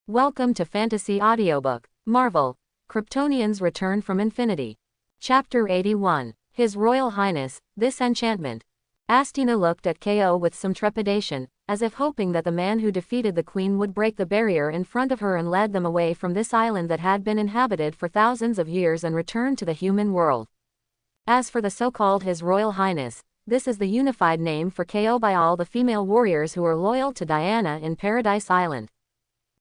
Welcome to Fantasy Audiobook. Marvel. Kryptonians Return from Infinity. Chapter 81. His Royal Highness, This Enchantment. Astina looked at KO with some trepidation, as if hoping that the man who defeated the Queen would break the barrier in front of her and lead them away from this island that had been inhabited for thousands of years and return to the human world. As for the so-called His Royal Highness, this is the unified name for KO by all the female warriors who are loyal to Diana in Paradise Island.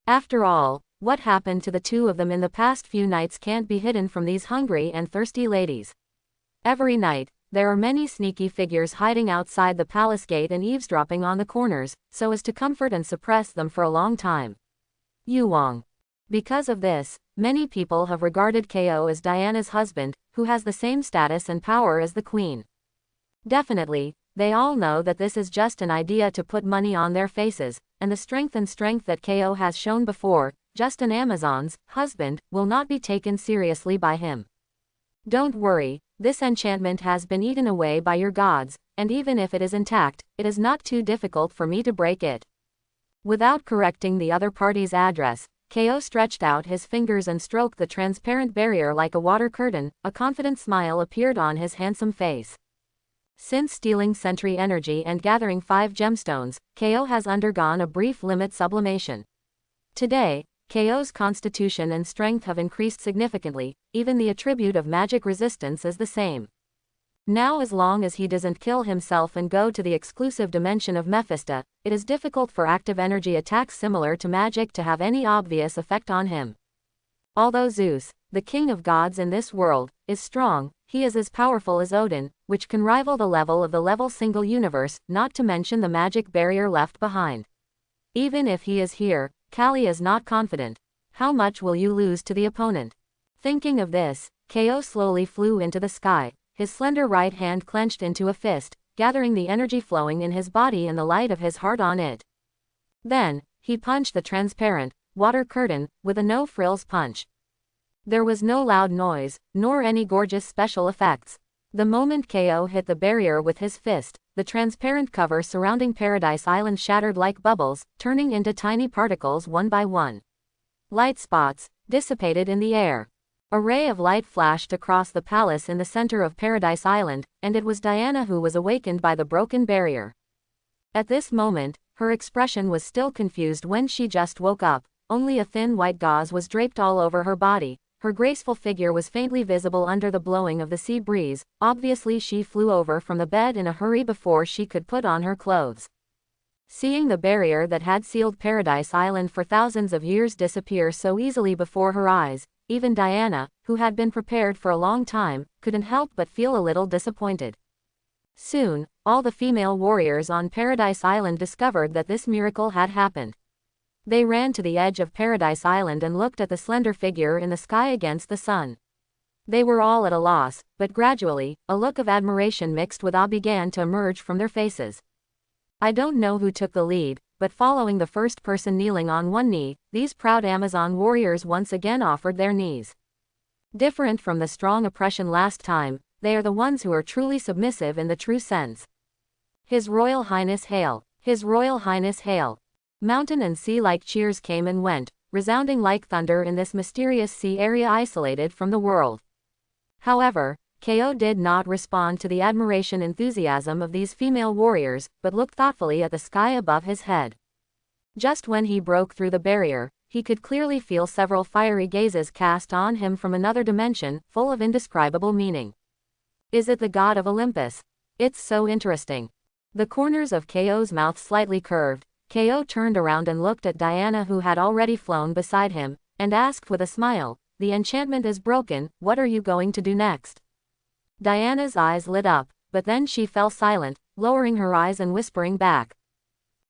After all, what happened to the two of them in the past few nights can't be hidden from these hungry and thirsty ladies. Every night, there are many sneaky figures hiding outside the palace gate and eavesdropping on the corners, so as to comfort and suppress them for a long time. Yuwang. Because of this, many people have regarded KO as Diana's husband, who has the same status and power as the Queen. Definitely, they all know that this is just an idea to put money on their faces, and the strength that KO has shown before, just an Amazon's husband, will not be taken seriously by him. Don't worry, this enchantment has been eaten away by your gods, and even if it is intact, it is not too difficult for me to break it. Without correcting the other party's address, KO stretched out his fingers and stroked the transparent barrier like a water curtain. A confident smile appeared on his handsome face. Since stealing Sentry energy and gathering 5 gemstones, KO has undergone a brief limit sublimation. Today, KO's constitution and strength have increased significantly, even the attribute of magic resistance is the same. Now, as long as he doesn't kill himself and go to the exclusive dimension of Mephisto, it is difficult for active energy attacks similar to magic to have any obvious effect on him. Although Zeus, the king of gods in this world, is strong, he is as powerful as Odin, which can rival the level of the level single universe, not to mention the magic barrier left behind. Even if he is here, Kali is not confident. How much will you lose to the opponent? Thinking of this, KO slowly flew into the sky, his slender right hand clenched into a fist, gathering the energy flowing in his body and the light of his heart on it. Then, he punched the transparent water curtain with a no-frills punch. There was no loud noise, nor any gorgeous special effects. The moment KO hit the barrier with his fist, the transparent cover surrounding Paradise Island shattered like bubbles, turning into tiny particles one by one. Light spots dissipated in the air. A ray of light flashed across the palace in the center of Paradise Island, and it was Diana who was awakened by the broken barrier. At this moment, her expression was still confused. When she just woke up, only a thin white gauze was draped all over her body. Her graceful figure was faintly visible under the blowing of the sea breeze. Obviously she flew over from the bed in a hurry before she could put on her clothes. Seeing the barrier that had sealed Paradise Island for thousands of years disappear so easily before her eyes, even Diana, who had been prepared for a long time, couldn't help but feel a little disappointed. Soon, all the female warriors on Paradise Island discovered that this miracle had happened. They ran to the edge of Paradise Island and looked at the slender figure in the sky against the sun. They were all at a loss, but gradually, a look of admiration mixed with awe began to emerge from their faces. I don't know who took the lead, but following the first person kneeling on one knee, these proud Amazon warriors once again offered their knees. Different from the strong oppression last time, they are the ones who are truly submissive in the true sense. His Royal Highness hail! His Royal Highness hail! Mountain and sea-like cheers came and went, resounding like thunder in this mysterious sea area isolated from the world. However, KO did not respond to the admiration enthusiasm of these female warriors, but looked thoughtfully at the sky above his head. Just when he broke through the barrier, he could clearly feel several fiery gazes cast on him from another dimension, full of indescribable meaning. Is it the god of Olympus? It's so interesting. The corners of KO's mouth slightly curved. KO turned around and looked at Diana, who had already flown beside him, and asked with a smile, "The enchantment is broken, what are you going to do next?" Diana's eyes lit up, but then she fell silent, lowering her eyes and whispering back,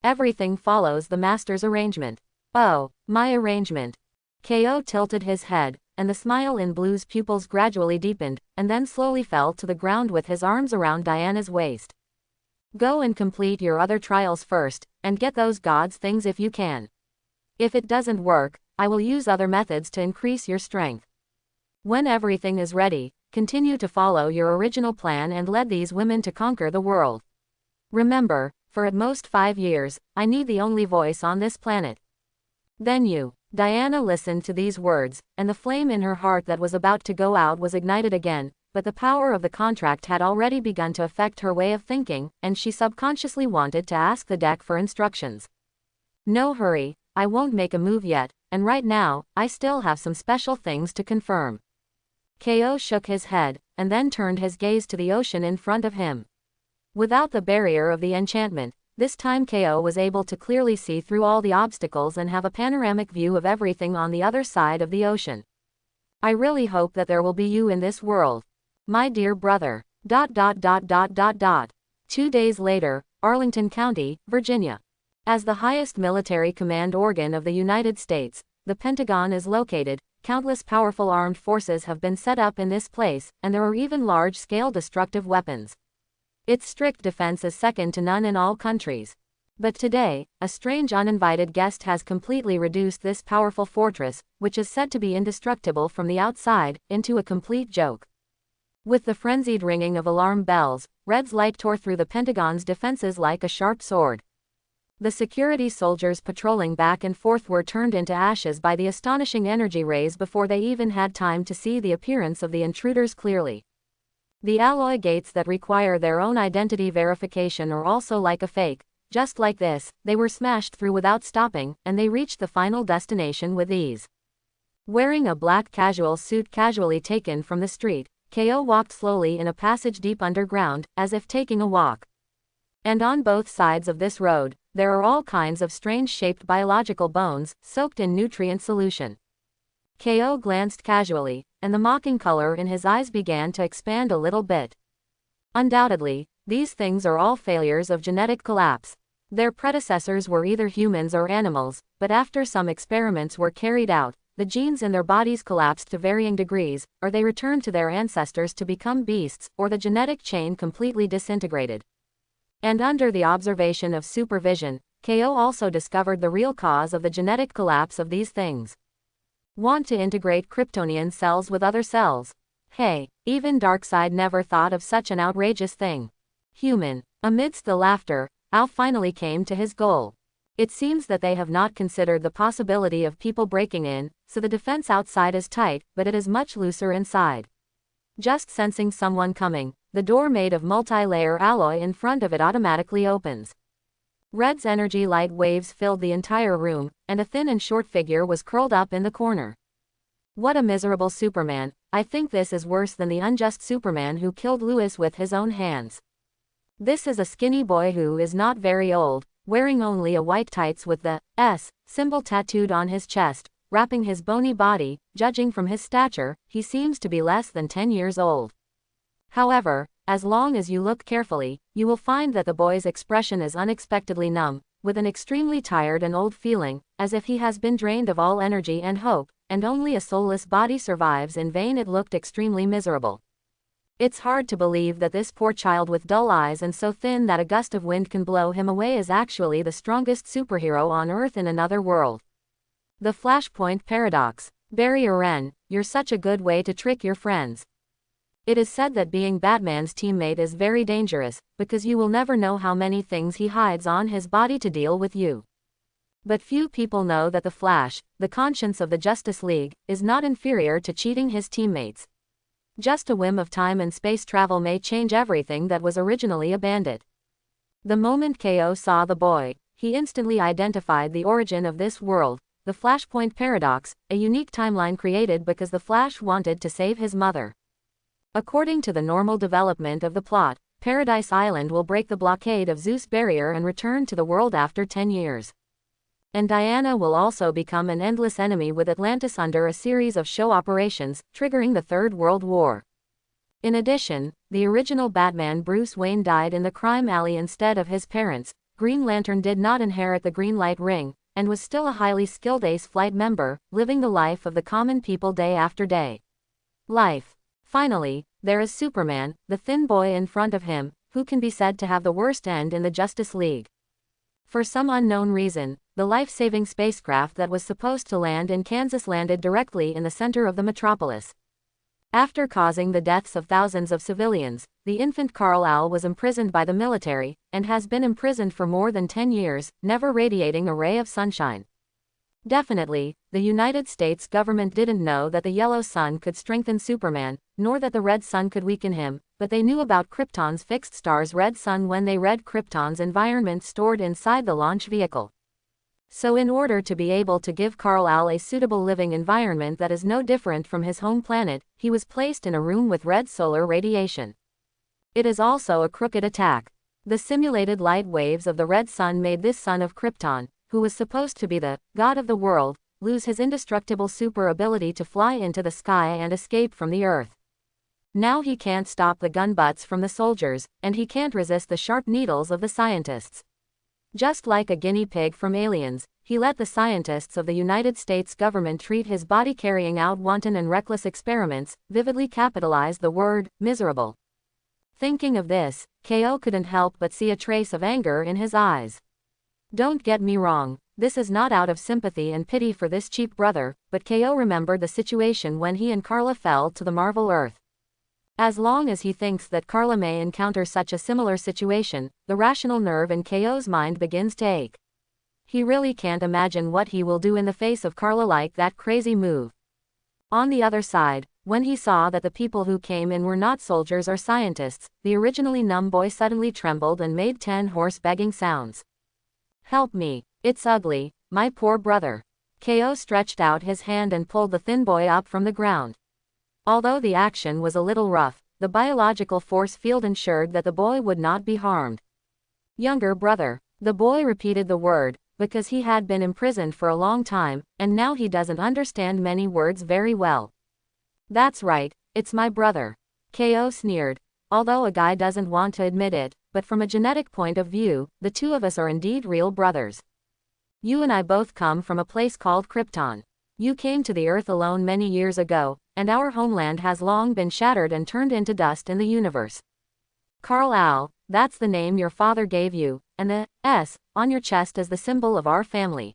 "Everything follows the master's arrangement." "Oh, my arrangement." KO tilted his head, and the smile in Blue's pupils gradually deepened, and then slowly fell to the ground with his arms around Diana's waist. "Go and complete your other trials first, and get those gods' things if you can. If it doesn't work, I will use other methods to increase your strength. When everything is ready, continue to follow your original plan and lead these women to conquer the world. Remember, for at most 5 years, I need the only voice on this planet. Then you Diana listened to these words, and the flame in her heart that was about to go out was ignited again, but the power of the contract had already begun to affect her way of thinking, and she subconsciously wanted to ask the deck for instructions. No hurry, I won't make a move yet, and right now, I still have some special things to confirm. Ko shook his head, and then turned his gaze to the ocean in front of him. Without the barrier of the enchantment, this time Ko was able to clearly see through all the obstacles and have a panoramic view of everything on the other side of the ocean. I really hope that there will be you in this world. My dear brother. 2 days later, Arlington County, Virginia. As the highest military command organ of the United States, the Pentagon is located. Countless powerful armed forces have been set up in this place, and there are even large-scale destructive weapons. Its strict defense is second to none in all countries. But today, a strange uninvited guest has completely reduced this powerful fortress, which is said to be indestructible from the outside, into a complete joke. With the frenzied ringing of alarm bells, Red's light tore through the Pentagon's defenses like a sharp sword. The security soldiers patrolling back and forth were turned into ashes by the astonishing energy rays before they even had time to see the appearance of the intruders clearly. The alloy gates that require their own identity verification are also like a fake. Just like this, they were smashed through without stopping, and they reached the final destination with ease. Wearing a black casual suit casually taken from the street, Ko walked slowly in a passage deep underground, as if taking a walk. And on both sides of this road, there are all kinds of strange-shaped biological bones, soaked in nutrient solution. Ko glanced casually, and the mocking color in his eyes began to expand a little bit. Undoubtedly, these things are all failures of genetic collapse. Their predecessors were either humans or animals, but after some experiments were carried out, the genes in their bodies collapsed to varying degrees, or they returned to their ancestors to become beasts, or the genetic chain completely disintegrated. And under the observation of supervision, Ko also discovered the real cause of the genetic collapse of these things. Want to integrate Kryptonian cells with other cells? Hey, even Darkseid never thought of such an outrageous thing. Human. Amidst the laughter, Al finally came to his goal. It seems that they have not considered the possibility of people breaking in, so the defense outside is tight, but it is much looser inside. Just sensing someone coming, the door made of multi-layer alloy in front of it automatically opens. Red's energy light waves filled the entire room, and a thin and short figure was curled up in the corner. What a miserable Superman. I think this is worse than the unjust Superman who killed Lois with his own hands. This is a skinny boy who is not very old, wearing only a white tights with the S symbol tattooed on his chest, wrapping his bony body. Judging from his stature, he seems to be less than 10 years old. However, as long as you look carefully, you will find that the boy's expression is unexpectedly numb, with an extremely tired and old feeling, as if he has been drained of all energy and hope, and only a soulless body survives in vain. It looked extremely miserable. It's hard to believe that this poor child with dull eyes and so thin that a gust of wind can blow him away is actually the strongest superhero on Earth in another world. The Flashpoint Paradox. Barry Allen, you're such a good way to trick your friends. It is said that being Batman's teammate is very dangerous, because you will never know how many things he hides on his body to deal with you. But few people know that the Flash, the conscience of the Justice League, is not inferior to cheating his teammates. Just a whim of time and space travel may change everything that was originally a bandit. The moment Ko saw the boy, he instantly identified the origin of this world, the Flashpoint Paradox, a unique timeline created because the Flash wanted to save his mother. According to the normal development of the plot, Paradise Island will break the blockade of Zeus' barrier and return to the world after 10 years. And Diana will also become an endless enemy with Atlantis under a series of show operations, triggering the Third World War. In addition, the original Batman Bruce Wayne died in the crime alley instead of his parents. Green Lantern did not inherit the green light ring, and was still a highly skilled Ace Flight member, living the life of the common people day after day. Life. Finally, there is Superman, the thin boy in front of him, who can be said to have the worst end in the Justice League. For some unknown reason, the life-saving spacecraft that was supposed to land in Kansas landed directly in the center of the metropolis. After causing the deaths of thousands of civilians, the infant Kal-El was imprisoned by the military, and has been imprisoned for more than 10 years, never radiating a ray of sunshine. Definitely, the United States government didn't know that the yellow sun could strengthen Superman, nor that the red sun could weaken him, but they knew about Krypton's fixed star's red sun when they read Krypton's environment stored inside the launch vehicle. So in order to be able to give Kal-El a suitable living environment that is no different from his home planet, he was placed in a room with red solar radiation. It is also a crooked attack. The simulated light waves of the red sun made this son of Krypton, who was supposed to be the god of the world, lose his indestructible super ability to fly into the sky and escape from the earth. Now he can't stop the gun butts from the soldiers, and he can't resist the sharp needles of the scientists. Just like a guinea pig from Aliens, he let the scientists of the United States government treat his body, carrying out wanton and reckless experiments, vividly capitalized the word, miserable. Thinking of this, Ko couldn't help but see a trace of anger in his eyes. Don't get me wrong, this is not out of sympathy and pity for this cheap brother, but Ko remembered the situation when he and Carla fell to the Marvel Earth. As long as he thinks that Carla may encounter such a similar situation, the rational nerve in Ko's mind begins to ache. He really can't imagine what he will do in the face of Carla like that crazy move. On the other side, when he saw that the people who came in were not soldiers or scientists, the originally numb boy suddenly trembled and made 10 hoarse begging sounds. Help me, it's ugly, my poor brother. Ko stretched out his hand and pulled the thin boy up from the ground. Although the action was a little rough, the biological force field ensured that the boy would not be harmed. Younger brother. The boy repeated the word, because he had been imprisoned for a long time, and now he doesn't understand many words very well. That's right, it's my brother. Ko sneered. Although a guy doesn't want to admit it, but from a genetic point of view, the two of us are indeed real brothers. You and I both come from a place called Krypton. You came to the Earth alone many years ago, and our homeland has long been shattered and turned into dust in the universe. Kal-El, that's the name your father gave you, and the S on your chest is the symbol of our family.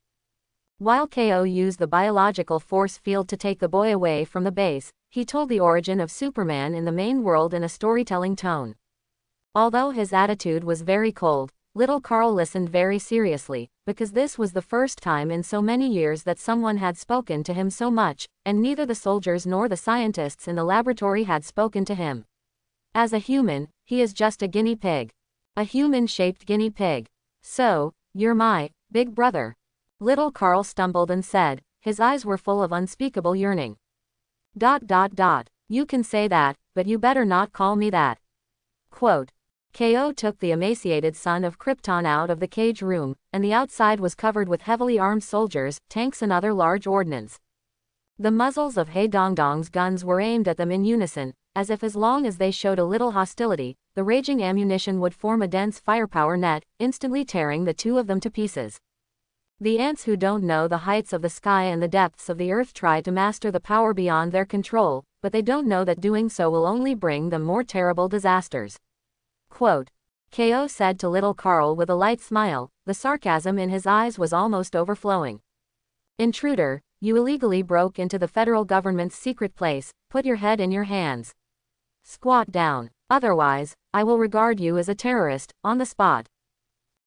While Ko used the biological force field to take the boy away from the base, he told the origin of Superman in the main world in a storytelling tone. Although his attitude was very cold, little Carl listened very seriously, because this was the first time in so many years that someone had spoken to him so much, and neither the soldiers nor the scientists in the laboratory had spoken to him. As a human, he is just a guinea pig. A human-shaped guinea pig. So, you're my big brother. Little Carl stumbled and said, his eyes were full of unspeakable yearning. ... You can say that, but you better not call me that. Quote. Ko took the emaciated son of Krypton out of the cage room, and the outside was covered with heavily armed soldiers, tanks and other large ordnance. The muzzles of He Dongdong's guns were aimed at them in unison, as if as long as they showed a little hostility, the raging ammunition would form a dense firepower net, instantly tearing the two of them to pieces. The ants who don't know the heights of the sky and the depths of the earth try to master the power beyond their control, but they don't know that doing so will only bring them more terrible disasters. Quote. Ko said to little Carl with a light smile, the sarcasm in his eyes was almost overflowing. Intruder, you illegally broke into the federal government's secret place, put your head in your hands. Squat down, otherwise, I will regard you as a terrorist, on the spot.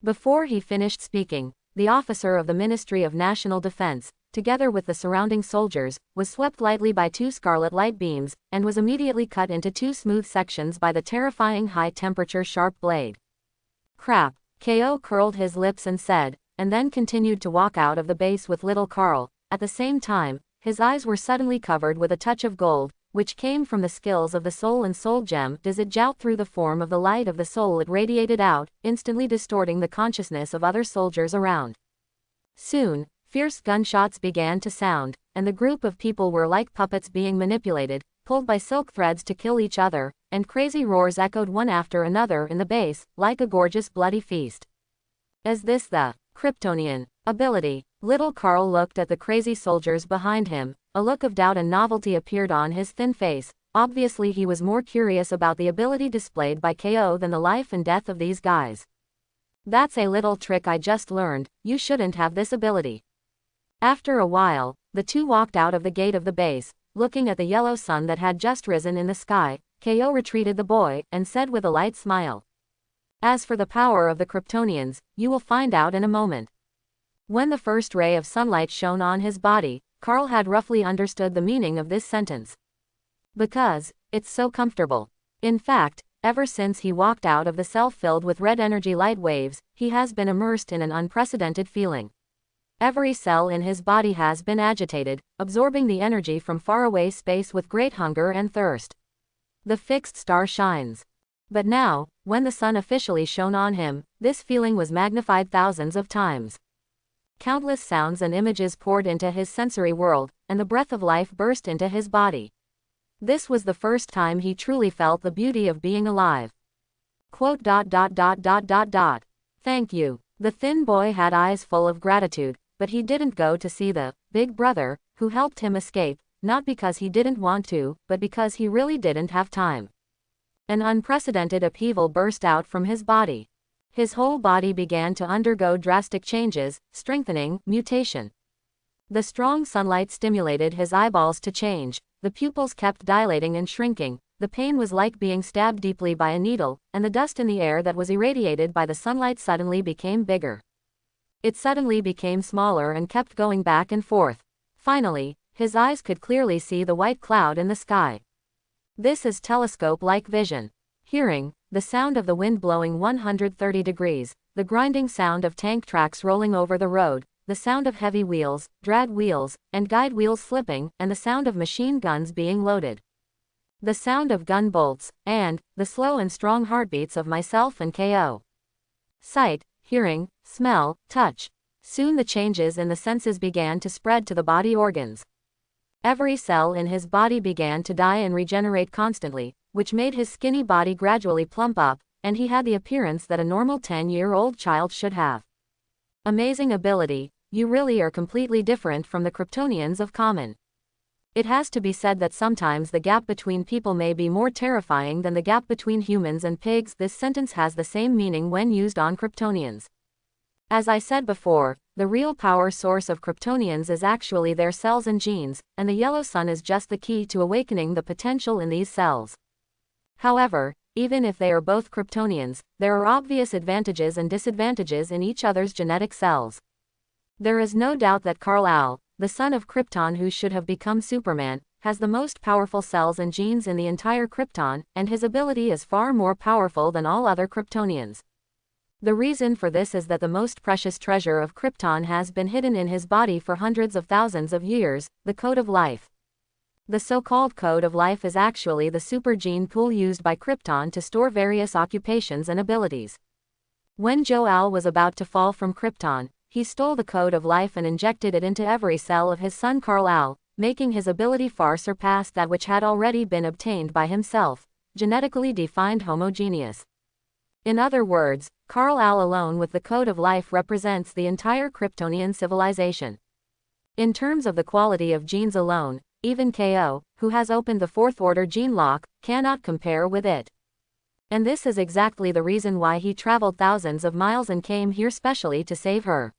Before he finished speaking, the officer of the Ministry of National Defense, together with the surrounding soldiers, was swept lightly by 2 scarlet light beams, and was immediately cut into 2 smooth sections by the terrifying high-temperature sharp blade. Crap, Ko curled his lips and said, and then continued to walk out of the base with little Carl. At the same time, his eyes were suddenly covered with a touch of gold, which came from the skills of the soul and soul gem. As it jout through the form of the light of the soul, it radiated out, instantly distorting the consciousness of other soldiers around. Soon, fierce gunshots began to sound, and the group of people were like puppets being manipulated, pulled by silk threads to kill each other, and crazy roars echoed one after another in the base, like a gorgeous bloody feast. Is this the Kryptonian ability? Little Carl looked at the crazy soldiers behind him. A look of doubt and novelty appeared on his thin face. Obviously he was more curious about the ability displayed by Ko than the life and death of these guys. That's a little trick I just learned, you shouldn't have this ability. After a while, the two walked out of the gate of the base, looking at the yellow sun that had just risen in the sky. Ko retreated the boy, and said with a light smile. As for the power of the Kryptonians, you will find out in a moment. When the first ray of sunlight shone on his body, Carl had roughly understood the meaning of this sentence. Because it's so comfortable. In fact, ever since he walked out of the cell filled with red energy light waves, he has been immersed in an unprecedented feeling. Every cell in his body has been agitated, absorbing the energy from faraway space with great hunger and thirst. The fixed star shines. But now, when the sun officially shone on him, this feeling was magnified thousands of times. Countless sounds and images poured into his sensory world, and the breath of life burst into his body. This was the first time he truly felt the beauty of being alive. Quote. Thank you. The thin boy had eyes full of gratitude, but he didn't go to see the big brother, who helped him escape, not because he didn't want to, but because he really didn't have time. An unprecedented upheaval burst out from his body. His whole body began to undergo drastic changes, strengthening, mutation. The strong sunlight stimulated his eyeballs to change, the pupils kept dilating and shrinking, the pain was like being stabbed deeply by a needle, and the dust in the air that was irradiated by the sunlight suddenly became bigger. It suddenly became smaller and kept going back and forth. Finally, his eyes could clearly see the white cloud in the sky. This is telescope-like vision. Hearing the sound of the wind blowing 130 degrees, the grinding sound of tank tracks rolling over the road, the sound of heavy wheels, drag wheels, and guide wheels slipping, and the sound of machine guns being loaded. The sound of gun bolts, and the slow and strong heartbeats of myself and KO. Sight, hearing, smell, touch. Soon the changes in the senses began to spread to the body organs. Every cell in his body began to die and regenerate constantly, which made his skinny body gradually plump up, and he had the appearance that a normal 10-year-old child should have. Amazing ability, you really are completely different from the Kryptonians of common. It has to be said that sometimes the gap between people may be more terrifying than the gap between humans and pigs. This sentence has the same meaning when used on Kryptonians. As I said before, the real power source of Kryptonians is actually their cells and genes, and the yellow sun is just the key to awakening the potential in these cells. However, even if they are both Kryptonians, there are obvious advantages and disadvantages in each other's genetic cells. There is no doubt that Kal-El, the son of Krypton who should have become Superman, has the most powerful cells and genes in the entire Krypton, and his ability is far more powerful than all other Kryptonians. The reason for this is that the most precious treasure of Krypton has been hidden in his body for hundreds of thousands of years, the code of life. The so-called code of life is actually the super gene pool used by Krypton to store various occupations and abilities. When Jor-El was about to fall from Krypton, he stole the code of life and injected it into every cell of his son Kal-El, making his ability far surpass that which had already been obtained by himself, genetically defined homogeneous. In other words, Kal-El alone with the code of life represents the entire Kryptonian civilization. In terms of the quality of genes alone, even KO, who has opened the fourth-order gene lock, cannot compare with it. And this is exactly the reason why he traveled thousands of miles and came here specially to save her.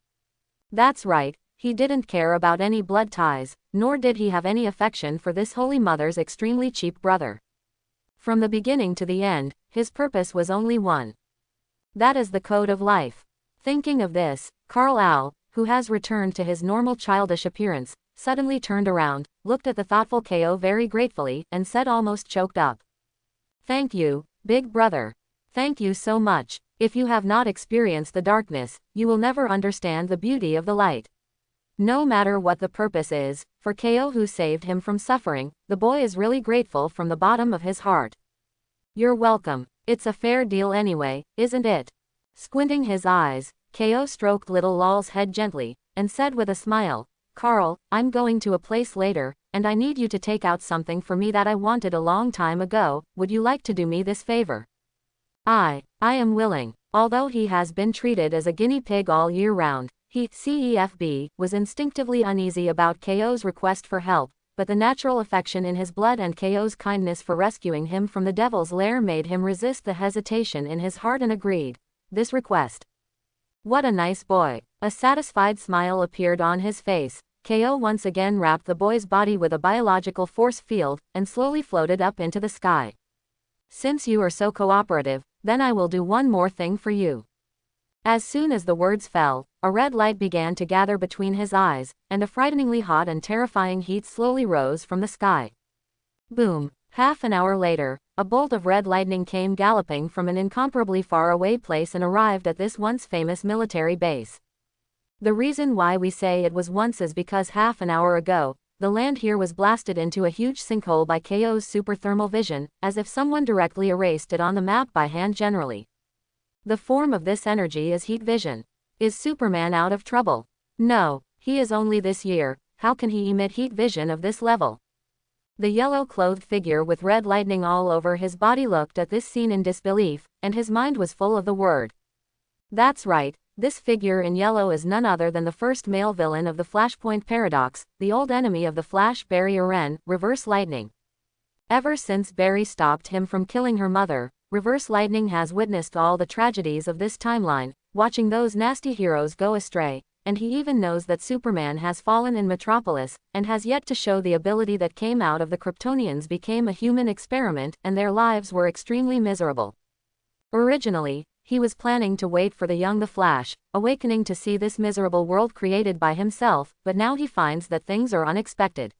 That's right, he didn't care about any blood ties, nor did he have any affection for this Holy Mother's extremely cheap brother. From the beginning to the end, his purpose was only one. That is the code of life. Thinking of this, Kal-El, who has returned to his normal childish appearance, suddenly turned around, looked at the thoughtful KO very gratefully, and said almost choked up. Thank you, big brother. Thank you so much. If you have not experienced the darkness, you will never understand the beauty of the light. No matter what the purpose is, for KO who saved him from suffering, the boy is really grateful from the bottom of his heart. You're welcome. It's a fair deal anyway, isn't it? Squinting his eyes, KO stroked little Lol's head gently, and said with a smile, Carl, I'm going to a place later, and I need you to take out something for me that I wanted a long time ago. Would you like to do me this favor? I am willing. Although he has been treated as a guinea pig all year round, he, CEFB, was instinctively uneasy about KO's request for help, but the natural affection in his blood and KO's kindness for rescuing him from the devil's lair made him resist the hesitation in his heart and agreed. This request. What a nice boy. A satisfied smile appeared on his face. KO once again wrapped the boy's body with a biological force field, and slowly floated up into the sky. Since you are so cooperative, then I will do one more thing for you. As soon as the words fell, a red light began to gather between his eyes, and a frighteningly hot and terrifying heat slowly rose from the sky. Boom! Half an hour later, a bolt of red lightning came galloping from an incomparably far away place and arrived at this once famous military base. The reason why we say it was once is because half an hour ago, the land here was blasted into a huge sinkhole by KO's super thermal vision, as if someone directly erased it on the map by hand generally. The form of this energy is heat vision. Is Superman out of trouble? No, he is only this year. How can he emit heat vision of this level? The yellow-clothed figure with red lightning all over his body looked at this scene in disbelief, and his mind was full of the word. That's right, this figure in yellow is none other than the first male villain of the Flashpoint Paradox, the old enemy of the Flash, Barry Allen, Reverse Lightning. Ever since Barry stopped him from killing her mother, Reverse Lightning has witnessed all the tragedies of this timeline, watching those nasty heroes go astray, and he even knows that Superman has fallen in Metropolis, and has yet to show the ability that came out of the Kryptonians became a human experiment and their lives were extremely miserable. Originally, he was planning to wait for the young the Flash, awakening to see this miserable world created by himself, but now he finds that things are unexpected.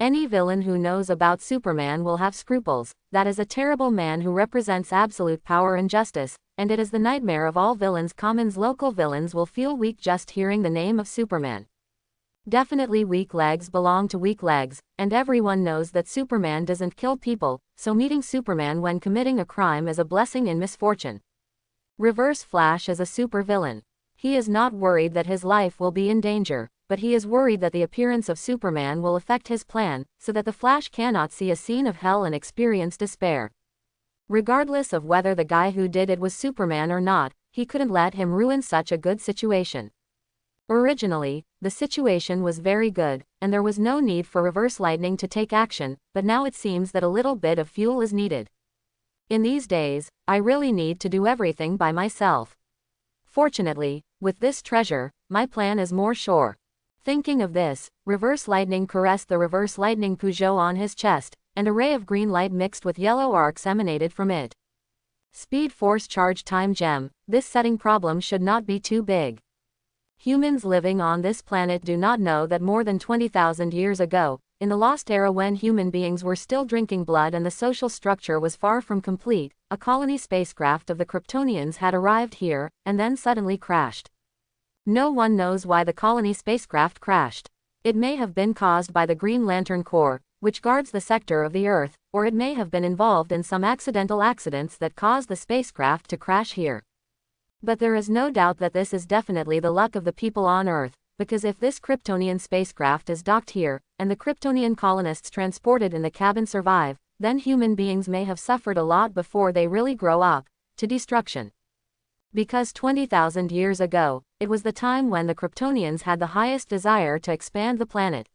Any villain who knows about Superman will have scruples. That is a terrible man who represents absolute power and justice, and it is the nightmare of all villains. Commons local villains will feel weak just hearing the name of Superman. Definitely weak legs belong to weak legs, and everyone knows that Superman doesn't kill people, so meeting Superman when committing a crime is a blessing in misfortune. Reverse Flash is a super villain. He is not worried that his life will be in danger, but he is worried that the appearance of Superman will affect his plan, so that the Flash cannot see a scene of hell and experience despair. Regardless of whether the guy who did it was Superman or not, he couldn't let him ruin such a good situation. Originally, the situation was very good, and there was no need for Reverse Lightning to take action, but now it seems that a little bit of fuel is needed. In these days, I really need to do everything by myself. Fortunately, with this treasure, my plan is more sure. Thinking of this, Reverse Lightning caressed the Reverse Lightning Peugeot on his chest, and a ray of green light mixed with yellow arcs emanated from it. Speed Force Charge Time Gem. This setting problem should not be too big. Humans living on this planet do not know that more than 20,000 years ago, in the lost era when human beings were still drinking blood and the social structure was far from complete, a colony spacecraft of the Kryptonians had arrived here, and then suddenly crashed. No one knows why the colony spacecraft crashed. It may have been caused by the Green Lantern Corps, which guards the sector of the Earth, or it may have been involved in some accidental accidents that caused the spacecraft to crash here. But there is no doubt that this is definitely the luck of the people on Earth, because if this Kryptonian spacecraft is docked here, and the Kryptonian colonists transported in the cabin survive, then human beings may have suffered a lot before they really grow up to destruction. Because 20,000 years ago, it was the time when the Kryptonians had the highest desire to expand the planet.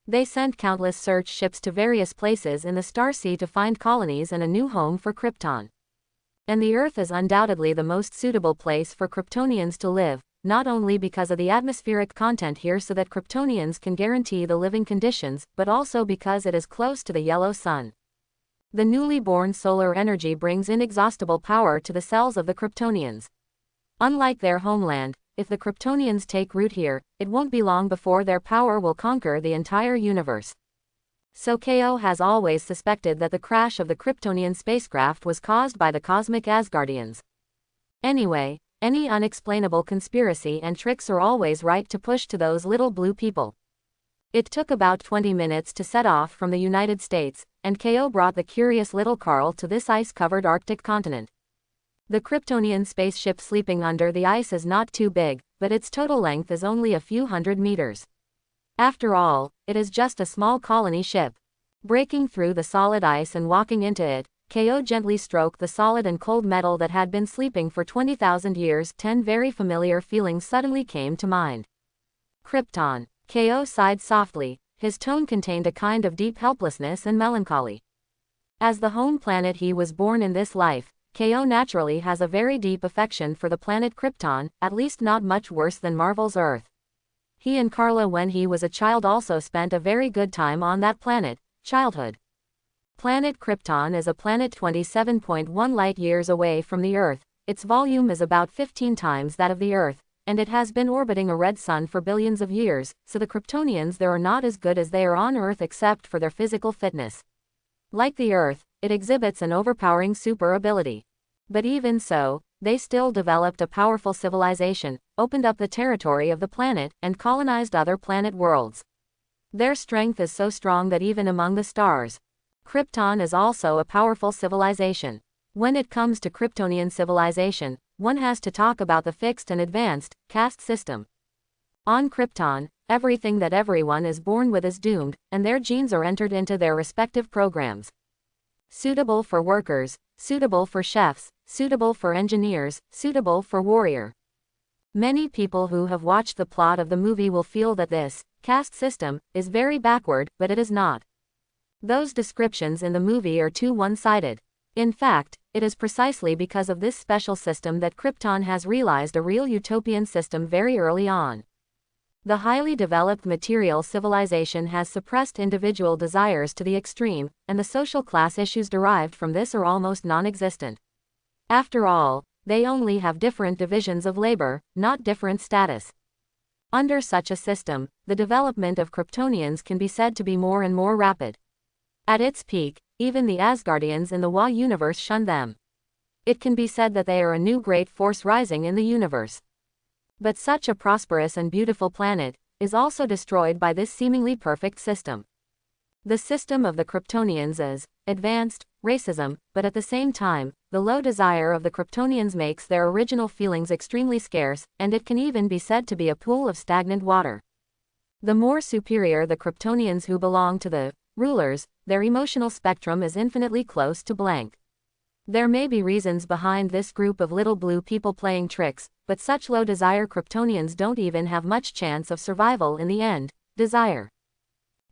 They sent countless search ships to various places in the Star Sea to find colonies and a new home for Krypton. And the Earth is undoubtedly the most suitable place for Kryptonians to live, not only because of the atmospheric content here so that Kryptonians can guarantee the living conditions, but also because it is close to the yellow sun. The newly born solar energy brings inexhaustible power to the cells of the Kryptonians. Unlike their homeland, if the Kryptonians take root here, it won't be long before their power will conquer the entire universe. So KO has always suspected that the crash of the Kryptonian spacecraft was caused by the cosmic Asgardians. Anyway, any unexplainable conspiracy and tricks are always right to push to those little blue people. It took about 20 minutes to set off from the United States, and KO brought the curious little Carl to this ice-covered Arctic continent. The Kryptonian spaceship sleeping under the ice is not too big, but its total length is only a few hundred meters. After all, it is just a small colony ship. Breaking through the solid ice and walking into it, KO gently stroked the solid and cold metal that had been sleeping for 20,000 years. 10 very familiar feelings suddenly came to mind. Krypton. KO sighed softly, his tone contained a kind of deep helplessness and melancholy. As the home planet he was born in this life, KO naturally has a very deep affection for the planet Krypton, at least not much worse than Marvel's Earth. He and Carla when he was a child also spent a very good time on that planet, childhood. Planet Krypton is a planet 27.1 light-years away from the Earth. Its volume is about 15 times that of the Earth, and it has been orbiting a red sun for billions of years, so the Kryptonians there are not as good as they are on Earth except for their physical fitness. Like the Earth, it exhibits an overpowering super ability. But even so, they still developed a powerful civilization, opened up the territory of the planet, and colonized other planet worlds. Their strength is so strong that even among the stars, Krypton is also a powerful civilization. When it comes to Kryptonian civilization, one has to talk about the fixed and advanced caste system. On Krypton, everything that everyone is born with is doomed, and their genes are entered into their respective programs. Suitable for workers, suitable for chefs, suitable for engineers, suitable for warrior. Many people who have watched the plot of the movie will feel that this caste system is very backward, but it is not. Those descriptions in the movie are too one-sided. In fact, it is precisely because of this special system that Krypton has realized a real utopian system very early on. The highly developed material civilization has suppressed individual desires to the extreme, and the social class issues derived from this are almost non-existent. After all, they only have different divisions of labor, not different status. Under such a system, the development of Kryptonians can be said to be more and more rapid. At its peak, even the Asgardians in the WA universe shun them. It can be said that they are a new great force rising in the universe. But such a prosperous and beautiful planet is also destroyed by this seemingly perfect system. The system of the Kryptonians is advanced racism, but at the same time, the low desire of the Kryptonians makes their original feelings extremely scarce, and it can even be said to be a pool of stagnant water. The more superior the Kryptonians who belong to the rulers, their emotional spectrum is infinitely close to blank. There may be reasons behind this group of little blue people playing tricks, but such low desire Kryptonians don't even have much chance of survival in the end. Desire,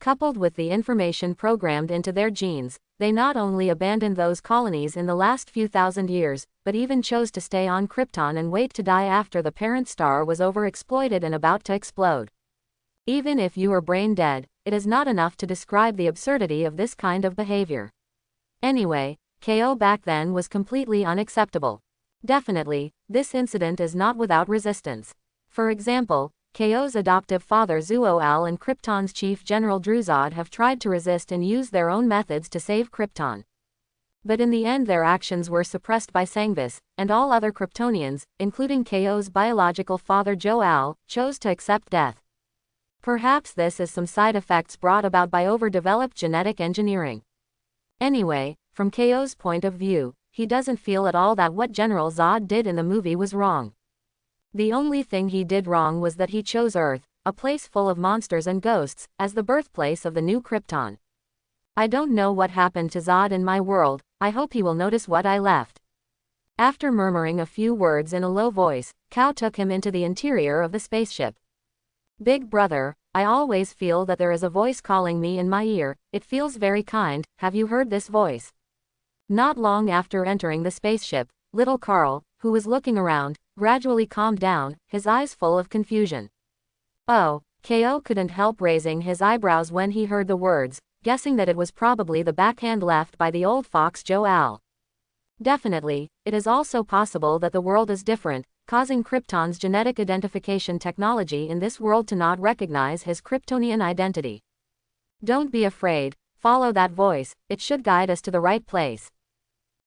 coupled with the information programmed into their genes, they not only abandoned those colonies in the last few thousand years, but even chose to stay on Krypton and wait to die after the parent star was overexploited and about to explode. Even if you are brain dead, it is not enough to describe the absurdity of this kind of behavior. Anyway, KO back then was completely unacceptable. Definitely, this incident is not without resistance. For example, KO's adoptive father Jor-El and Krypton's chief general Druzad have tried to resist and use their own methods to save Krypton. But in the end their actions were suppressed by Sangvis, and all other Kryptonians, including KO's biological father Jor-El, chose to accept death. Perhaps this is some side effects brought about by overdeveloped genetic engineering. Anyway, from KO's point of view, he doesn't feel at all that what General Zod did in the movie was wrong. The only thing he did wrong was that he chose Earth, a place full of monsters and ghosts, as the birthplace of the new Krypton. I don't know what happened to Zod in my world, I hope he will notice what I left. After murmuring a few words in a low voice, Kao took him into the interior of the spaceship. Big brother, I always feel that there is a voice calling me in my ear, it feels very kind, have you heard this voice? Not long after entering the spaceship, little Carl, who was looking around, gradually calmed down, his eyes full of confusion. Oh, Ko couldn't help raising his eyebrows when he heard the words, guessing that it was probably the backhand left by the old fox Jor-El. Definitely, it is also possible that the world is different, causing Krypton's genetic identification technology in this world to not recognize his Kryptonian identity. Don't be afraid, follow that voice, it should guide us to the right place.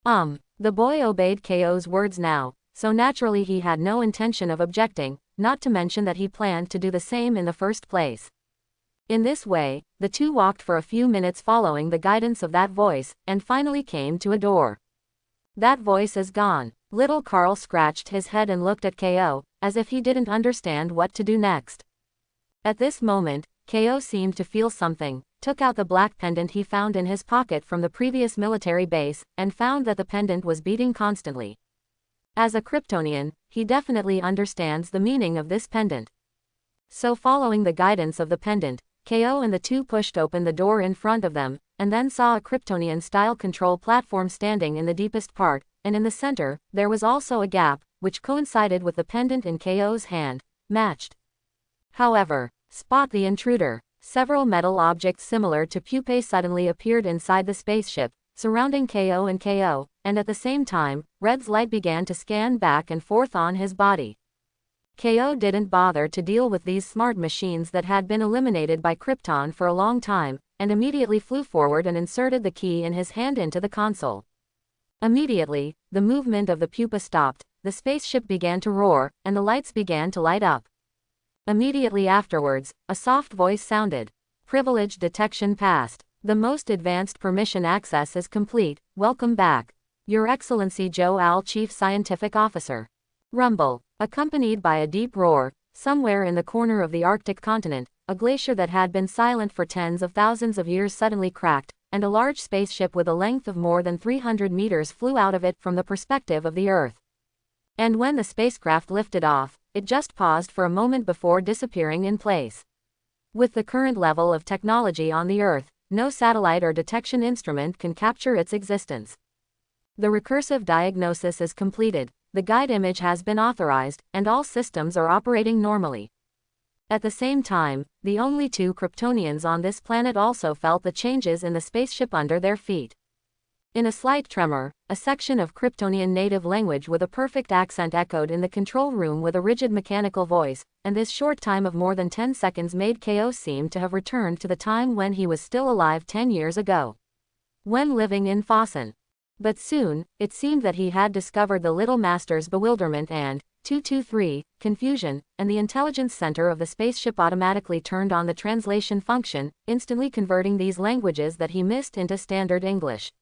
The boy obeyed Ko's words now, so naturally he had no intention of objecting, not to mention that he planned to do the same in the first place. In this way, the two walked for a few minutes following the guidance of that voice, and finally came to a door. That voice is gone. Little Carl scratched his head and looked at Ko, as if he didn't understand what to do next. At this moment, Ko seemed to feel something, took out the black pendant he found in his pocket from the previous military base, and found that the pendant was beating constantly. As a Kryptonian, he definitely understands the meaning of this pendant. So following the guidance of the pendant, Ko and the two pushed open the door in front of them, and then saw a Kryptonian-style control platform standing in the deepest part, and in the center, there was also a gap, which coincided with the pendant in Ko's hand, matched. However, spot the intruder. Several metal objects similar to pupae suddenly appeared inside the spaceship, surrounding Ko, and at the same time, Red's light began to scan back and forth on his body. KO didn't bother to deal with these smart machines that had been eliminated by Krypton for a long time, and immediately flew forward and inserted the key in his hand into the console. Immediately, the movement of the pupa stopped, the spaceship began to roar, and the lights began to light up. Immediately afterwards, a soft voice sounded. Privilege detection passed. The most advanced permission access is complete. Welcome back, Your Excellency Jor-El, Chief Scientific Officer. Rumble, accompanied by a deep roar, somewhere in the corner of the Arctic continent, a glacier that had been silent for tens of thousands of years suddenly cracked, and a large spaceship with a length of more than 300 meters flew out of it from the perspective of the Earth. And when the spacecraft lifted off, it just paused for a moment before disappearing in place. With the current level of technology on the Earth, no satellite or detection instrument can capture its existence. The recursive diagnosis is completed, the guide image has been authorized, and all systems are operating normally. At the same time, the only two Kryptonians on this planet also felt the changes in the spaceship under their feet. In a slight tremor, a section of Kryptonian native language with a perfect accent echoed in the control room with a rigid mechanical voice, and this short time of more than 10 seconds made KO seem to have returned to the time when he was still alive 10 years ago, when living in Fossen. But soon, it seemed that he had discovered the Little Master's bewilderment and, 223, confusion, and the intelligence center of the spaceship automatically turned on the translation function, instantly converting these languages that he missed into standard English.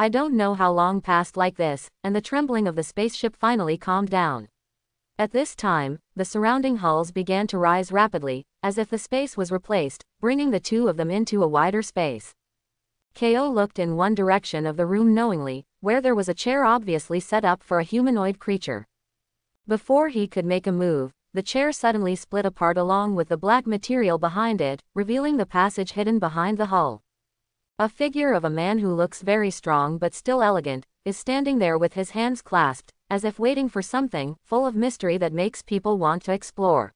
I don't know how long passed like this, and the trembling of the spaceship finally calmed down. At this time, the surrounding hulls began to rise rapidly, as if the space was replaced, bringing the two of them into a wider space. KO looked in one direction of the room knowingly, where there was a chair obviously set up for a humanoid creature. Before he could make a move, the chair suddenly split apart along with the black material behind it, revealing the passage hidden behind the hull. A figure of a man who looks very strong but still elegant, is standing there with his hands clasped, as if waiting for something, full of mystery that makes people want to explore.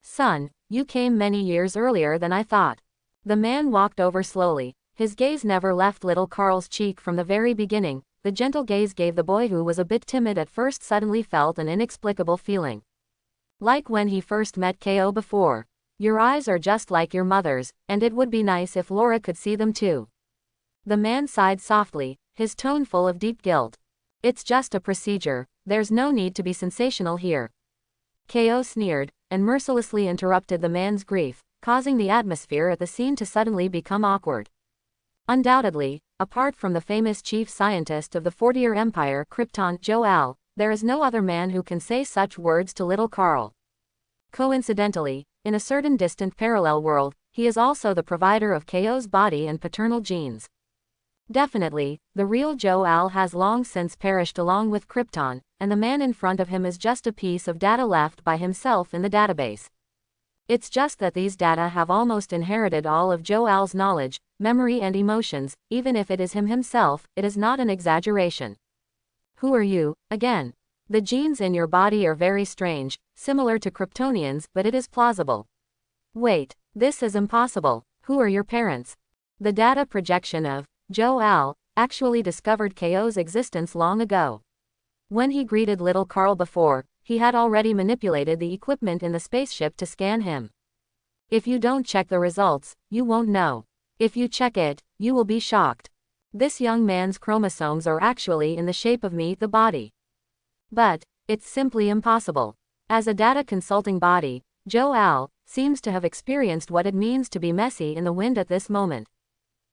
Son, you came many years earlier than I thought. The man walked over slowly, his gaze never left little Carl's cheek from the very beginning. The gentle gaze gave the boy who was a bit timid at first suddenly felt an inexplicable feeling. Like when he first met KO before. Your eyes are just like your mother's, and it would be nice if Laura could see them too. The man sighed softly, his tone full of deep guilt. It's just a procedure, there's no need to be sensational here. KO sneered, and mercilessly interrupted the man's grief, causing the atmosphere at the scene to suddenly become awkward. Undoubtedly, apart from the famous chief scientist of the 40-year empire Krypton, Jor-El, there is no other man who can say such words to little Carl. Coincidentally, in a certain distant parallel world, he is also the provider of KO's body and paternal genes. Definitely, the real Jor-El has long since perished along with Krypton, and the man in front of him is just a piece of data left by himself in the database. It's just that these data have almost inherited all of Jor-El's knowledge, memory and emotions. Even if it is him himself, it is not an exaggeration. Who are you, again? The genes in your body are very strange, similar to Kryptonians, but it is plausible. Wait, this is impossible. Who are your parents? The data projection of Jor-El actually discovered KO's existence long ago. When he greeted little Carl before, he had already manipulated the equipment in the spaceship to scan him. If you don't check the results, you won't know. If you check it, you will be shocked. This young man's chromosomes are actually in the shape of me, the body. But it's simply impossible. As a data consulting body, Jor-El seems to have experienced what it means to be messy in the wind at this moment.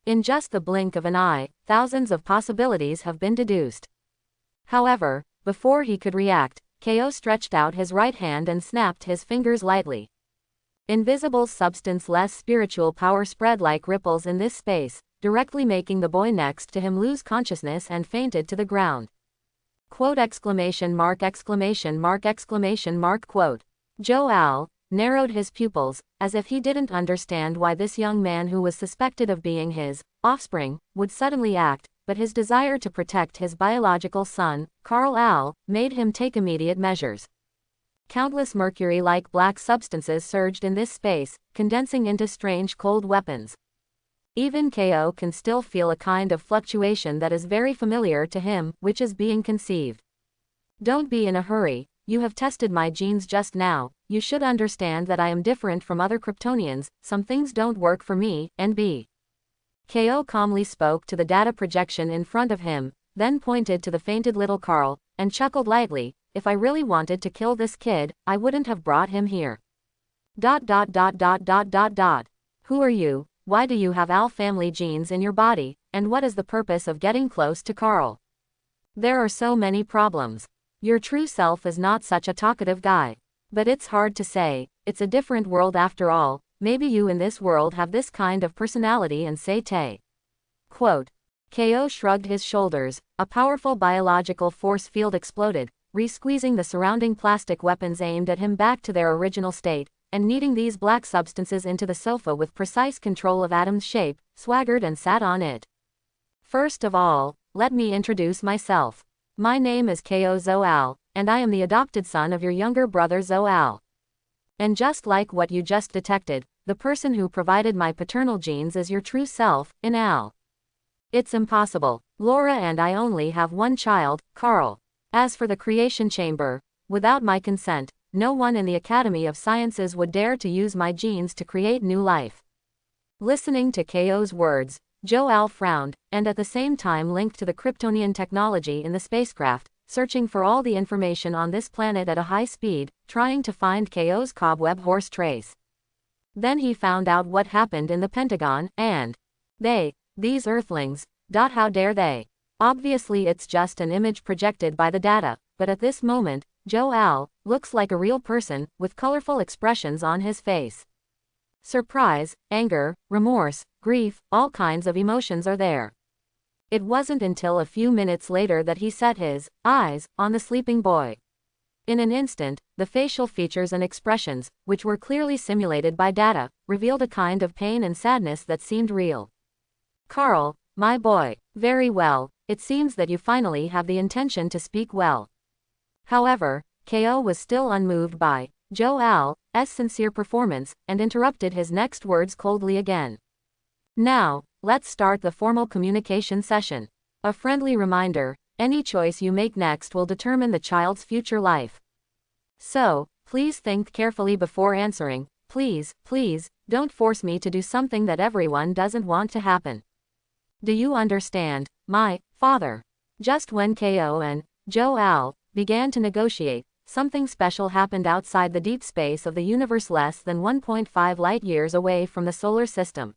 In just the blink of an eye, thousands of possibilities have been deduced. However, before he could react, KO stretched out his right hand and snapped his fingers lightly. Invisible substance, less spiritual power spread like ripples in this space, directly making the boy next to him lose consciousness and fainted to the ground. Quote exclamation mark exclamation mark exclamation mark quote. Jor-El narrowed his pupils, as if he didn't understand why this young man who was suspected of being his offspring would suddenly act, but his desire to protect his biological son, Karl-El, made him take immediate measures. Countless mercury-like black substances surged in this space, condensing into strange cold weapons. Even KO can still feel a kind of fluctuation that is very familiar to him, which is being conceived. Don't be in a hurry, you have tested my genes just now, you should understand that I am different from other Kryptonians, some things don't work for me, and b. KO calmly spoke to the data projection in front of him, then pointed to the fainted little Carl, and chuckled lightly, if I really wanted to kill this kid, I wouldn't have brought him here. ... Who are you, why do you have AL family genes in your body, and what is the purpose of getting close to Carl? There are so many problems. Your true self is not such a talkative guy. But it's hard to say, it's a different world after all, maybe you in this world have this kind of personality and say Tay. Quote. KO shrugged his shoulders, a powerful biological force field exploded, re-squeezing the surrounding plastic weapons aimed at him back to their original state, and kneading these black substances into the sofa with precise control of Adam's shape, swaggered and sat on it. First of all, let me introduce myself. My name is KO Jor-El, and I am the adopted son of your younger brother Jor-El. And just like what you just detected, the person who provided my paternal genes is your true self, in AL. It's impossible. Laura and I only have one child, Carl. As for the creation chamber, without my consent, no one in the Academy of Sciences would dare to use my genes to create new life. Listening to KO's words, Jor-El frowned, and at the same time linked to the Kryptonian technology in the spacecraft, searching for all the information on this planet at a high speed, trying to find KO's cobweb horse trace. Then he found out what happened in the Pentagon, and these Earthlings, how dare they? Obviously it's just an image projected by the data, but at this moment, Jor-El looks like a real person, with colorful expressions on his face. Surprise, anger, remorse, grief, all kinds of emotions are there. It wasn't until a few minutes later that he set his eyes on the sleeping boy. In an instant, the facial features and expressions, which were clearly simulated by data, revealed a kind of pain and sadness that seemed real. Carl, my boy, very well, it seems that you finally have the intention to speak well. However, KO was still unmoved by Jor-El's sincere performance, and interrupted his next words coldly again. Now, let's start the formal communication session. A friendly reminder, any choice you make next will determine the child's future life. So, please think carefully before answering, please, don't force me to do something that everyone doesn't want to happen. Do you understand, my father? Just when KO and Jor-El began to negotiate, something special happened outside the deep space of the universe less than 1.5 light-years away from the solar system.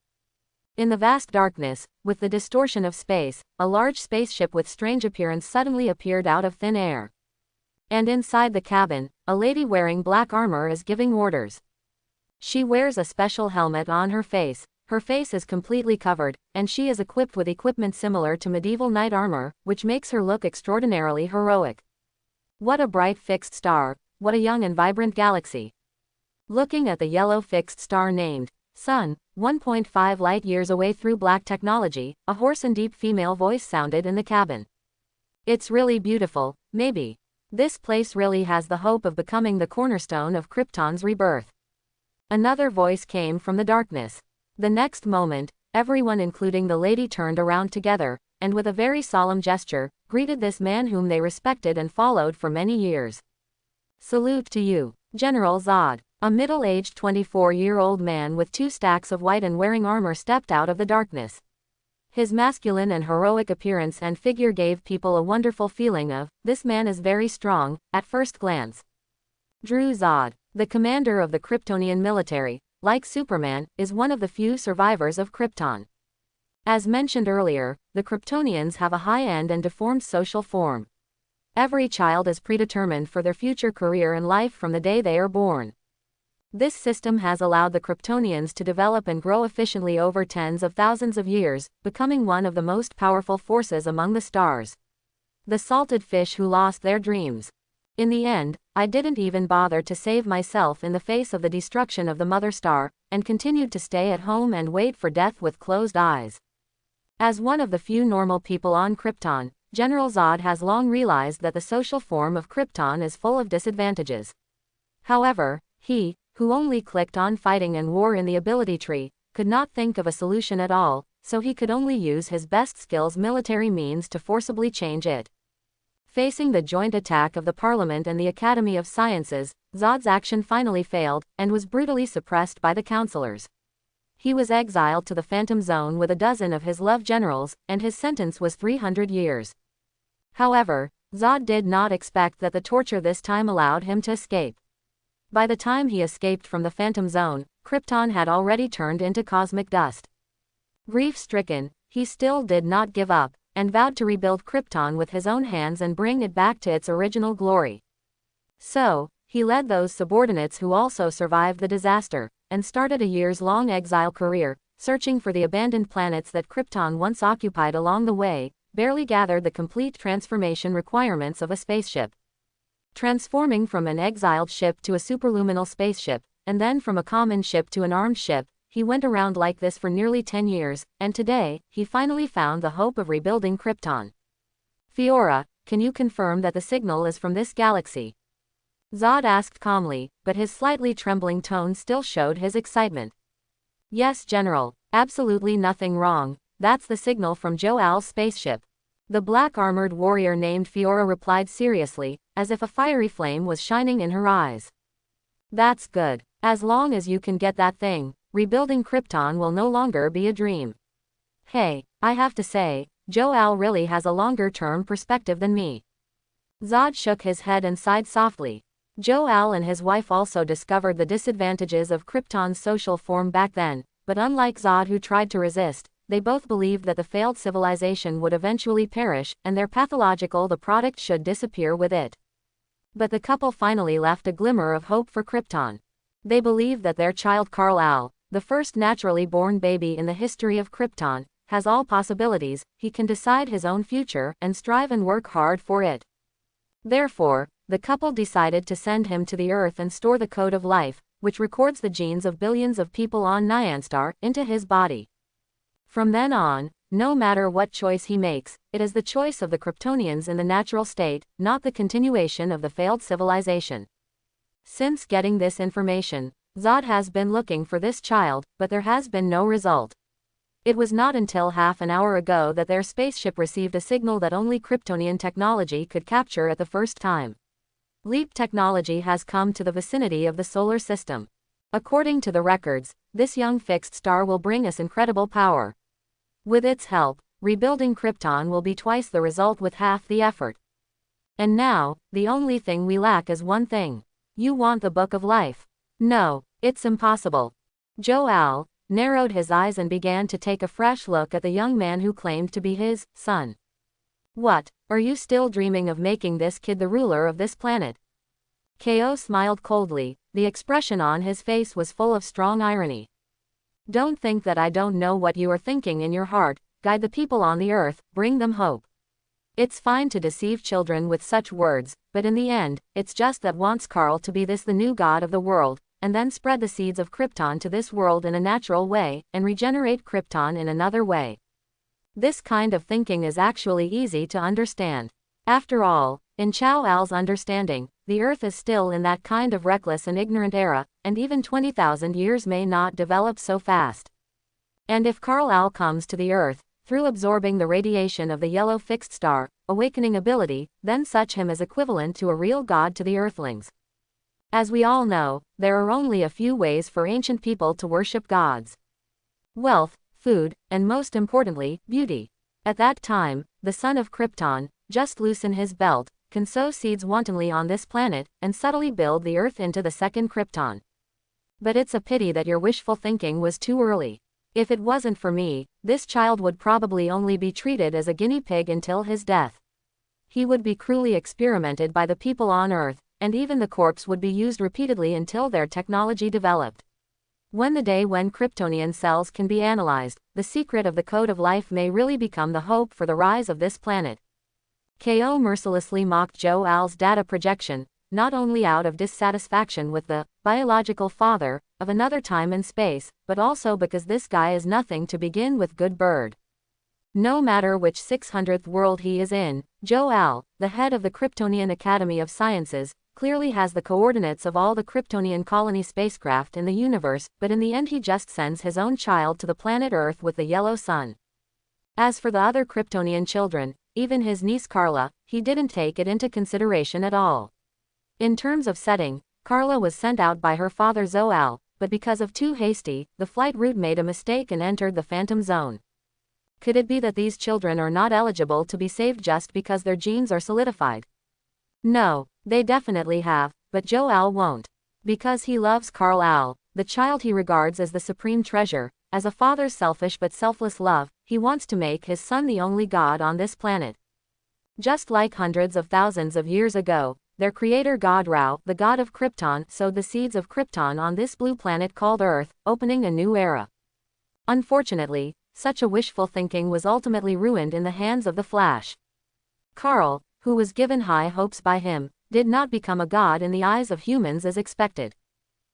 In the vast darkness, with the distortion of space, a large spaceship with strange appearance suddenly appeared out of thin air. And inside the cabin, a lady wearing black armor is giving orders. She wears a special helmet on her face. Her face is completely covered, and she is equipped with equipment similar to medieval knight armor, which makes her look extraordinarily heroic. What a bright fixed star, what a young and vibrant galaxy. Looking at the yellow fixed star named Sun, 1.5 light-years away through black technology, a hoarse and deep female voice sounded in the cabin. It's really beautiful, maybe. This place really has the hope of becoming the cornerstone of Krypton's rebirth. Another voice came from the darkness. The next moment, everyone including the lady turned around together, and with a very solemn gesture, greeted this man whom they respected and followed for many years. Salute to you, General Zod. A middle-aged 24-year-old man with 2 stacks of white and wearing armor stepped out of the darkness. His masculine and heroic appearance and figure gave people a wonderful feeling of, this man is very strong, at first glance. Drew Zod, the commander of the Kryptonian military, like Superman, is one of the few survivors of Krypton. As mentioned earlier, the Kryptonians have a high-end and deformed social form. Every child is predetermined for their future career and life from the day they are born. This system has allowed the Kryptonians to develop and grow efficiently over tens of thousands of years, becoming one of the most powerful forces among the stars. The salted fish who lost their dreams. In the end, I didn't even bother to save myself in the face of the destruction of the mother star, and continued to stay at home and wait for death with closed eyes. As one of the few normal people on Krypton, General Zod has long realized that the social form of Krypton is full of disadvantages. However, he, who only clicked on fighting and war in the ability tree, could not think of a solution at all, so he could only use his best skills military means to forcibly change it. Facing the joint attack of the Parliament and the Academy of Sciences, Zod's action finally failed, and was brutally suppressed by the councillors. He was exiled to the Phantom Zone with a dozen of his love generals, and his sentence was 300 years. However, Zod did not expect that the torture this time allowed him to escape. By the time he escaped from the Phantom Zone, Krypton had already turned into cosmic dust. Grief-stricken, he still did not give up, and vowed to rebuild Krypton with his own hands and bring it back to its original glory. So, he led those subordinates who also survived the disaster, and started a years-long exile career, searching for the abandoned planets that Krypton once occupied. Along the way, barely gathered the complete transformation requirements of a spaceship. Transforming from an exiled ship to a superluminal spaceship, and then from a common ship to an armed ship, he went around like this for nearly 10 years, and today, he finally found the hope of rebuilding Krypton. Fiora, can you confirm that the signal is from this galaxy? Zod asked calmly, but his slightly trembling tone still showed his excitement. Yes, General, absolutely nothing wrong, that's the signal from Jor-El's spaceship. The black-armored warrior named Fiora replied seriously, as if a fiery flame was shining in her eyes. That's good. As long as you can get that thing, rebuilding Krypton will no longer be a dream. Hey, I have to say, Jor-El really has a longer-term perspective than me. Zod shook his head and sighed softly. Jor-El and his wife also discovered the disadvantages of Krypton's social form back then, but unlike Zod, who tried to resist, they both believed that the failed civilization would eventually perish, and their pathological the product should disappear with it. But the couple finally left a glimmer of hope for Krypton. They believed that their child Kal-El, the first naturally born baby in the history of Krypton, has all possibilities, he can decide his own future and strive and work hard for it. Therefore, the couple decided to send him to the Earth and store the code of life, which records the genes of billions of people on Nyanstar, into his body. From then on, no matter what choice he makes, it is the choice of the Kryptonians in the natural state, not the continuation of the failed civilization. Since getting this information, Zod has been looking for this child, but there has been no result. It was not until half an hour ago that their spaceship received a signal that only Kryptonian technology could capture at the first time. Leap technology has come to the vicinity of the solar system. According to the records, this young fixed star will bring us incredible power. With its help, rebuilding Krypton will be twice the result with half the effort. And now, the only thing we lack is one thing. You want the Book of Life? No, it's impossible. Jor-El narrowed his eyes and began to take a fresh look at the young man who claimed to be his son. What, are you still dreaming of making this kid the ruler of this planet? Ko smiled coldly, the expression on his face was full of strong irony. Don't think that I don't know what you are thinking in your heart, guide the people on the earth, bring them hope. It's fine to deceive children with such words, but in the end, it's just that wants Karl to be the new god of the world, and then spread the seeds of Krypton to this world in a natural way, and regenerate Krypton in another way. This kind of thinking is actually easy to understand. After all, in Jor-El's understanding, the Earth is still in that kind of reckless and ignorant era, and even 20,000 years may not develop so fast. And if Kal-El comes to the Earth, through absorbing the radiation of the yellow fixed star, awakening ability, then such him is equivalent to a real god to the Earthlings. As we all know, there are only a few ways for ancient people to worship gods. Wealth, food, and most importantly, beauty. At that time, the son of Krypton, just loosen his belt, can sow seeds wantonly on this planet, and subtly build the Earth into the second Krypton. But it's a pity that your wishful thinking was too early. If it wasn't for me, this child would probably only be treated as a guinea pig until his death. He would be cruelly experimented by the people on Earth, and even the corpse would be used repeatedly until their technology developed. When the day when Kryptonian cells can be analyzed, the secret of the code of life may really become the hope for the rise of this planet. Ko mercilessly mocked Jor-El's data projection, not only out of dissatisfaction with the biological father of another time and space, but also because this guy is nothing to begin with. Good bird. No matter which 600th world he is in, Jor-El, the head of the Kryptonian Academy of Sciences, clearly has the coordinates of all the Kryptonian colony spacecraft in the universe, but in the end he just sends his own child to the planet Earth with the yellow sun. As for the other Kryptonian children, even his niece Carla, he didn't take it into consideration at all. In terms of setting, Carla was sent out by her father Jor-El, but because of too hasty, the flight route made a mistake and entered the Phantom Zone. Could it be that these children are not eligible to be saved just because their genes are solidified? No, they definitely have, but Jor-El won't. Because he loves Carl, the child he regards as the supreme treasure, as a father's selfish but selfless love, he wants to make his son the only god on this planet. Just like hundreds of thousands of years ago, their creator god Ra, the god of Krypton, sowed the seeds of Krypton on this blue planet called Earth, opening a new era. Unfortunately, such a wishful thinking was ultimately ruined in the hands of the Flash. Carl, who was given high hopes by him, did not become a god in the eyes of humans as expected.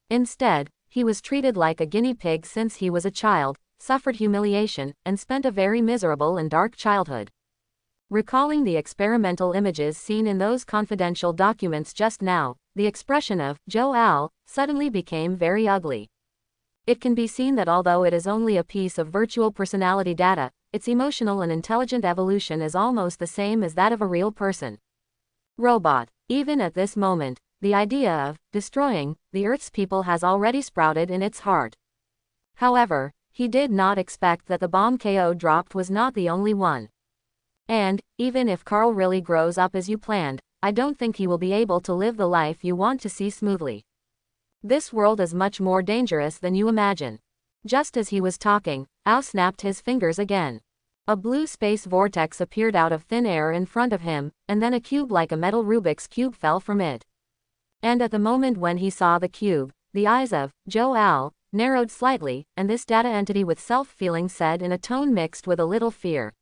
Instead, he was treated like a guinea pig since he was a child, suffered humiliation, and spent a very miserable and dark childhood. Recalling the experimental images seen in those confidential documents just now, the expression of Jor-El suddenly became very ugly. It can be seen that although it is only a piece of virtual personality data, its emotional and intelligent evolution is almost the same as that of a real person. Robot. Even at this moment, the idea of destroying the Earth's people has already sprouted in its heart. However, he did not expect that the bomb KO dropped was not the only one. And, even if Carl really grows up as you planned, I don't think he will be able to live the life you want to see smoothly. This world is much more dangerous than you imagine. Just as he was talking, Ao snapped his fingers again. A blue space vortex appeared out of thin air in front of him, and then a cube like a metal Rubik's cube fell from it. And at the moment when he saw the cube, the eyes of Jor-El narrowed slightly, and this data entity with self-feeling said in a tone mixed with a little fear.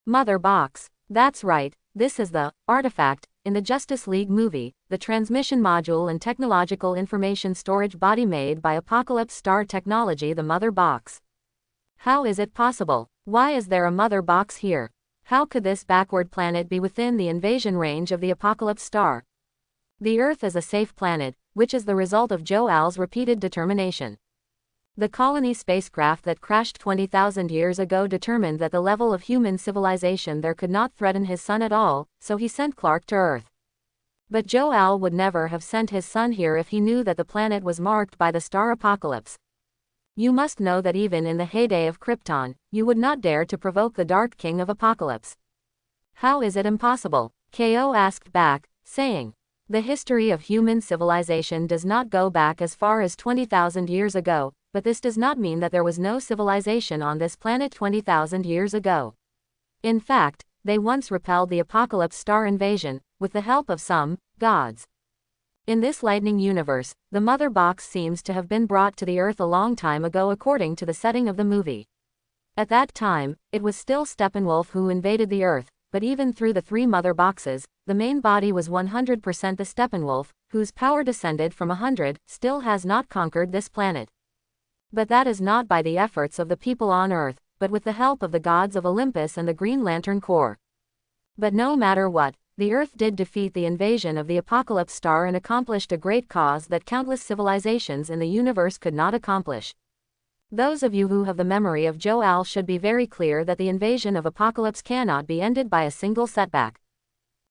Mother Box. That's right, this is the artifact in the Justice League movie, the transmission module and technological information storage body made by Apocalypse Star Technology, the Mother Box. How is it possible? Why is there a Mother Box here? How could this backward planet be within the invasion range of the Apocalypse Star? The Earth is a safe planet, which is the result of Jor-El's repeated determination. The colony spacecraft that crashed 20,000 years ago determined that the level of human civilization there could not threaten his son at all, so he sent Clark to Earth. But Jor-El would never have sent his son here if he knew that the planet was marked by the star apocalypse. You must know that even in the heyday of Krypton, you would not dare to provoke the Dark King of Apocalypse. How is it impossible? KO asked back, saying. The history of human civilization does not go back as far as 20,000 years ago, but this does not mean that there was no civilization on this planet 20,000 years ago. In fact, they once repelled the Apocalypse Star invasion, with the help of some gods. In this lightning universe, the Mother Box seems to have been brought to the Earth a long time ago according to the setting of the movie. At that time, it was still Steppenwolf who invaded the Earth, but even through the three Mother Boxes, the main body was 100% the Steppenwolf, whose power descended from 100, still has not conquered this planet. But that is not by the efforts of the people on Earth, but with the help of the gods of Olympus and the Green Lantern Corps. But no matter what, the Earth did defeat the invasion of the Apocalypse Star and accomplished a great cause that countless civilizations in the universe could not accomplish. Those of you who have the memory of Jor-El should be very clear that the invasion of Apocalypse cannot be ended by a single setback.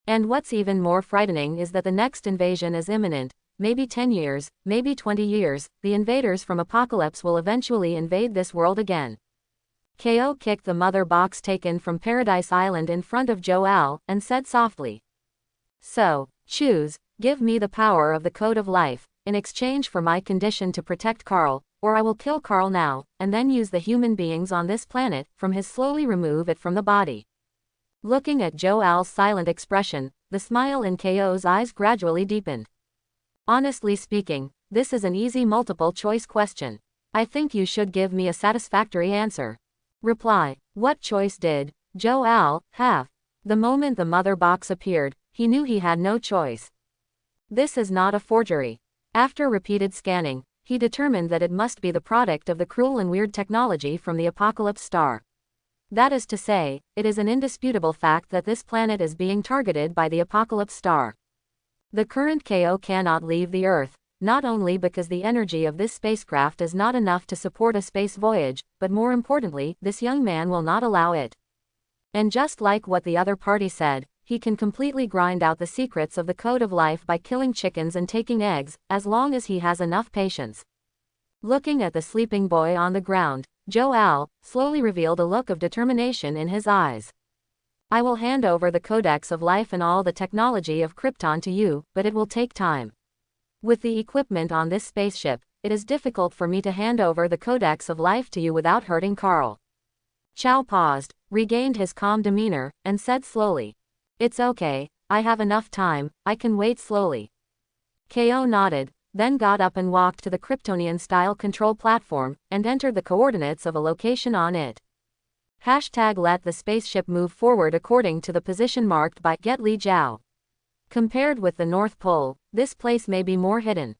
And what's even more frightening is that the next invasion is imminent. Maybe 10 years, maybe 20 years, the invaders from Apocalypse will eventually invade this world again. KO kicked the Mother Box taken from Paradise Island in front of Jor-El, and said softly. So, choose, give me the power of the Code of Life, in exchange for my condition to protect Carl, or I will kill Carl now, and then use the human beings on this planet, from his slowly remove it from the body. Looking at Jor-El's silent expression, the smile in KO's eyes gradually deepened. Honestly speaking, this is an easy multiple-choice question. I think you should give me a satisfactory answer. Reply. What choice did Jor-El have? The moment the Mother Box appeared, he knew he had no choice. This is not a forgery. After repeated scanning, he determined that it must be the product of the cruel and weird technology from the Apocalypse Star. That is to say, it is an indisputable fact that this planet is being targeted by the Apocalypse Star. The current KO cannot leave the Earth, not only because the energy of this spacecraft is not enough to support a space voyage, but more importantly, this young man will not allow it. And just like what the other party said, he can completely grind out the secrets of the code of life by killing chickens and taking eggs, as long as he has enough patience. Looking at the sleeping boy on the ground, Jor-El slowly revealed a look of determination in his eyes. I will hand over the Codex of Life and all the technology of Krypton to you, but it will take time. With the equipment on this spaceship, it is difficult for me to hand over the Codex of Life to you without hurting Carl. Chow paused, regained his calm demeanor, and said slowly, "It's okay, I have enough time, I can wait slowly." Ko nodded, then got up and walked to the Kryptonian-style control platform, and entered the coordinates of a location on it. Let the spaceship move forward according to the position marked by Get Li Jiao. Compared with the North Pole, this place may be more hidden.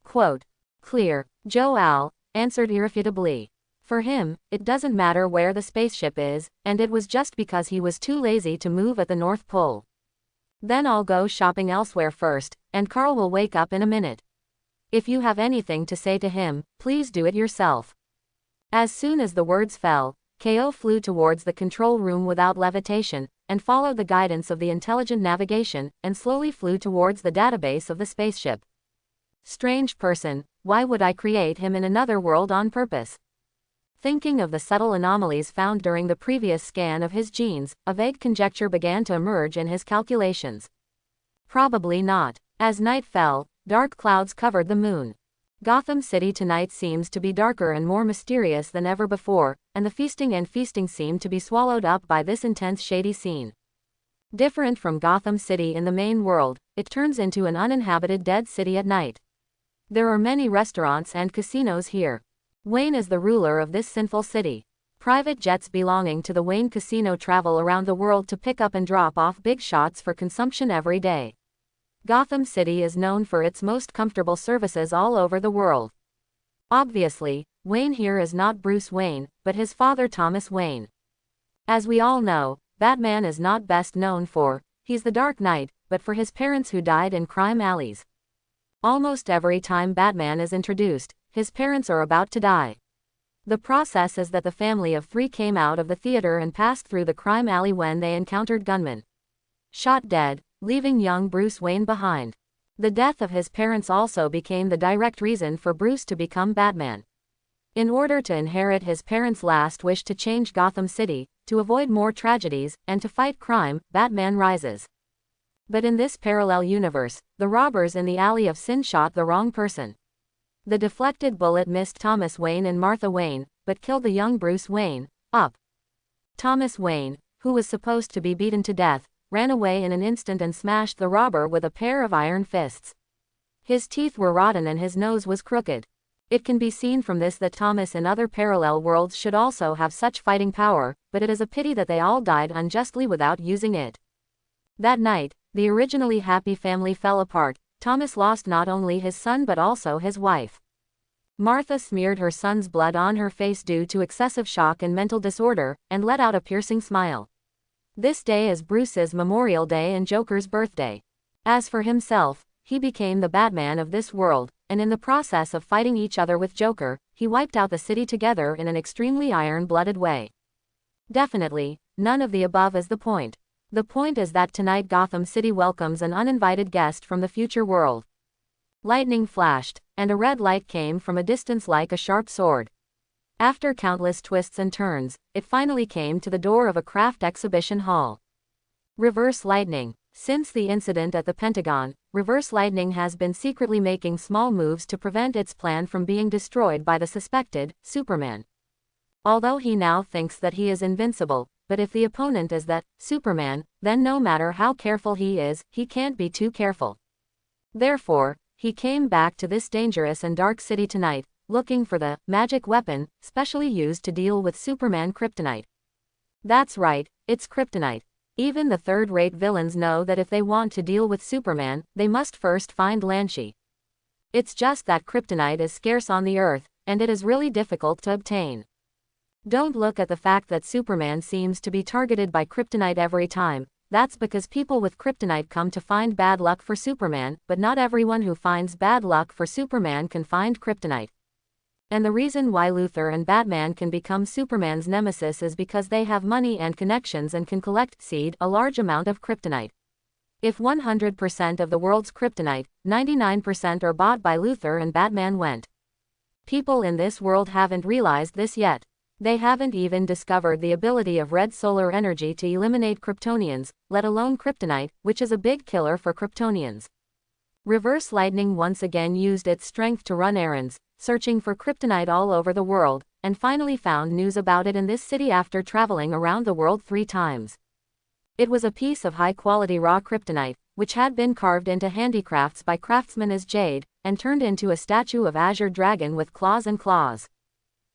Quote, "Clear," Jor-El answered irrefutably. For him, it doesn't matter where the spaceship is, and it was just because he was too lazy to move at the North Pole. Then I'll go shopping elsewhere first, and Carl will wake up in a minute. If you have anything to say to him, please do it yourself. As soon as the words fell, Ko flew towards the control room without levitation, and followed the guidance of the intelligent navigation, and slowly flew towards the database of the spaceship. Strange person, why would I create him in another world on purpose? Thinking of the subtle anomalies found during the previous scan of his genes, a vague conjecture began to emerge in his calculations. Probably not. As night fell, dark clouds covered the moon. Gotham City tonight seems to be darker and more mysterious than ever before, and the feasting seem to be swallowed up by this intense shady scene. Different from Gotham City in the main world, it turns into an uninhabited dead city at night. There are many restaurants and casinos here. Wayne is the ruler of this sinful city. Private jets belonging to the Wayne Casino travel around the world to pick up and drop off big shots for consumption every day. Gotham City is known for its most comfortable services all over the world. Obviously, Wayne here is not Bruce Wayne, but his father Thomas Wayne. As we all know, Batman is not best known for, he's the Dark Knight, but for his parents who died in crime alleys. Almost every time Batman is introduced, his parents are about to die. The process is that the family of three came out of the theater and passed through the crime alley when they encountered gunmen. Shot dead, leaving young Bruce Wayne behind. The death of his parents also became the direct reason for Bruce to become Batman. In order to inherit his parents' last wish to change Gotham City, to avoid more tragedies, and to fight crime, Batman rises. But in this parallel universe, the robbers in the Alley of Sin shot the wrong person. The deflected bullet missed Thomas Wayne and Martha Wayne, but killed the young Bruce Wayne. Thomas Wayne, who was supposed to be beaten to death, ran away in an instant and smashed the robber with a pair of iron fists. His teeth were rotten and his nose was crooked. It can be seen from this that Thomas in other parallel worlds should also have such fighting power, but it is a pity that they all died unjustly without using it. That night, the originally happy family fell apart. Thomas lost not only his son but also his wife. Martha smeared her son's blood on her face due to excessive shock and mental disorder, and let out a piercing smile. This day is Bruce's Memorial Day and Joker's birthday. As for himself, he became the Batman of this world, and in the process of fighting each other with Joker, he wiped out the city together in an extremely iron-blooded way. Definitely, none of the above is the point. The point is that tonight Gotham City welcomes an uninvited guest from the future world. Lightning flashed, and a red light came from a distance like a sharp sword. After countless twists and turns, it finally came to the door of a craft exhibition hall. Reverse Lightning. Since the incident at the Pentagon, Reverse Lightning has been secretly making small moves to prevent its plan from being destroyed by the suspected Superman. Although he now thinks that he is invincible, but if the opponent is that Superman, then no matter how careful he is, he can't be too careful. Therefore, he came back to this dangerous and dark city tonight, looking for the magic weapon, specially used to deal with Superman kryptonite. That's right, it's kryptonite. Even the third-rate villains know that if they want to deal with Superman, they must first find Lanshi. It's just that kryptonite is scarce on the Earth, and it is really difficult to obtain. Don't look at the fact that Superman seems to be targeted by kryptonite every time. That's because people with kryptonite come to find bad luck for Superman, but not everyone who finds bad luck for Superman can find kryptonite. And the reason why Luthor and Batman can become Superman's nemesis is because they have money and connections and can collect seed a large amount of kryptonite. If 100% of the world's kryptonite, 99% are bought by Luthor and Batman went. People in this world haven't realized this yet. They haven't even discovered the ability of red solar energy to eliminate Kryptonians, let alone kryptonite, which is a big killer for Kryptonians. Reverse Lightning once again used its strength to run errands, searching for kryptonite all over the world, and finally found news about it in this city after traveling around the world 3 times. It was a piece of high-quality raw kryptonite, which had been carved into handicrafts by craftsmen as jade, and turned into a statue of Azure Dragon with claws and claws.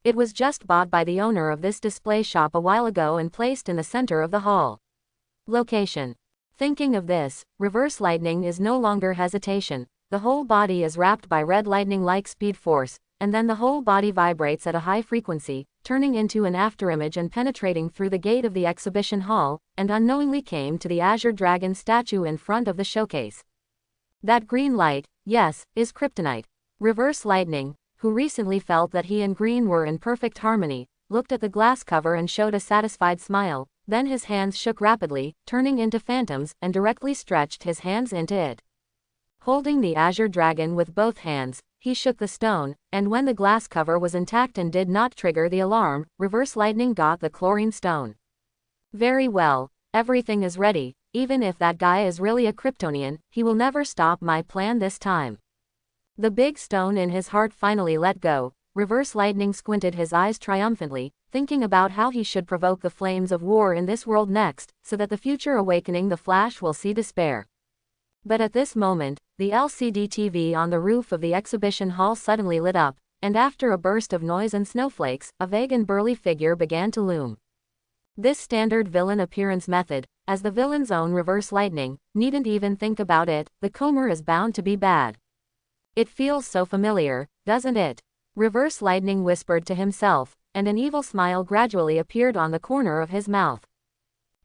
It was just bought by the owner of this display shop a while ago and placed in the center of the hall. Location. Thinking of this, Reverse Lightning is no longer hesitation. The whole body is wrapped by red lightning-like speed force, and then the whole body vibrates at a high frequency, turning into an afterimage and penetrating through the gate of the exhibition hall, and unknowingly came to the Azure Dragon statue in front of the showcase. That green light, yes, is kryptonite. Reverse Lightning, who recently felt that he and green were in perfect harmony, looked at the glass cover and showed a satisfied smile, then his hands shook rapidly, turning into phantoms, and directly stretched his hands into it. Holding the Azure Dragon with both hands, he shook the stone, and when the glass cover was intact and did not trigger the alarm, Reverse Lightning got the chlorine stone. Very well, everything is ready. Even if that guy is really a Kryptonian, he will never stop my plan this time. The big stone in his heart finally let go. Reverse Lightning squinted his eyes triumphantly, thinking about how he should provoke the flames of war in this world next, so that the future awakening the Flash will see despair. But at this moment, the LCD TV on the roof of the exhibition hall suddenly lit up, and after a burst of noise and snowflakes, a vague and burly figure began to loom. This standard villain appearance method, as the villain's own Reverse Lightning, needn't even think about it, the Comer is bound to be bad. It feels so familiar, doesn't it? Reverse Lightning whispered to himself, and an evil smile gradually appeared on the corner of his mouth.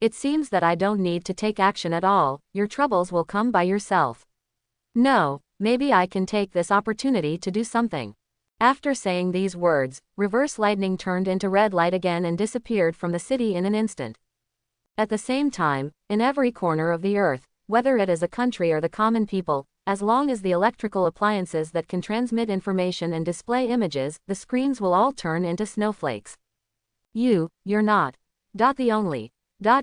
It seems that I don't need to take action at all, your troubles will come by yourself. No, maybe I can take this opportunity to do something. After saying these words, Reverse Lightning turned into red light again and disappeared from the city in an instant. At the same time, in every corner of the earth, whether it is a country or the common people, as long as the electrical appliances that can transmit information and display images, the screens will all turn into snowflakes. You're not. The only.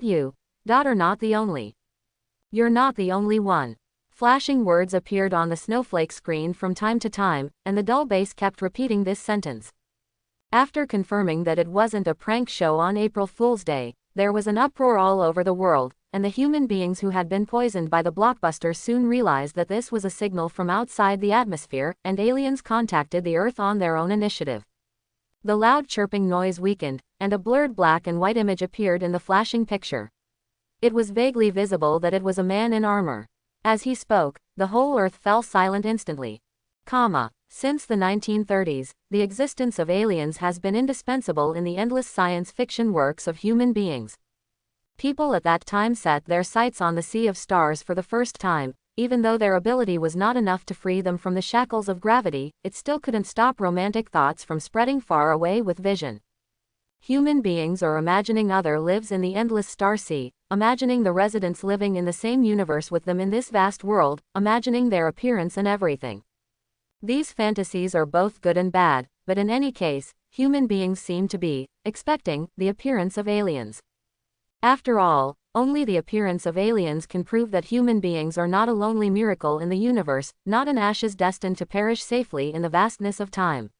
You. Are not the only. You're not the only one. Flashing words appeared on the snowflake screen from time to time, and the dull bass kept repeating this sentence. After confirming that it wasn't a prank show on April Fool's Day, there was an uproar all over the world, and the human beings who had been poisoned by the blockbuster soon realized that this was a signal from outside the atmosphere, and aliens contacted the Earth on their own initiative. The loud chirping noise weakened, and a blurred black and white image appeared in the flashing picture. It was vaguely visible that it was a man in armor. As he spoke, the whole Earth fell silent instantly. Since the 1930s, the existence of aliens has been indispensable in the endless science fiction works of human beings. People at that time set their sights on the sea of stars for the first time. Even though their ability was not enough to free them from the shackles of gravity, it still couldn't stop romantic thoughts from spreading far away with vision. Human beings are imagining other lives in the endless star sea, imagining the residents living in the same universe with them in this vast world, imagining their appearance and everything. These fantasies are both good and bad, but in any case, human beings seem to be expecting the appearance of aliens. After all, only the appearance of aliens can prove that human beings are not a lonely miracle in the universe, not an ashes destined to perish safely in the vastness of time.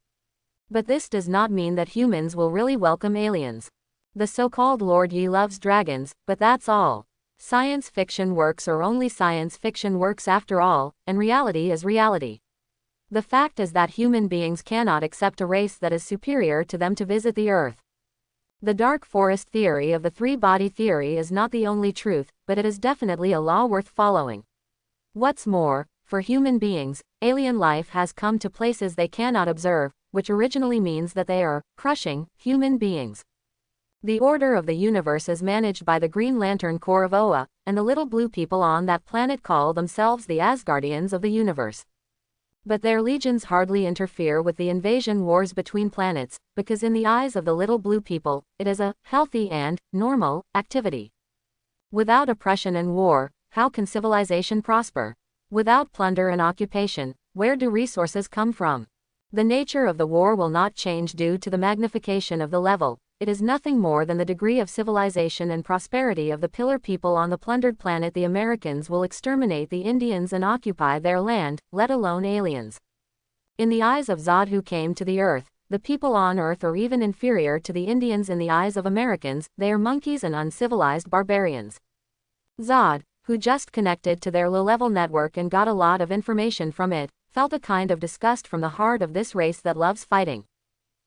But this does not mean that humans will really welcome aliens. The so-called Lord Yi loves dragons, but that's all. Science fiction works are only science fiction works after all, and reality is reality. The fact is that human beings cannot accept a race that is superior to them to visit the Earth. The dark forest theory of the three-body theory is not the only truth, but it is definitely a law worth following. What's more, for human beings, alien life has come to places they cannot observe, which originally means that they are crushing human beings. The order of the universe is managed by the Green Lantern Corps of Oa, and the little blue people on that planet call themselves the Asgardians of the universe. But their legions hardly interfere with the invasion wars between planets, because in the eyes of the little blue people, it is a healthy and normal activity. Without oppression and war, how can civilization prosper? Without plunder and occupation, where do resources come from? The nature of the war will not change due to the magnification of the level. It is nothing more than the degree of civilization and prosperity of the pillar people on the plundered planet. The Americans will exterminate the Indians and occupy their land, let alone aliens. In the eyes of Zod, who came to the Earth, the people on Earth are even inferior to the Indians. In the eyes of Americans, they are monkeys and uncivilized barbarians. Zod, who just connected to their low-level network and got a lot of information from it, felt a kind of disgust from the heart of this race that loves fighting.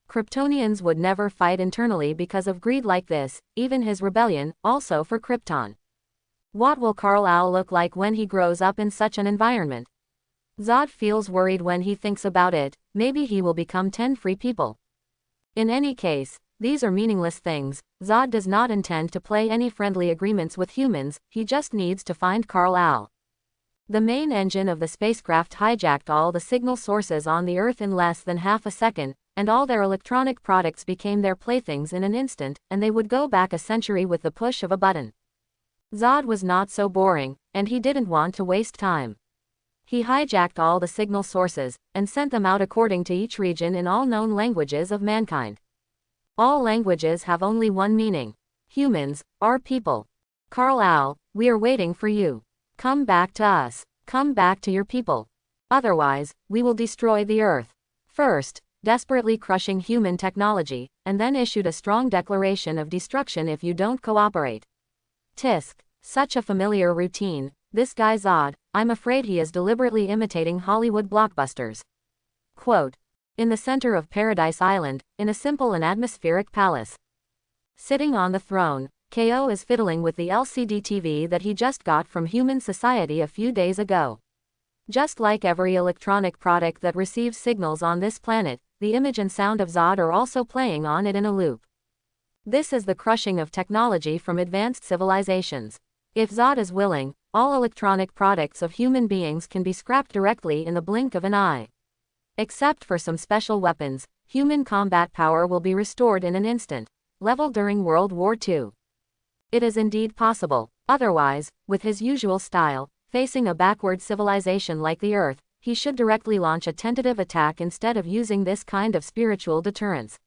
Kryptonians would never fight internally because of greed like this, even his rebellion, also for Krypton. What will Kal-El look like when he grows up in such an environment? Zod feels worried when he thinks about it. Maybe he will become 10 free people. In any case, these are meaningless things. Zod does not intend to play any friendly agreements with humans, he just needs to find Kal-El. The main engine of the spacecraft hijacked all the signal sources on the Earth in less than half a second, and all their electronic products became their playthings in an instant, and they would go back a century with the push of a button. Zod was not so boring, and he didn't want to waste time. He hijacked all the signal sources, and sent them out according to each region in all known languages of mankind. All languages have only one meaning. Humans, our people. Kal-El, we are waiting for you. Come back to us. Come back to your people. Otherwise, we will destroy the Earth. First, desperately crushing human technology, and then issued a strong declaration of destruction if you don't cooperate. Tisk. Such a familiar routine. This guy Zod, I'm afraid he is deliberately imitating Hollywood blockbusters. Quote. In the center of Paradise Island, in a simple and atmospheric palace. Sitting on the throne, KO is fiddling with the LCD TV that he just got from Human Society a few days ago. Just like every electronic product that receives signals on this planet, the image and sound of Zod are also playing on it in a loop. This is the crushing of technology from advanced civilizations. If Zod is willing, all electronic products of human beings can be scrapped directly in the blink of an eye. Except for some special weapons, human combat power will be restored in an instant, level during World War II. It is indeed possible. Otherwise, with his usual style, facing a backward civilization like the Earth, he should directly launch a tentative attack instead of using this kind of spiritual deterrence.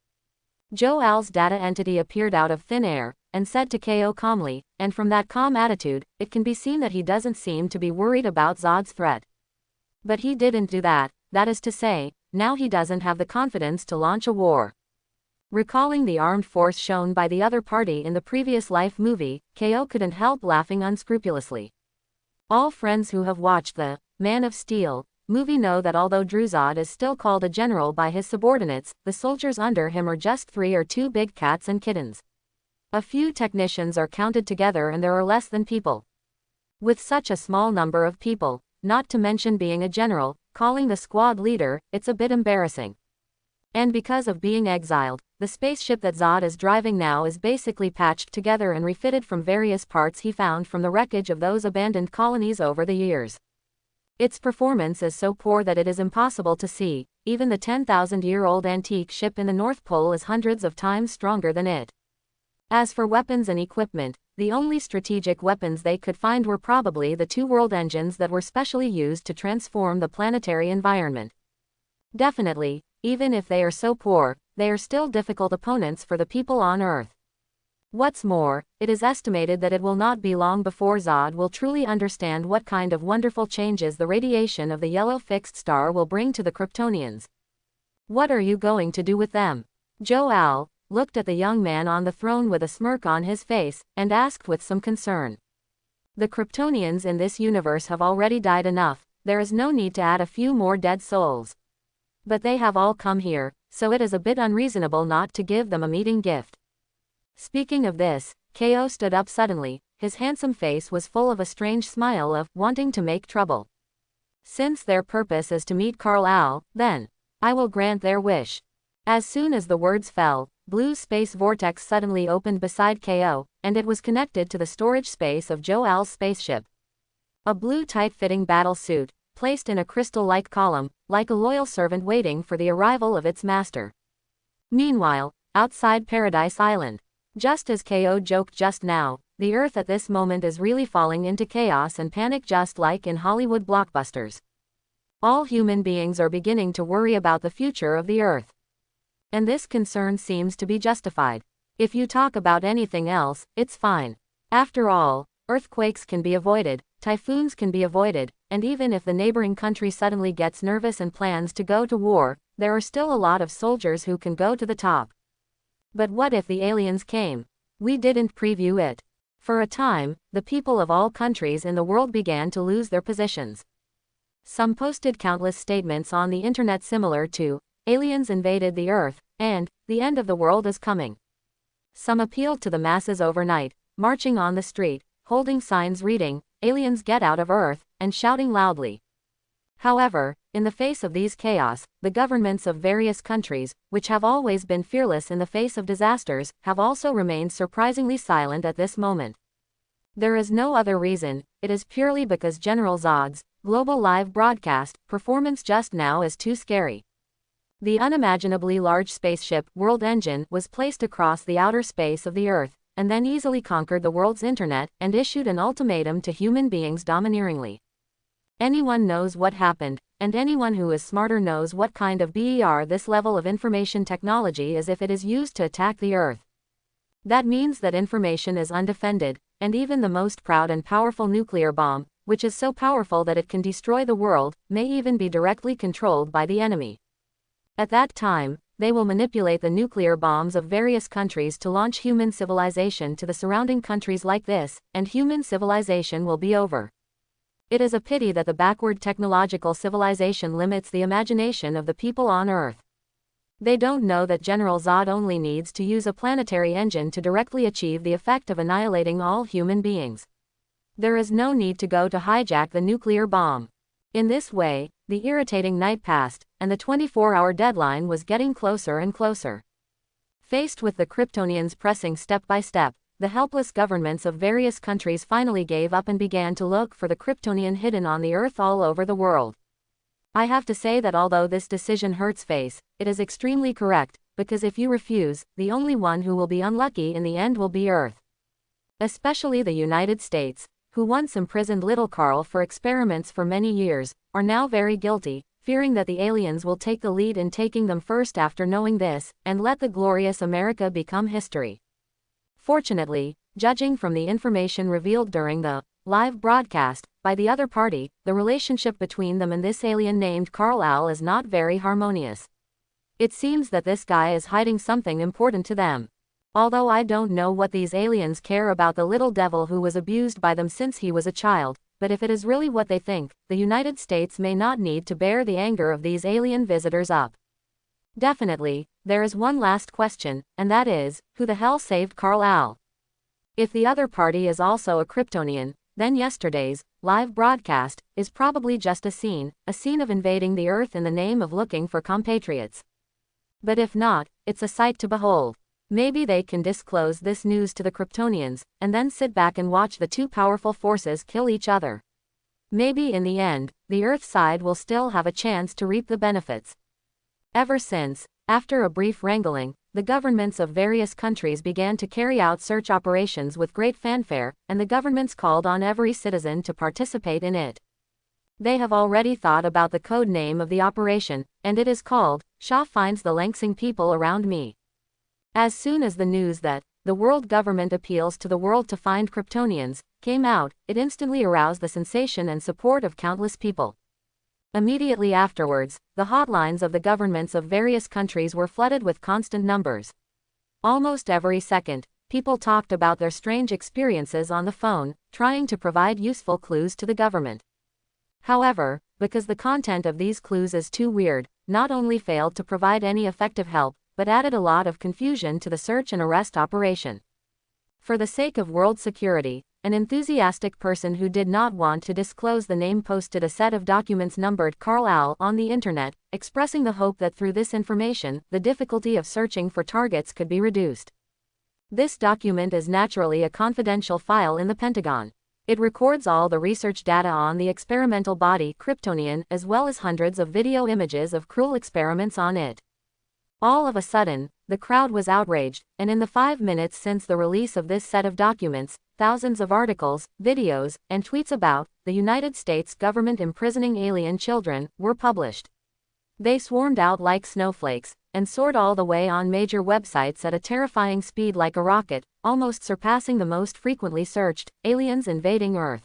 Jor-El's data entity appeared out of thin air, and said to KO calmly, and from that calm attitude, it can be seen that he doesn't seem to be worried about Zod's threat. But he didn't do that, that is to say, now he doesn't have the confidence to launch a war. Recalling the armed force shown by the other party in the previous Life movie, KO couldn't help laughing unscrupulously. All friends who have watched the Man of Steel movie know that although Zod is still called a general by his subordinates, the soldiers under him are just 3 or 2 big cats and kittens. A few technicians are counted together and there are less than people. With such a small number of people, not to mention being a general, calling the squad leader, it's a bit embarrassing. And because of being exiled, the spaceship that Zod is driving now is basically patched together and refitted from various parts he found from the wreckage of those abandoned colonies over the years. Its performance is so poor that it is impossible to see. Even the 10,000-year-old antique ship in the North Pole is hundreds of times stronger than it. As for weapons and equipment, the only strategic weapons they could find were probably the 2 world engines that were specially used to transform the planetary environment. Definitely, even if they are so poor, they are still difficult opponents for the people on Earth. What's more, it is estimated that it will not be long before Zod will truly understand what kind of wonderful changes the radiation of the yellow fixed star will bring to the Kryptonians. What are you going to do with them? Jor-El looked at the young man on the throne with a smirk on his face, and asked with some concern. The Kryptonians in this universe have already died enough, there is no need to add a few more dead souls. But they have all come here, so it is a bit unreasonable not to give them a meeting gift. Speaking of this, KO stood up suddenly, his handsome face was full of a strange smile of wanting to make trouble. Since their purpose is to meet Kal-El, then, I will grant their wish. As soon as the words fell, blue space vortex suddenly opened beside KO, and it was connected to the storage space of Jor-El's spaceship. A blue tight-fitting battle suit, placed in a crystal-like column, like a loyal servant waiting for the arrival of its master. Meanwhile, outside Paradise Island, just as KO joked just now, the Earth at this moment is really falling into chaos and panic just like in Hollywood blockbusters. All human beings are beginning to worry about the future of the Earth. And this concern seems to be justified. If you talk about anything else, it's fine. After all, earthquakes can be avoided, typhoons can be avoided, and even if the neighboring country suddenly gets nervous and plans to go to war, there are still a lot of soldiers who can go to the top. But what if the aliens came? We didn't preview it. For a time, the people of all countries in the world began to lose their positions. Some posted countless statements on the internet similar to, "Aliens invaded the Earth," and, "The end of the world is coming." Some appealed to the masses overnight, marching on the street, holding signs reading, "Aliens get out of Earth," and shouting loudly. However, in the face of these chaos, the governments of various countries, which have always been fearless in the face of disasters, have also remained surprisingly silent at this moment. There is no other reason, it is purely because General Zod's global live broadcast performance just now is too scary. The unimaginably large spaceship, World Engine, was placed across the outer space of the Earth, and then easily conquered the world's internet, and issued an ultimatum to human beings domineeringly. Anyone knows what happened, and anyone who is smarter knows what kind of BER this level of information technology is if it is used to attack the Earth. That means that information is undefended, and even the most proud and powerful nuclear bomb, which is so powerful that it can destroy the world, may even be directly controlled by the enemy. At that time, they will manipulate the nuclear bombs of various countries to launch human civilization to the surrounding countries like this, and human civilization will be over. It is a pity that the backward technological civilization limits the imagination of the people on Earth. They don't know that General Zod only needs to use a planetary engine to directly achieve the effect of annihilating all human beings. There is no need to go to hijack the nuclear bomb. In this way, the irritating night passed, and the 24-hour deadline was getting closer and closer. Faced with the Kryptonians pressing step by step, the helpless governments of various countries finally gave up and began to look for the Kryptonian hidden on the Earth all over the world. I have to say that although this decision hurts face, it is extremely correct, because if you refuse, the only one who will be unlucky in the end will be Earth. Especially the United States, who once imprisoned little Carl for experiments for many years, are now very guilty, fearing that the aliens will take the lead in taking them first after knowing this, and let the glorious America become history. Fortunately, judging from the information revealed during the live broadcast by the other party, the relationship between them and this alien named Kal-El is not very harmonious. It seems that this guy is hiding something important to them. Although I don't know what these aliens care about the little devil who was abused by them since he was a child, but if it is really what they think, the United States may not need to bear the anger of these alien visitors up. Definitely, there is one last question, and that is, who the hell saved Kal-El? If the other party is also a Kryptonian, then yesterday's live broadcast is probably just a scene of invading the Earth in the name of looking for compatriots. But if not, it's a sight to behold. Maybe they can disclose this news to the Kryptonians, and then sit back and watch the two powerful forces kill each other. Maybe in the end, the Earth side will still have a chance to reap the benefits. Ever since, after a brief wrangling, the governments of various countries began to carry out search operations with great fanfare, and the governments called on every citizen to participate in it. They have already thought about the code name of the operation, and it is called, "Shaw finds the Langsing people around me." As soon as the news that the world government appeals to the world to find Kryptonians came out, it instantly aroused the sensation and support of countless people. Immediately afterwards, the hotlines of the governments of various countries were flooded with constant numbers. Almost every second, people talked about their strange experiences on the phone, trying to provide useful clues to the government. However, because the content of these clues is too weird, not only failed to provide any effective help, but added a lot of confusion to the search and arrest operation. For the sake of world security, an enthusiastic person who did not want to disclose the name posted a set of documents numbered Kal-El on the internet, expressing the hope that through this information, the difficulty of searching for targets could be reduced. This document is naturally a confidential file in the Pentagon. It records all the research data on the experimental body Kryptonian as well as hundreds of video images of cruel experiments on it. All of a sudden, the crowd was outraged, and in the 5 minutes since the release of this set of documents, thousands of articles, videos, and tweets about the United States government imprisoning alien children were published. They swarmed out like snowflakes, and soared all the way on major websites at a terrifying speed like a rocket, almost surpassing the most frequently searched, aliens invading Earth.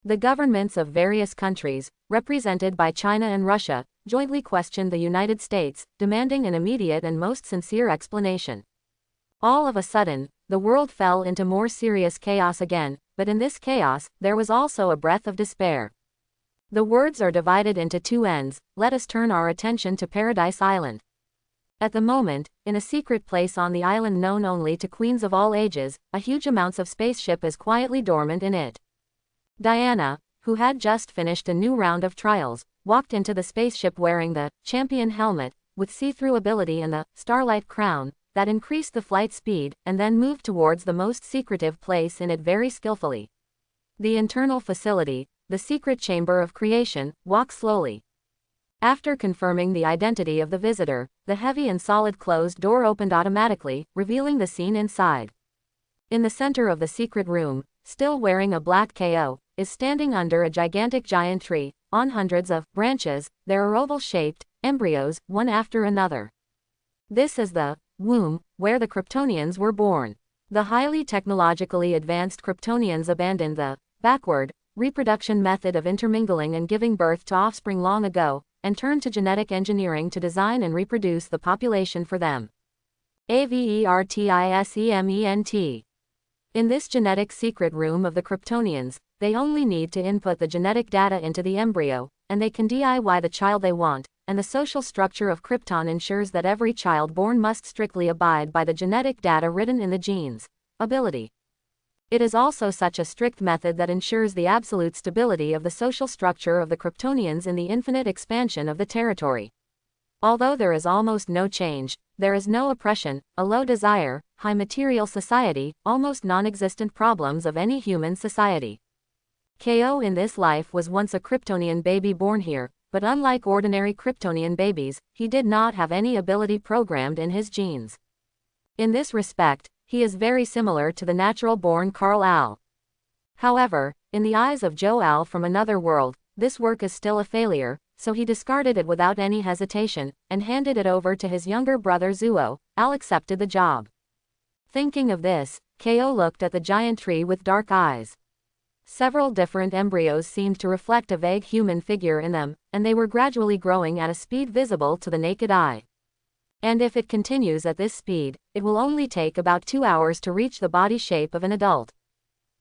The governments of various countries, represented by China and Russia, jointly questioned the United States, demanding an immediate and most sincere explanation. All of a sudden, the world fell into more serious chaos again, but in this chaos, there was also a breath of despair. The words are divided into two ends. Let us turn our attention to Paradise Island. At the moment, in a secret place on the island known only to queens of all ages, a huge amounts of spaceship is quietly dormant in it. Diana, who had just finished a new round of trials, walked into the spaceship wearing the champion helmet, with see-through ability and the starlight crown, that increased the flight speed, and then moved towards the most secretive place in it very skillfully. The internal facility, the secret chamber of creation, walked slowly. After confirming the identity of the visitor, the heavy and solid closed door opened automatically, revealing the scene inside. In the center of the secret room, still wearing a black KO, is standing under a gigantic giant tree. On hundreds of branches, there are oval-shaped embryos, one after another. This is the womb, where the Kryptonians were born. The highly technologically advanced Kryptonians abandoned the backward reproduction method of intermingling and giving birth to offspring long ago, and turned to genetic engineering to design and reproduce the population for them. Avertisement. In this genetic secret room of the Kryptonians, they only need to input the genetic data into the embryo, and they can DIY the child they want, and the social structure of Krypton ensures that every child born must strictly abide by the genetic data written in the genes. Ability. It is also such a strict method that ensures the absolute stability of the social structure of the Kryptonians in the infinite expansion of the territory. Although there is almost no change, there is no oppression, a low desire, high material society, almost non-existent problems of any human society. KO in this life was once a Kryptonian baby born here, but unlike ordinary Kryptonian babies, he did not have any ability programmed in his genes. In this respect, he is very similar to the natural-born Kal-El. However, in the eyes of Jor-El from another world, this work is still a failure, so he discarded it without any hesitation, and handed it over to his younger brother Zuo. Al accepted the job. Thinking of this, KO looked at the giant tree with dark eyes. Several different embryos seemed to reflect a vague human figure in them, and they were gradually growing at a speed visible to the naked eye. And if it continues at this speed, it will only take about 2 hours to reach the body shape of an adult.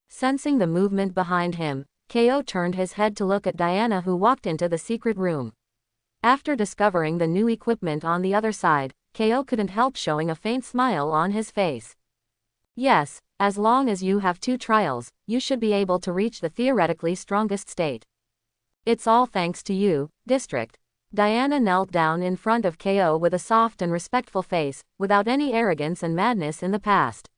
Sensing the movement behind him, KO turned his head to look at Diana, who walked into the secret room. After discovering the new equipment on the other side, KO couldn't help showing a faint smile on his face. Yes, as long as you have 2 trials, you should be able to reach the theoretically strongest state. It's all thanks to you, District. Diana knelt down in front of KO with a soft and respectful face, without any arrogance and madness in the past.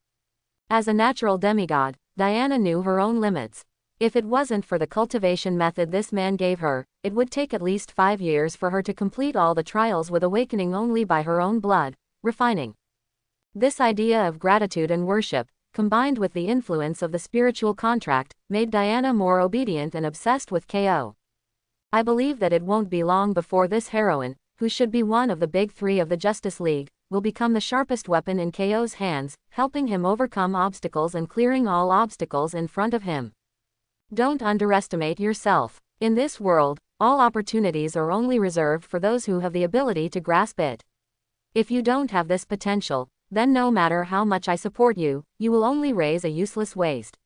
As a natural demigod, Diana knew her own limits. If it wasn't for the cultivation method this man gave her, it would take at least 5 years for her to complete all the trials with awakening only by her own blood, refining. This idea of gratitude and worship, combined with the influence of the spiritual contract, made Diana more obedient and obsessed with KO. I believe that it won't be long before this heroine, who should be one of the big 3 of the Justice League, will become the sharpest weapon in KO's hands, helping him overcome obstacles and clearing all obstacles in front of him. Don't underestimate yourself. In this world, all opportunities are only reserved for those who have the ability to grasp it. If you don't have this potential, then no matter how much I support you, you will only raise a useless waste.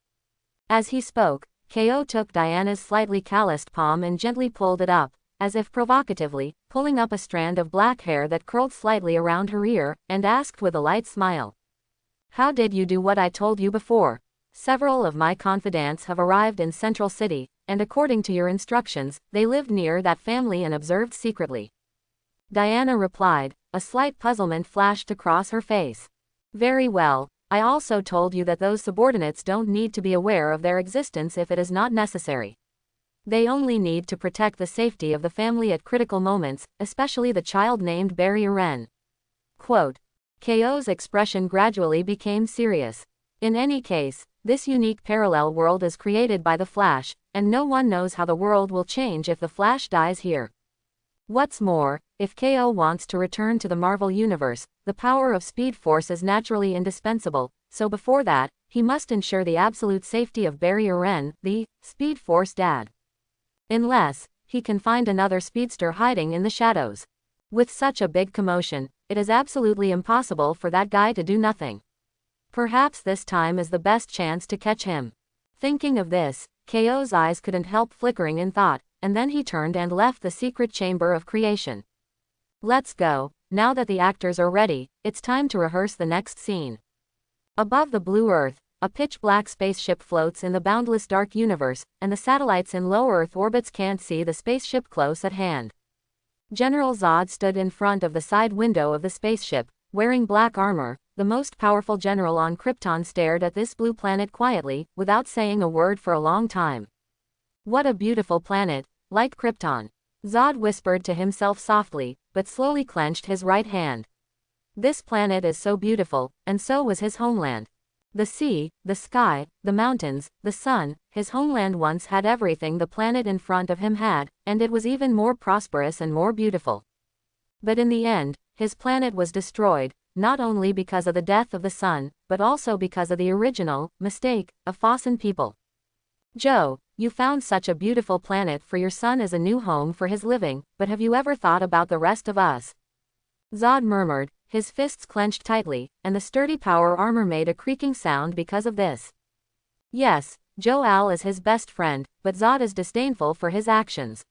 As he spoke, KO took Diana's slightly calloused palm and gently pulled it up, as if provocatively, pulling up a strand of black hair that curled slightly around her ear, and asked with a light smile. How did you do what I told you before? Several of my confidants have arrived in Central City, and according to your instructions, they lived near that family and observed secretly. Diana replied, a slight puzzlement flashed across her face. Very well, I also told you that those subordinates don't need to be aware of their existence if it is not necessary. They only need to protect the safety of the family at critical moments, especially the child named Barry Aren. Quote. KO's expression gradually became serious. In any case, this unique parallel world is created by the Flash, and no one knows how the world will change if the Flash dies here. What's more, if KO wants to return to the Marvel Universe, the power of Speed Force is naturally indispensable, so before that, he must ensure the absolute safety of Barry Aren, the Speed Force dad. Unless he can find another speedster hiding in the shadows. With such a big commotion, it is absolutely impossible for that guy to do nothing. Perhaps this time is the best chance to catch him. Thinking of this, KO's eyes couldn't help flickering in thought, and then he turned and left the secret chamber of creation. Let's go. Now that the actors are ready, it's time to rehearse the next scene. Above the blue Earth, a pitch-black spaceship floats in the boundless dark universe, and the satellites in low Earth orbits can't see the spaceship close at hand. General Zod stood in front of the side window of the spaceship, wearing black armor. The most powerful general on Krypton stared at this blue planet quietly, without saying a word for a long time. What a beautiful planet, like Krypton. Zod whispered to himself softly, but slowly clenched his right hand. This planet is so beautiful, and so was his homeland. The sea, the sky, the mountains, the sun, his homeland once had everything the planet in front of him had, and it was even more prosperous and more beautiful. But in the end, his planet was destroyed, not only because of the death of the sun, but also because of the original mistake of Fossan people. Joe, you found such a beautiful planet for your son as a new home for his living, but have you ever thought about the rest of us? Zod murmured, his fists clenched tightly, and the sturdy power armor made a creaking sound because of this. Yes, Jor-El is his best friend, but Zod is disdainful for his actions.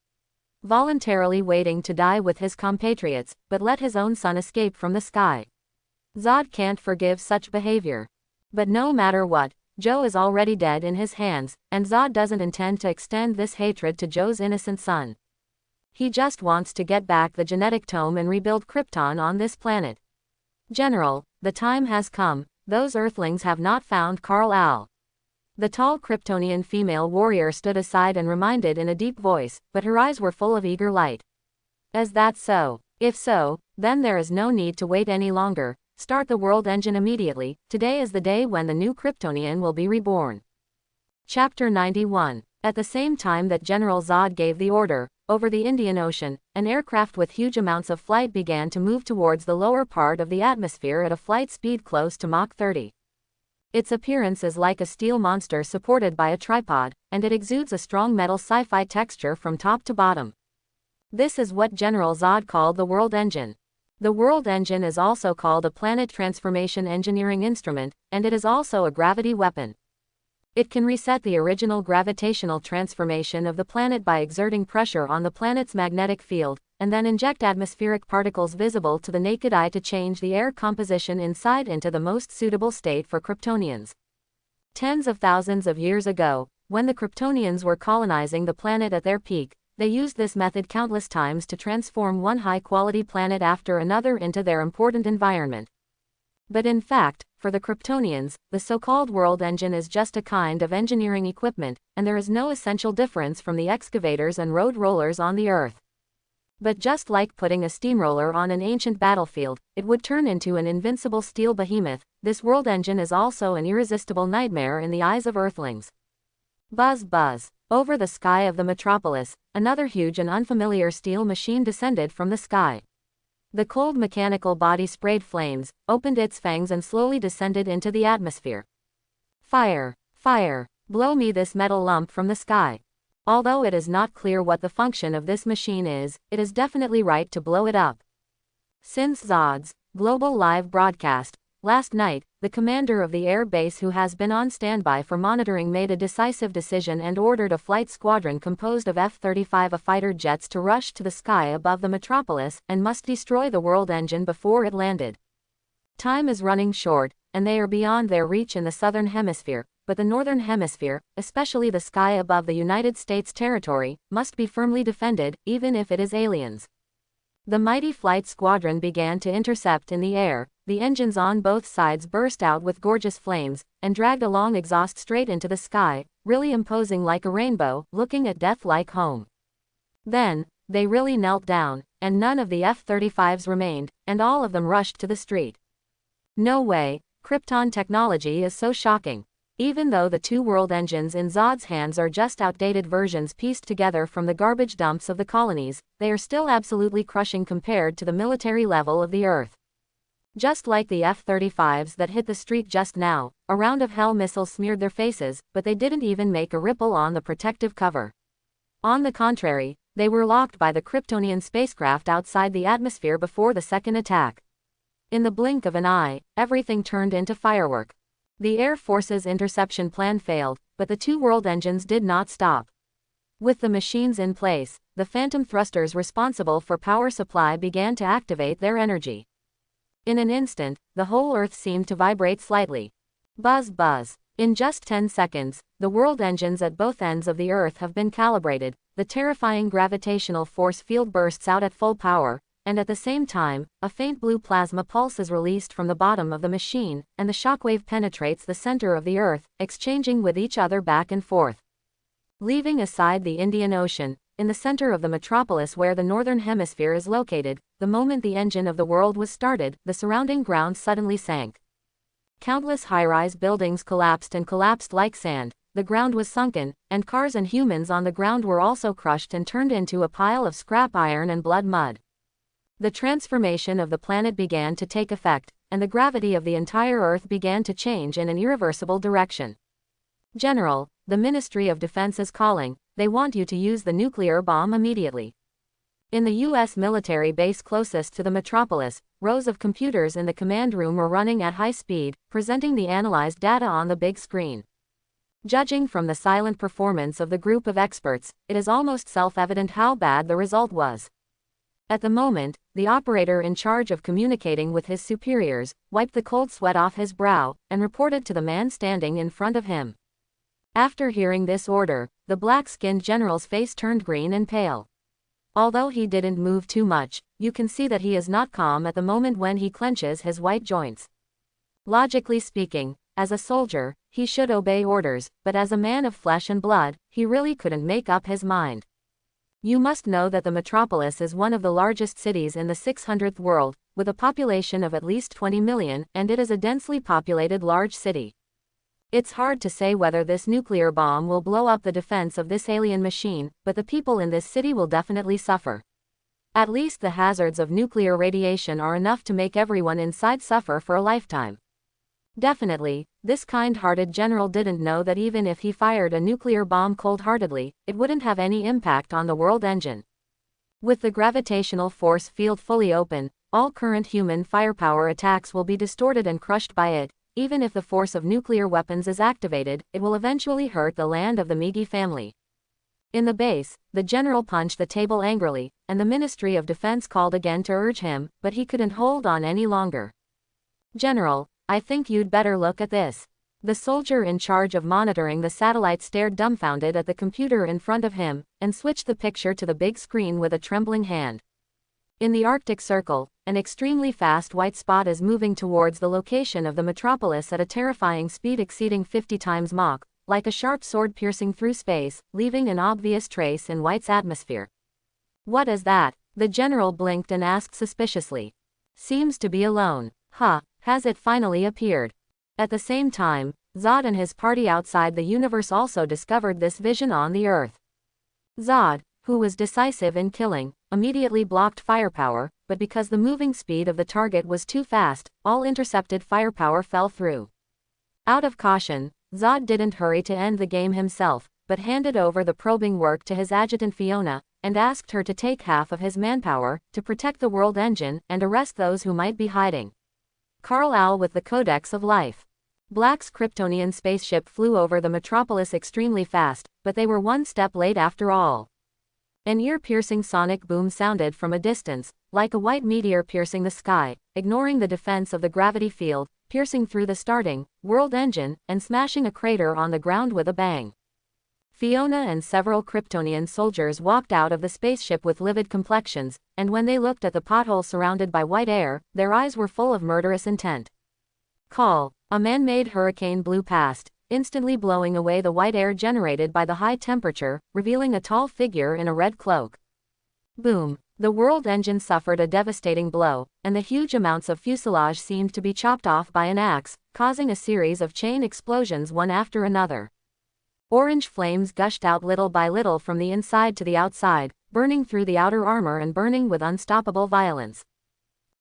Voluntarily waiting to die with his compatriots, but let his own son escape from the sky. Zod can't forgive such behavior. But no matter what, Joe is already dead in his hands, and Zod doesn't intend to extend this hatred to Joe's innocent son. He just wants to get back the genetic tome and rebuild Krypton on this planet. General, the time has come. Those Earthlings have not found Kal-El. The tall Kryptonian female warrior stood aside and reminded in a deep voice, but her eyes were full of eager light. Is that so? If so, then there is no need to wait any longer. Start the world engine immediately. Today is the day when the new Kryptonian will be reborn. Chapter 91. At the same time that General Zod gave the order, over the Indian Ocean, an aircraft with huge amounts of flight began to move towards the lower part of the atmosphere at a flight speed close to Mach 30. Its appearance is like a steel monster supported by a tripod, and it exudes a strong metal sci-fi texture from top to bottom. This is what General Zod called the world engine. The world engine is also called a planet transformation engineering instrument, and it is also a gravity weapon. It can reset the original gravitational transformation of the planet by exerting pressure on the planet's magnetic field, and then inject atmospheric particles visible to the naked eye to change the air composition inside into the most suitable state for Kryptonians. Tens of thousands of years ago, when the Kryptonians were colonizing the planet at their peak, they used this method countless times to transform one high-quality planet after another into their important environment. But in fact, for the Kryptonians, the so-called world engine is just a kind of engineering equipment, and there is no essential difference from the excavators and road rollers on the Earth. But just like putting a steamroller on an ancient battlefield, it would turn into an invincible steel behemoth. This world engine is also an irresistible nightmare in the eyes of Earthlings. Buzz buzz. Over the sky of the metropolis, another huge and unfamiliar steel machine descended from the sky. The cold mechanical body sprayed flames, opened its fangs and slowly descended into the atmosphere. Fire! Fire! Blow me this metal lump from the sky. Although it is not clear what the function of this machine is, it is definitely right to blow it up. Since Zod's global live broadcast, last night, the commander of the air base who has been on standby for monitoring made a decisive decision and ordered a flight squadron composed of F-35 fighter jets to rush to the sky above the metropolis and must destroy the world engine before it landed. Time is running short, and they are beyond their reach in the southern hemisphere, but the northern hemisphere, especially the sky above the United States territory, must be firmly defended, even if it is aliens. The mighty flight squadron began to intercept in the air, the engines on both sides burst out with gorgeous flames, and dragged a long exhaust straight into the sky, really imposing like a rainbow, looking at death like home. Then, they really knelt down, and none of the F-35s remained, and all of them rushed to the street. No way, Krypton technology is so shocking. Even though the two world engines in Zod's hands are just outdated versions pieced together from the garbage dumps of the colonies, they are still absolutely crushing compared to the military level of the Earth. Just like the F-35s that hit the street just now, a round of hell missiles smeared their faces, but they didn't even make a ripple on the protective cover. On the contrary, they were locked by the Kryptonian spacecraft outside the atmosphere before the second attack. In the blink of an eye, everything turned into firework. The Air Force's interception plan failed, but the two world engines did not stop. With the machines in place, the phantom thrusters responsible for power supply began to activate their energy. In an instant, the whole Earth seemed to vibrate slightly. Buzz buzz. In just 10 seconds, the world engines at both ends of the Earth have been calibrated, the terrifying gravitational force field bursts out at full power, and at the same time, a faint blue plasma pulse is released from the bottom of the machine, and the shockwave penetrates the center of the Earth, exchanging with each other back and forth. Leaving aside the Indian Ocean, in the center of the metropolis where the northern hemisphere is located, the moment the engine of the world was started, the surrounding ground suddenly sank. Countless high-rise buildings collapsed like sand, the ground was sunken, and cars and humans on the ground were also crushed and turned into a pile of scrap iron and blood mud. The transformation of the planet began to take effect, and the gravity of the entire Earth began to change in an irreversible direction. General, the Ministry of Defense is calling, they want you to use the nuclear bomb immediately. In the U.S. military base closest to the metropolis, rows of computers in the command room were running at high speed, presenting the analyzed data on the big screen. Judging from the silent performance of the group of experts, it is almost self-evident how bad the result was. At the moment, the operator in charge of communicating with his superiors wiped the cold sweat off his brow and reported to the man standing in front of him. After hearing this order, the black-skinned general's face turned green and pale. Although he didn't move too much, you can see that he is not calm at the moment when he clenches his white joints. Logically speaking, as a soldier, he should obey orders, but as a man of flesh and blood, he really couldn't make up his mind. You must know that the metropolis is one of the largest cities in the 600th world, with a population of at least 20 million, and it is a densely populated large city. It's hard to say whether this nuclear bomb will blow up the defense of this alien machine, but the people in this city will definitely suffer. At least the hazards of nuclear radiation are enough to make everyone inside suffer for a lifetime. Definitely, this kind-hearted general didn't know that even if he fired a nuclear bomb cold-heartedly, it wouldn't have any impact on the world engine. With the gravitational force field fully open, all current human firepower attacks will be distorted and crushed by it. Even if the force of nuclear weapons is activated, it will eventually hurt the land of the Migi family. In the base, the general punched the table angrily, and the Ministry of Defense called again to urge him, but he couldn't hold on any longer. General, I think you'd better look at this. The soldier in charge of monitoring the satellite stared dumbfounded at the computer in front of him, and switched the picture to the big screen with a trembling hand. In the Arctic Circle, an extremely fast white spot is moving towards the location of the metropolis at a terrifying speed exceeding 50 times Mach, like a sharp sword piercing through space, leaving an obvious trace in White's atmosphere. What is that? The general blinked and asked suspiciously. Seems to be alone. Huh, has it finally appeared? At the same time, Zod and his party outside the universe also discovered this vision on the Earth. Zod, who was decisive in killing, immediately blocked firepower, but because the moving speed of the target was too fast, all intercepted firepower fell through. Out of caution, Zod didn't hurry to end the game himself, but handed over the probing work to his adjutant Fiona, and asked her to take half of his manpower, to protect the world engine, and arrest those who might be hiding. Kal-El with the Codex of Life. Black's Kryptonian spaceship flew over the metropolis extremely fast, but they were one step late after all. An ear-piercing sonic boom sounded from a distance, like a white meteor piercing the sky, ignoring the defense of the gravity field, piercing through the starting world engine, and smashing a crater on the ground with a bang. Fiona and several Kryptonian soldiers walked out of the spaceship with livid complexions, and when they looked at the pothole surrounded by white air, their eyes were full of murderous intent. Call. A man-made hurricane blew past, instantly blowing away the white air generated by the high temperature, revealing a tall figure in a red cloak. Boom. The world engine suffered a devastating blow, and the huge amounts of fuselage seemed to be chopped off by an axe, causing a series of chain explosions one after another. Orange flames gushed out little by little from the inside to the outside, burning through the outer armor and burning with unstoppable violence.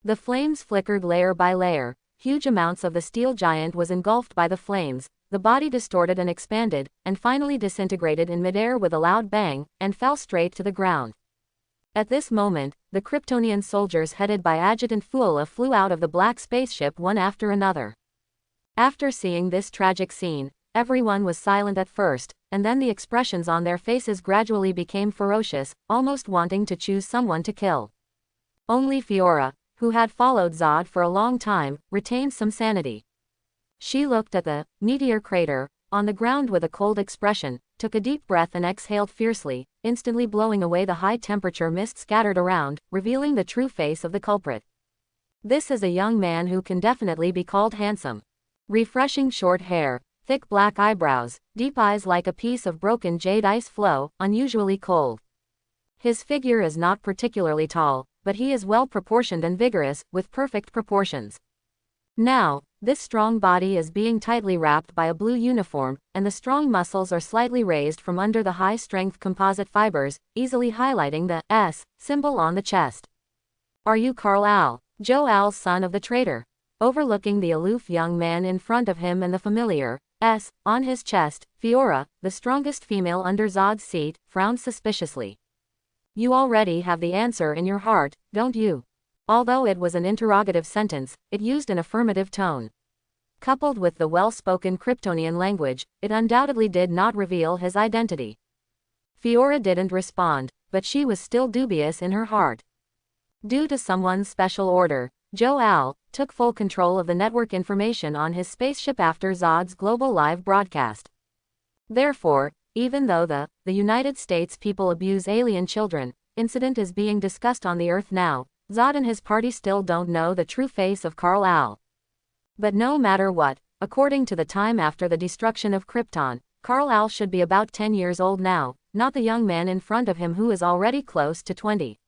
The flames flickered layer by layer. Huge amounts of the steel giant was engulfed by the flames, the body distorted and expanded, and finally disintegrated in midair with a loud bang, and fell straight to the ground. At this moment, the Kryptonian soldiers headed by Adjutant Fuula flew out of the black spaceship one after another. After seeing this tragic scene, everyone was silent at first, and then the expressions on their faces gradually became ferocious, almost wanting to choose someone to kill. Only Fiora, who had followed Zod for a long time, retained some sanity. She looked at the meteor crater on the ground with a cold expression, took a deep breath and exhaled fiercely, instantly blowing away the high-temperature mist scattered around, revealing the true face of the culprit. This is a young man who can definitely be called handsome. Refreshing short hair, thick black eyebrows, deep eyes like a piece of broken jade ice flow, unusually cold. His figure is not particularly tall, but he is well proportioned and vigorous, with perfect proportions. Now, this strong body is being tightly wrapped by a blue uniform, and the strong muscles are slightly raised from under the high-strength composite fibers, easily highlighting the S symbol on the chest. Are you Jor-El, Jor-El's son of the traitor? Overlooking the aloof young man in front of him and the familiar S on his chest, Fiora, the strongest female under Zod's seat, frowned suspiciously. You already have the answer in your heart, don't you? Although it was an interrogative sentence, it used an affirmative tone. Coupled with the well-spoken Kryptonian language, it undoubtedly did not reveal his identity. Fiora didn't respond, but she was still dubious in her heart. Due to someone's special order, Jor-El took full control of the network information on his spaceship after Zod's global live broadcast. Therefore, even though the United States people abuse alien children incident is being discussed on the Earth now, Zod and his party still don't know the true face of Jor-El. But no matter what, according to the time after the destruction of Krypton, Jor-El should be about 10 years old now, not the young man in front of him who is already close to 20.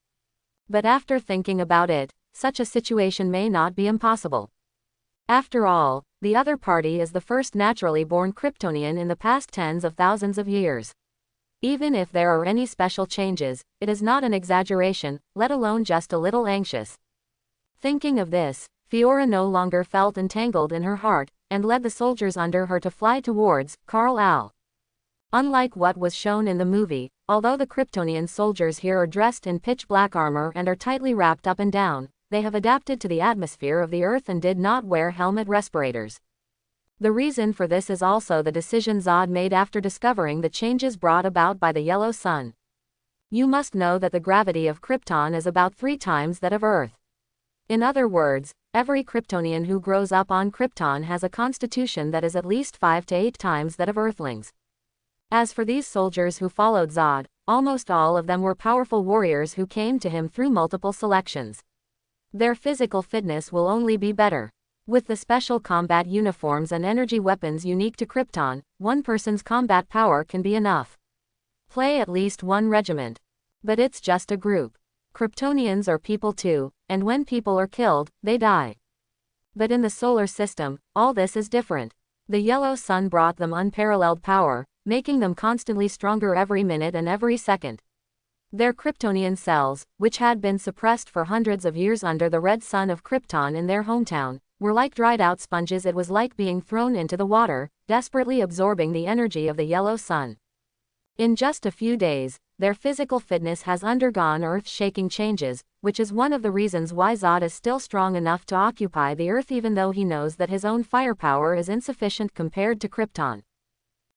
But after thinking about it, such a situation may not be impossible. After all, the other party is the first naturally born Kryptonian in the past tens of thousands of years. Even if there are any special changes, it is not an exaggeration, let alone just a little anxious. Thinking of this, Fiora no longer felt entangled in her heart, and led the soldiers under her to fly towards Jor-El. Unlike what was shown in the movie, although the Kryptonian soldiers here are dressed in pitch-black armor and are tightly wrapped up and down, they have adapted to the atmosphere of the Earth and did not wear helmet respirators. The reason for this is also the decision Zod made after discovering the changes brought about by the yellow sun. You must know that the gravity of Krypton is about 3 times that of Earth. In other words, every Kryptonian who grows up on Krypton has a constitution that is at least 5 to 8 times that of Earthlings. As for these soldiers who followed Zod, almost all of them were powerful warriors who came to him through multiple selections. Their physical fitness will only be better. With the special combat uniforms and energy weapons unique to Krypton, one person's combat power can be enough. Play at least one regiment. But it's just a group. Kryptonians are people too, and when people are killed, they die. But in the solar system, all this is different. The yellow sun brought them unparalleled power, making them constantly stronger every minute and every second. Their Kryptonian cells, which had been suppressed for hundreds of years under the red sun of Krypton in their hometown, were like dried-out sponges. It was like being thrown into the water, desperately absorbing the energy of the yellow sun. In just a few days, their physical fitness has undergone earth-shaking changes, which is one of the reasons why Zod is still strong enough to occupy the Earth even though he knows that his own firepower is insufficient compared to Krypton.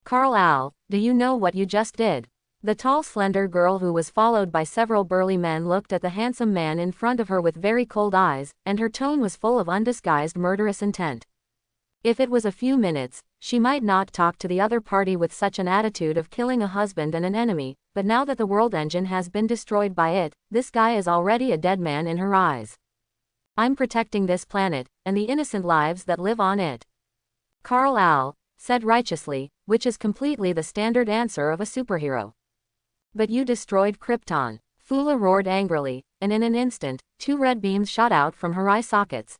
Jor-El, do you know what you just did? The tall slender girl who was followed by several burly men looked at the handsome man in front of her with very cold eyes, and her tone was full of undisguised murderous intent. If it was a few minutes, she might not talk to the other party with such an attitude of killing a husband and an enemy, but now that the world engine has been destroyed by it, this guy is already a dead man in her eyes. I'm protecting this planet, and the innocent lives that live on it. Kal-El said righteously, which is completely the standard answer of a superhero. But you destroyed Krypton. Fula roared angrily, and in an instant, 2 red beams shot out from her eye sockets.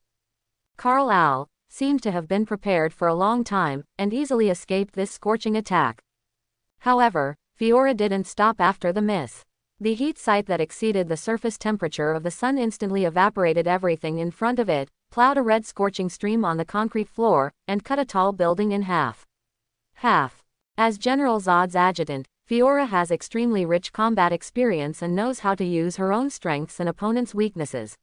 Kal-El seemed to have been prepared for a long time, and easily escaped this scorching attack. However, Fiora didn't stop after the miss. The heat sight that exceeded the surface temperature of the sun instantly evaporated everything in front of it, plowed a red scorching stream on the concrete floor, and cut a tall building in half. As General Zod's adjutant, Fiora has extremely rich combat experience and knows how to use her own strengths and opponents' weaknesses.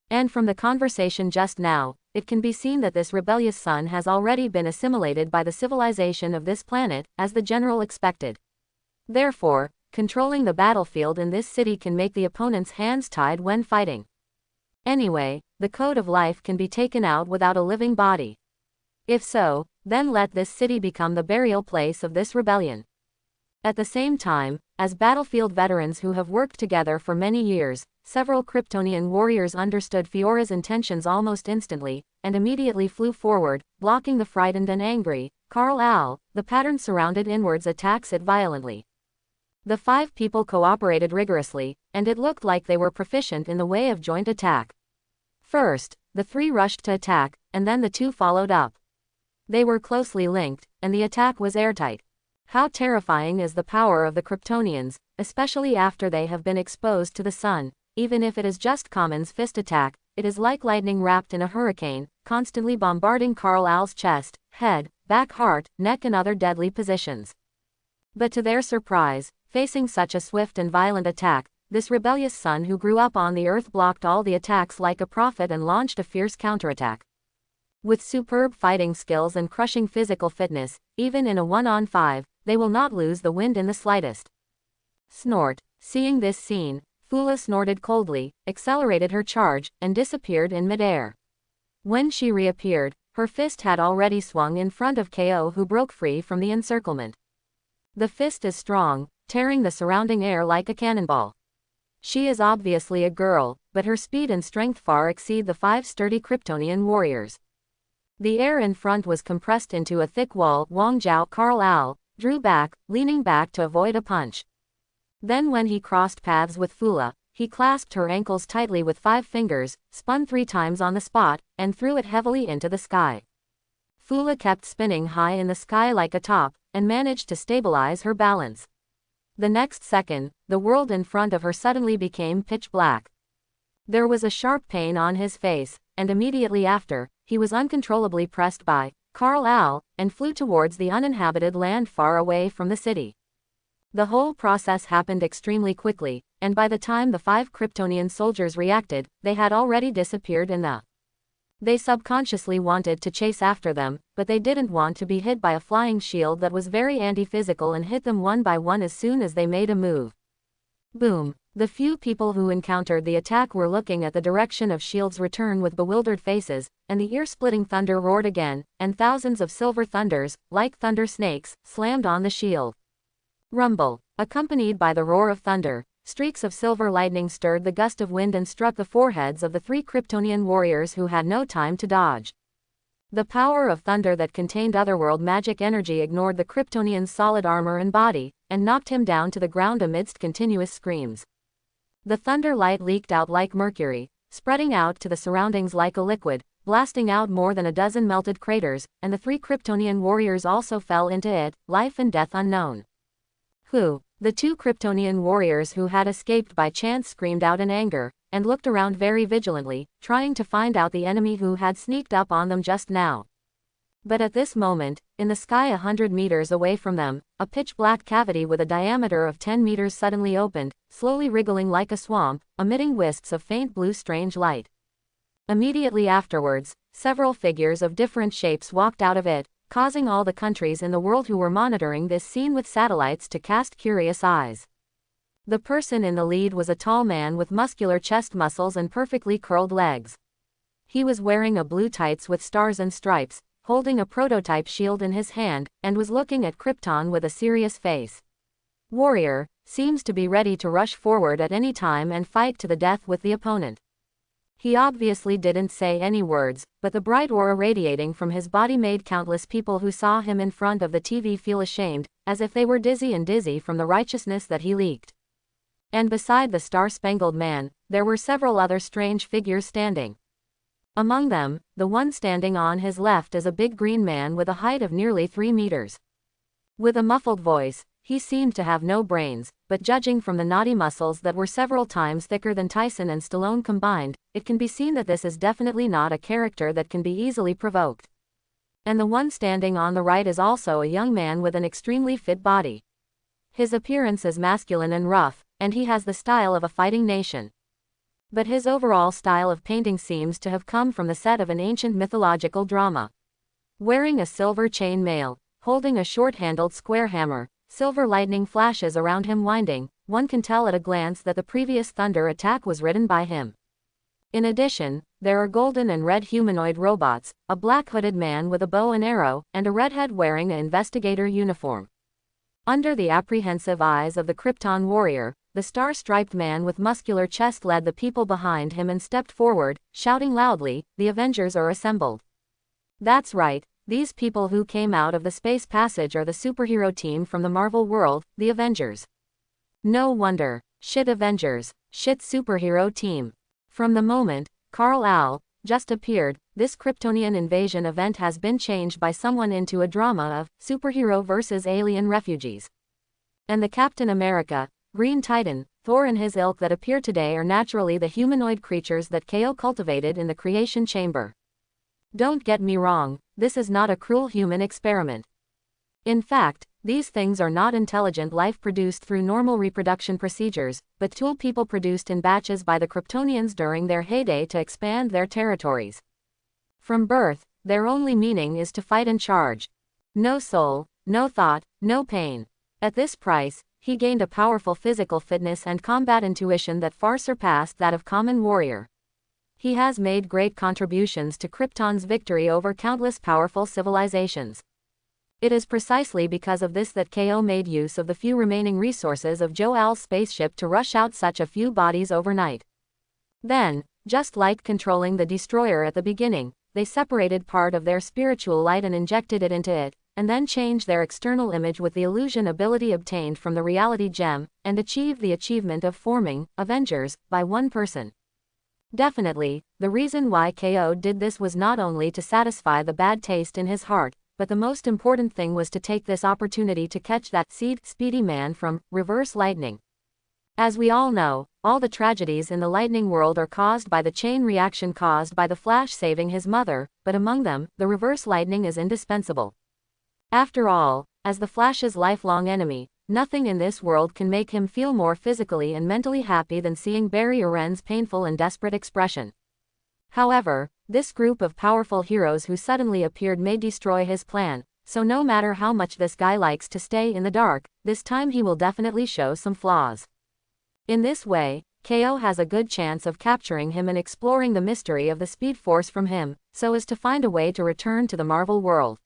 And from the conversation just now, it can be seen that this rebellious son has already been assimilated by the civilization of this planet, as the general expected. Therefore, controlling the battlefield in this city can make the opponent's hands tied when fighting. Anyway, the code of life can be taken out without a living body. If so, then let this city become the burial place of this rebellion. At the same time, as battlefield veterans who have worked together for many years, several Kryptonian warriors understood Fiora's intentions almost instantly, and immediately flew forward, blocking the frightened and angry Kal-El. The pattern surrounded inwards attacks it violently. The 5 people cooperated rigorously, and it looked like they were proficient in the way of joint attack. First, the 3 rushed to attack, and then the 2 followed up. They were closely linked, and the attack was airtight. How terrifying is the power of the Kryptonians, especially after they have been exposed to the sun. Even if it is just Common's fist attack, it is like lightning wrapped in a hurricane, constantly bombarding Kal-El's chest, head, back, heart, neck and other deadly positions. But to their surprise, facing such a swift and violent attack, this rebellious son who grew up on the earth blocked all the attacks like a prophet and launched a fierce counterattack. With superb fighting skills and crushing physical fitness, even in a 1-on-5, they will not lose the wind in the slightest. Snort. Seeing this scene, Fula snorted coldly, accelerated her charge, and disappeared in midair. When she reappeared, her fist had already swung in front of KO, who broke free from the encirclement. The fist is strong, tearing the surrounding air like a cannonball. She is obviously a girl, but her speed and strength far exceed the 5 sturdy Kryptonian warriors. The air in front was compressed into a thick wall. Wang Zhao Kal-El drew back, leaning back to avoid a punch. Then when he crossed paths with Fula, he clasped her ankles tightly with 5 fingers, spun 3 times on the spot, and threw it heavily into the sky. Fula kept spinning high in the sky like a top, and managed to stabilize her balance. The next second, the world in front of her suddenly became pitch black. There was a sharp pain on his face, and immediately after, he was uncontrollably pressed by Kal-El, and flew towards the uninhabited land far away from the city. The whole process happened extremely quickly, and by the time the 5 Kryptonian soldiers reacted, they had already disappeared in the. They subconsciously wanted to chase after them, but they didn't want to be hit by a flying shield that was very anti-physical and hit them one by one as soon as they made a move. Boom! The few people who encountered the attack were looking at the direction of shield's return with bewildered faces, and the ear-splitting thunder roared again, and thousands of silver thunders, like thunder snakes, slammed on the shield. Rumble. Accompanied by the roar of thunder, streaks of silver lightning stirred the gust of wind and struck the foreheads of the 3 Kryptonian warriors who had no time to dodge. The power of thunder that contained otherworld magic energy ignored the Kryptonian's solid armor and body, and knocked him down to the ground amidst continuous screams. The thunder light leaked out like mercury, spreading out to the surroundings like a liquid, blasting out more than a dozen melted craters, and the 3 Kryptonian warriors also fell into it, life and death unknown. Who? The 2 Kryptonian warriors who had escaped by chance screamed out in anger, and looked around very vigilantly, trying to find out the enemy who had sneaked up on them just now. But at this moment, in the sky 100 meters away from them, a pitch-black cavity with a diameter of 10 meters suddenly opened, slowly wriggling like a swamp, emitting wisps of faint blue strange light. Immediately afterwards, several figures of different shapes walked out of it, causing all the countries in the world who were monitoring this scene with satellites to cast curious eyes. The person in the lead was a tall man with muscular chest muscles and perfectly curled legs. He was wearing a blue tights with stars and stripes, holding a prototype shield in his hand, and was looking at Krypton with a serious face. Warrior, seems to be ready to rush forward at any time and fight to the death with the opponent. He obviously didn't say any words, but the bright aura radiating from his body made countless people who saw him in front of the TV feel ashamed, as if they were dizzy from the righteousness that he leaked. And beside the Star-Spangled Man, there were several other strange figures standing. Among them, the one standing on his left is a big green man with a height of nearly 3 meters. With a muffled voice, he seemed to have no brains, but judging from the knotty muscles that were several times thicker than Tyson and Stallone combined, it can be seen that this is definitely not a character that can be easily provoked. And the one standing on the right is also a young man with an extremely fit body. His appearance is masculine and rough, and he has the style of a fighting nation. But his overall style of painting seems to have come from the set of an ancient mythological drama. Wearing a silver chain mail, holding a short-handled square hammer, silver lightning flashes around him winding, one can tell at a glance that the previous thunder attack was written by him. In addition, there are golden and red humanoid robots, a black hooded man with a bow and arrow, and a redhead wearing an investigator uniform. Under the apprehensive eyes of the Krypton warrior, the star-striped man with muscular chest led the people behind him and stepped forward, shouting loudly, "The Avengers are assembled." That's right. These people who came out of the space passage are the superhero team from the Marvel world, the Avengers. No wonder. Shit Avengers. Shit superhero team. From the moment Kal-El just appeared, this Kryptonian invasion event has been changed by someone into a drama of superhero versus alien refugees. And the Captain America, Green Titan, Thor and his ilk that appear today are naturally the humanoid creatures that KO cultivated in the creation chamber. Don't get me wrong, this is not a cruel human experiment. In fact, these things are not intelligent life produced through normal reproduction procedures, but tool people produced in batches by the Kryptonians during their heyday to expand their territories. From birth, their only meaning is to fight and charge. No soul, no thought, no pain. At this price, he gained a powerful physical fitness and combat intuition that far surpassed that of common warrior. He has made great contributions to Krypton's victory over countless powerful civilizations. It is precisely because of this that KO made use of the few remaining resources of Jor-El's spaceship to rush out such a few bodies overnight. Then, just like controlling the destroyer at the beginning, they separated part of their spiritual light and injected it into it, and then changed their external image with the illusion ability obtained from the reality gem, and achieved the achievement of forming Avengers by one person. Definitely, the reason why KO did this was not only to satisfy the bad taste in his heart, but the most important thing was to take this opportunity to catch that speedy man from reverse lightning. As we all know, all the tragedies in the lightning world are caused by the chain reaction caused by the Flash saving his mother, but among them, the reverse lightning is indispensable. After all, as the Flash's lifelong enemy, nothing in this world can make him feel more physically and mentally happy than seeing Barry Oren's painful and desperate expression. However, this group of powerful heroes who suddenly appeared may destroy his plan, so no matter how much this guy likes to stay in the dark, this time he will definitely show some flaws. In this way, KO has a good chance of capturing him and exploring the mystery of the Speed Force from him, so as to find a way to return to the Marvel world.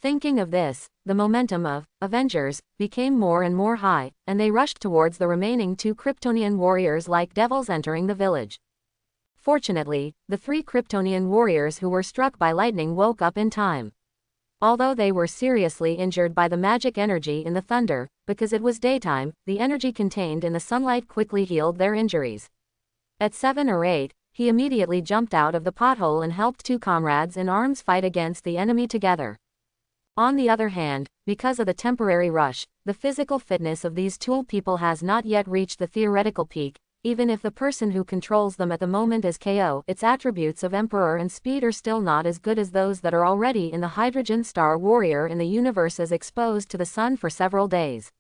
Thinking of this, the momentum of Avengers became more and more high, and they rushed towards the remaining 2 Kryptonian warriors like devils entering the village. Fortunately, the 3 Kryptonian warriors who were struck by lightning woke up in time. Although they were seriously injured by the magic energy in the thunder, because it was daytime, the energy contained in the sunlight quickly healed their injuries. At 7 or 8, he immediately jumped out of the pothole and helped 2 comrades in arms fight against the enemy together. On the other hand, because of the temporary rush, the physical fitness of these tool people has not yet reached the theoretical peak, even if the person who controls them at the moment is KO. Its attributes of Emperor and Speed are still not as good as those that are already in the Hydrogen Star Warrior in the universe as exposed to the sun for several days.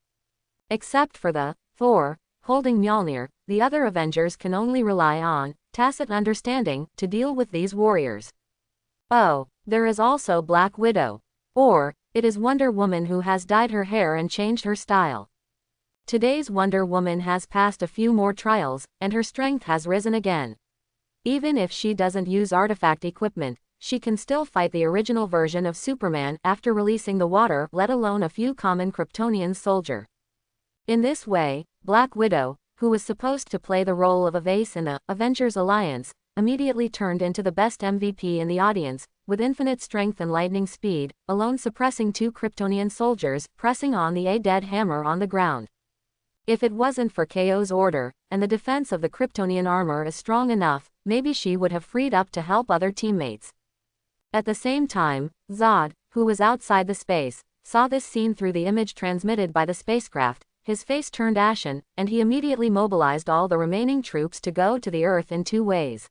Except for the Thor, holding Mjolnir, the other Avengers can only rely on tacit understanding to deal with these warriors. Oh, there is also Black Widow. Or, it is Wonder Woman who has dyed her hair and changed her style. Today's Wonder Woman has passed a few more trials, and her strength has risen again. Even if she doesn't use artifact equipment, she can still fight the original version of Superman after releasing the water, let alone a few common Kryptonian soldier. In this way, Black Widow, who was supposed to play the role of a vase in the Avengers Alliance, immediately turned into the best MVP in the audience, with infinite strength and lightning speed, alone suppressing 2 Kryptonian soldiers, pressing on the dead hammer on the ground. If it wasn't for KO's order, and the defense of the Kryptonian armor is strong enough, maybe she would have freed up to help other teammates. At the same time, Zod, who was outside the space, saw this scene through the image transmitted by the spacecraft. His face turned ashen, and he immediately mobilized all the remaining troops to go to the Earth in 2 ways.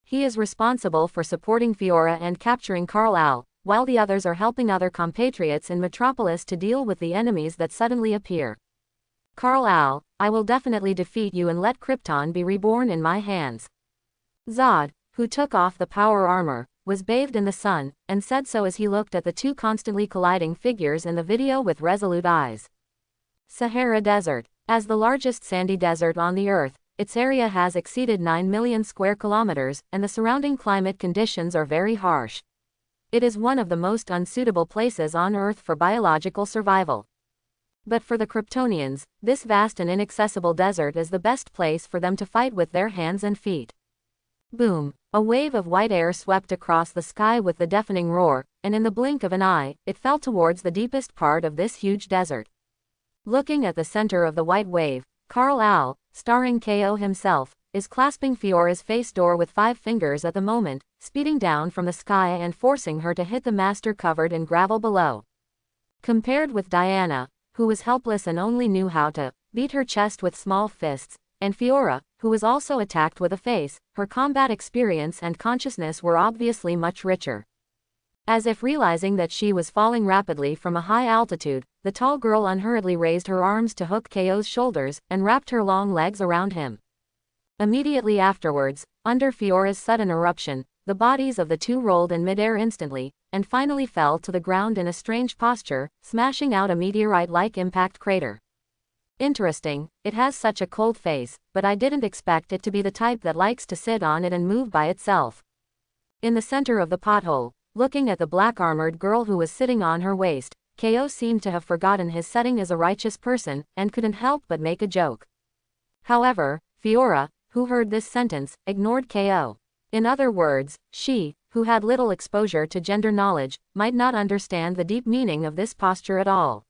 He is responsible for supporting Fiora and capturing Kal-El, while the others are helping other compatriots in Metropolis to deal with the enemies that suddenly appear. Kal-El, I will definitely defeat you and let Krypton be reborn in my hands. Zod, who took off the power armor, was bathed in the sun, and said so as he looked at the 2 constantly colliding figures in the video with resolute eyes. Sahara Desert. As the largest sandy desert on the Earth, its area has exceeded 9 million square kilometers, and the surrounding climate conditions are very harsh. It is one of the most unsuitable places on Earth for biological survival. But for the Kryptonians, this vast and inaccessible desert is the best place for them to fight with their hands and feet. Boom! A wave of white air swept across the sky with the deafening roar, and in the blink of an eye, it fell towards the deepest part of this huge desert. Looking at the center of the white wave, Kal-El, starring KO himself, is clasping Fiora's face door with 5 fingers at the moment, speeding down from the sky and forcing her to hit the master covered in gravel below. Compared with Diana, who was helpless and only knew how to beat her chest with small fists, and Fiora, who was also attacked with a face, her combat experience and consciousness were obviously much richer. As if realizing that she was falling rapidly from a high altitude, the tall girl unhurriedly raised her arms to hook KO's shoulders, and wrapped her long legs around him. Immediately afterwards, under Fiora's sudden eruption, the bodies of the 2 rolled in midair instantly, and finally fell to the ground in a strange posture, smashing out a meteorite-like impact crater. Interesting, it has such a cold face, but I didn't expect it to be the type that likes to sit on it and move by itself. In the center of the pothole, looking at the black-armored girl who was sitting on her waist, KO seemed to have forgotten his setting as a righteous person, and couldn't help but make a joke. However, Fiora, who heard this sentence, ignored KO. In other words, she, who had little exposure to gender knowledge, might not understand the deep meaning of this posture at all.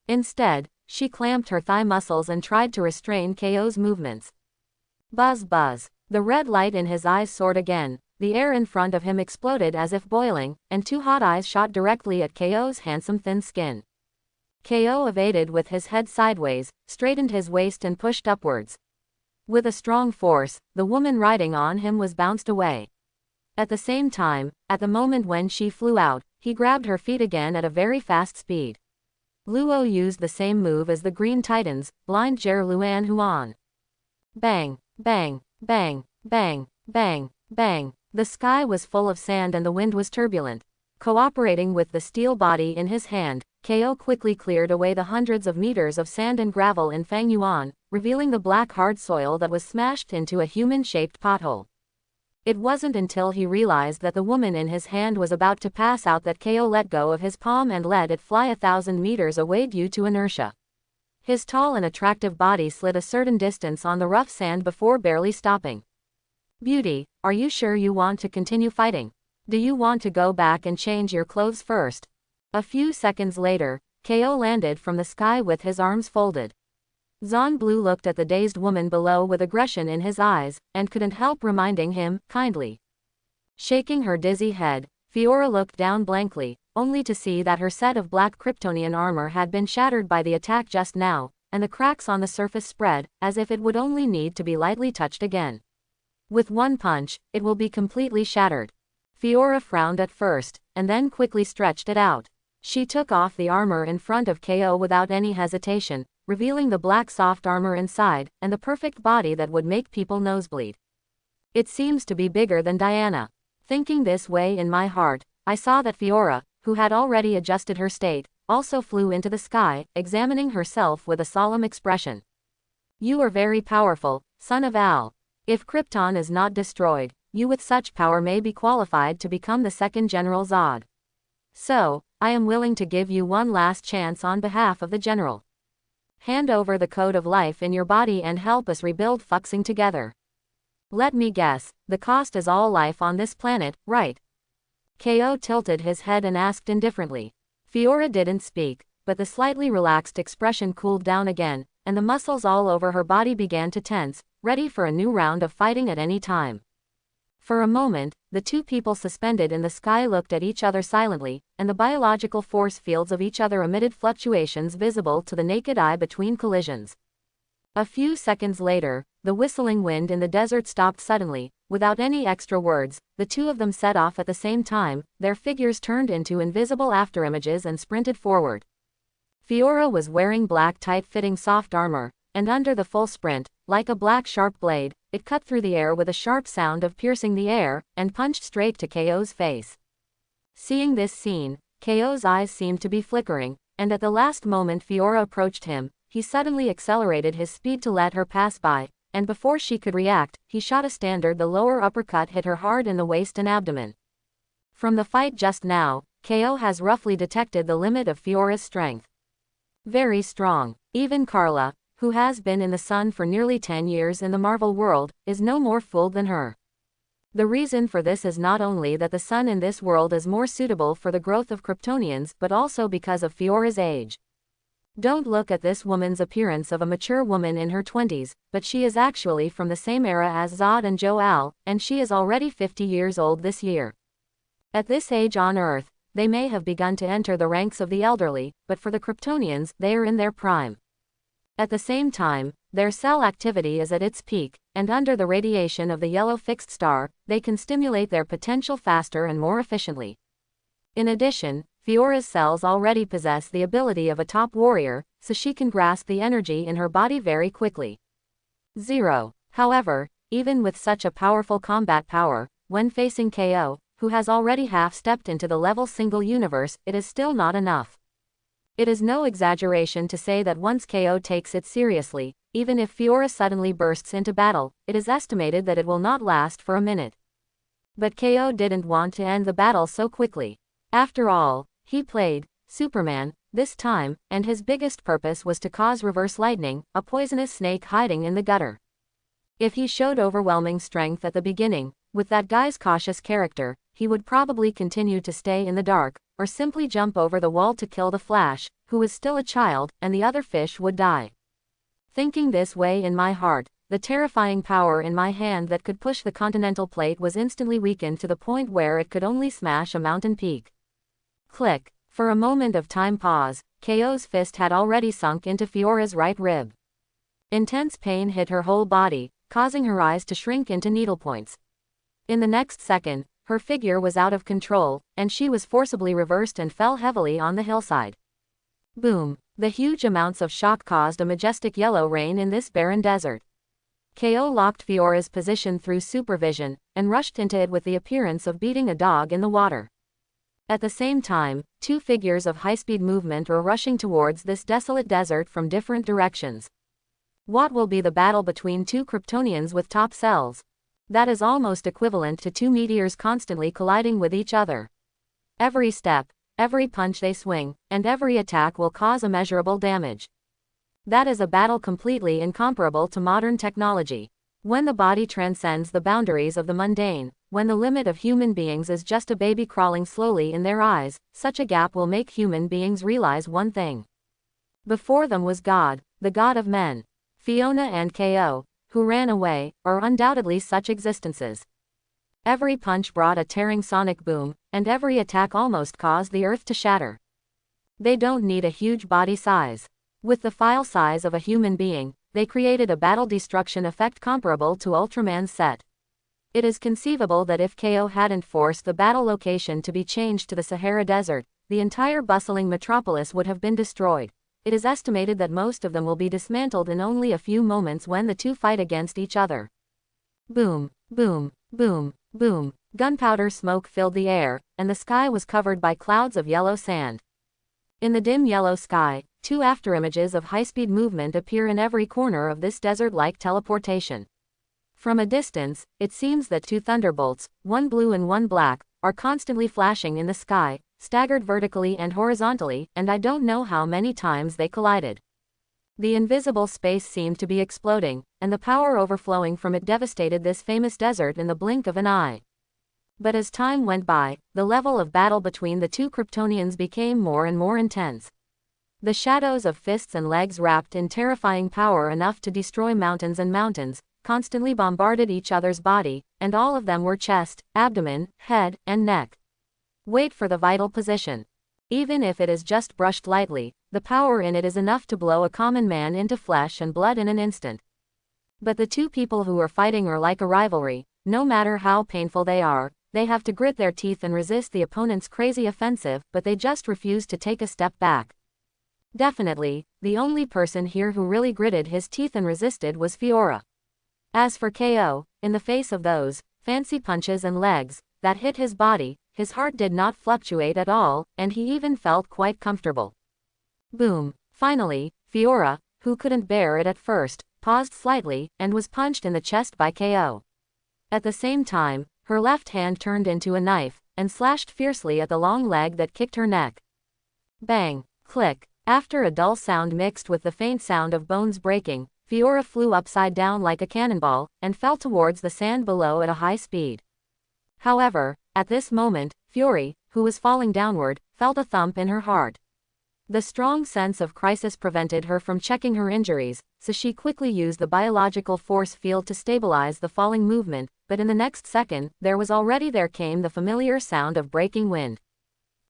Instead, she clamped her thigh muscles and tried to restrain KO's movements. Buzz buzz. The red light in his eyes soared again. The air in front of him exploded as if boiling, and 2 hot eyes shot directly at KO's handsome thin skin. KO evaded with his head sideways, straightened his waist and pushed upwards. With a strong force, the woman riding on him was bounced away. At the same time, at the moment when she flew out, he grabbed her feet again at a very fast speed. Luo used the same move as the Green Titans, blind Jer-Luan Huan. Bang, bang, bang, bang, bang, bang. The sky was full of sand and the wind was turbulent. Cooperating with the steel body in his hand, KO quickly cleared away the hundreds of meters of sand and gravel in Fang Yuan, revealing the black hard soil that was smashed into a human-shaped pothole. It wasn't until he realized that the woman in his hand was about to pass out that KO let go of his palm and let it fly 1,000 meters away due to inertia. His tall and attractive body slid a certain distance on the rough sand before barely stopping. Beauty, are you sure you want to continue fighting? Do you want to go back and change your clothes first? A few seconds later, KO landed from the sky with his arms folded. Zon Blue looked at the dazed woman below with aggression in his eyes, and couldn't help reminding him, kindly. Shaking her dizzy head, Fiora looked down blankly, only to see that her set of black Kryptonian armor had been shattered by the attack just now, and the cracks on the surface spread, as if it would only need to be lightly touched again. With one punch, it will be completely shattered. Fiora frowned at first, and then quickly stretched it out. She took off the armor in front of KO without any hesitation, revealing the black soft armor inside, and the perfect body that would make people nosebleed. It seems to be bigger than Diana. Thinking this way in my heart, I saw that Fiora, who had already adjusted her state, also flew into the sky, examining herself with a solemn expression. You are very powerful, son of Al. If Krypton is not destroyed, you with such power may be qualified to become the second General Zod. So, I am willing to give you one last chance on behalf of the General. Hand over the code of life in your body and help us rebuild Fuxing together. Let me guess, the cost is all life on this planet, right? KO tilted his head and asked indifferently. Fiora didn't speak, but the slightly relaxed expression cooled down again, and the muscles all over her body began to tense, ready for a new round of fighting at any time. For a moment, the two people suspended in the sky looked at each other silently, and the biological force fields of each other emitted fluctuations visible to the naked eye between collisions. A few seconds later, the whistling wind in the desert stopped suddenly. Without any extra words, the two of them set off at the same time, their figures turned into invisible afterimages and sprinted forward. Fiora was wearing black tight-fitting soft armor, and under the full sprint, like a black sharp blade, it cut through the air with a sharp sound of piercing the air, and punched straight to KO's face. Seeing this scene, KO's eyes seemed to be flickering, and at the last moment Fiora approached him, he suddenly accelerated his speed to let her pass by, and before she could react, he shot a standard. The lower uppercut hit her hard in the waist and abdomen. From the fight just now, KO has roughly detected the limit of Fiora's strength. Very strong. Even Carla, who has been in the sun for nearly 10 years in the Marvel world, is no more fooled than her. The reason for this is not only that the sun in this world is more suitable for the growth of Kryptonians, but also because of Fiora's age. Don't look at this woman's appearance of a mature woman in her 20s, but she is actually from the same era as Zod and Jor-El, and she is already 50 years old this year. At this age on Earth, they may have begun to enter the ranks of the elderly, but for the Kryptonians, they are in their prime. At the same time, their cell activity is at its peak, and under the radiation of the yellow fixed star, they can stimulate their potential faster and more efficiently. In addition, Fiora's cells already possess the ability of a top warrior, so she can grasp the energy in her body very quickly. 0. However, even with such a powerful combat power, when facing KO, who has already half-stepped into the level single universe, it is still not enough. It is no exaggeration to say that once KO takes it seriously, even if Fiora suddenly bursts into battle, it is estimated that it will not last for a minute. But KO didn't want to end the battle so quickly. After all, he played Superman this time, and his biggest purpose was to cause reverse lightning, a poisonous snake hiding in the gutter. If he showed overwhelming strength at the beginning, with that guy's cautious character, he would probably continue to stay in the dark, or simply jump over the wall to kill the Flash, who is still a child, and the other fish would die. Thinking this way in my heart, the terrifying power in my hand that could push the continental plate was instantly weakened to the point where it could only smash a mountain peak. Click. For a moment of time pause, KO's fist had already sunk into Fiora's right rib. Intense pain hit her whole body, causing her eyes to shrink into needlepoints. In the next second, her figure was out of control, and she was forcibly reversed and fell heavily on the hillside. Boom! The huge amounts of shock caused a majestic yellow rain in this barren desert. KO locked Fiora's position through supervision, and rushed into it with the appearance of beating a dog in the water. At the same time, two figures of high-speed movement were rushing towards this desolate desert from different directions. What will be the battle between two Kryptonians with top cells? That is almost equivalent to two meteors constantly colliding with each other. Every step, every punch they swing, and every attack will cause immeasurable damage. That is a battle completely incomparable to modern technology. When the body transcends the boundaries of the mundane, when the limit of human beings is just a baby crawling slowly in their eyes, such a gap will make human beings realize one thing. Before them was God, the God of men. Fiona and KO, who ran away, are undoubtedly such existences. Every punch brought a tearing sonic boom, and every attack almost caused the earth to shatter. They don't need a huge body size. With the file size of a human being, they created a battle destruction effect comparable to Ultraman's set. It is conceivable that if KO hadn't forced the battle location to be changed to the Sahara Desert, the entire bustling metropolis would have been destroyed. It is estimated that most of them will be dismantled in only a few moments when the two fight against each other. Boom, boom, boom, boom. Gunpowder smoke filled the air, and the sky was covered by clouds of yellow sand. In the dim yellow sky, two afterimages of high-speed movement appear in every corner of this desert-like teleportation. From a distance, it seems that two thunderbolts, one blue and one black, are constantly flashing in the sky, staggered vertically and horizontally, and I don't know how many times they collided. The invisible space seemed to be exploding, and the power overflowing from it devastated this famous desert in the blink of an eye. But as time went by, the level of battle between the two Kryptonians became more and more intense. The shadows of fists and legs wrapped in terrifying power enough to destroy mountains and mountains, constantly bombarded each other's body, and all of them were chest, abdomen, head, and neck. Wait for the vital position. Even if it is just brushed lightly, the power in it is enough to blow a common man into flesh and blood in an instant. But the two people who are fighting are like a rivalry. No matter how painful they are, they have to grit their teeth and resist the opponent's crazy offensive, but they just refuse to take a step back. Definitely, the only person here who really gritted his teeth and resisted was Fiora. As for KO, in the face of those fancy punches and legs that hit his body, his heart did not fluctuate at all, and he even felt quite comfortable. Boom. Finally, Fiora, who couldn't bear it at first, paused slightly, and was punched in the chest by KO. At the same time, her left hand turned into a knife, and slashed fiercely at the long leg that kicked her neck. Bang. Click. After a dull sound mixed with the faint sound of bones breaking, Fiora flew upside down like a cannonball, and fell towards the sand below at a high speed. However, at this moment, Fury, who was falling downward, felt a thump in her heart. The strong sense of crisis prevented her from checking her injuries, so she quickly used the biological force field to stabilize the falling movement, but in the next second, there came the familiar sound of breaking wind.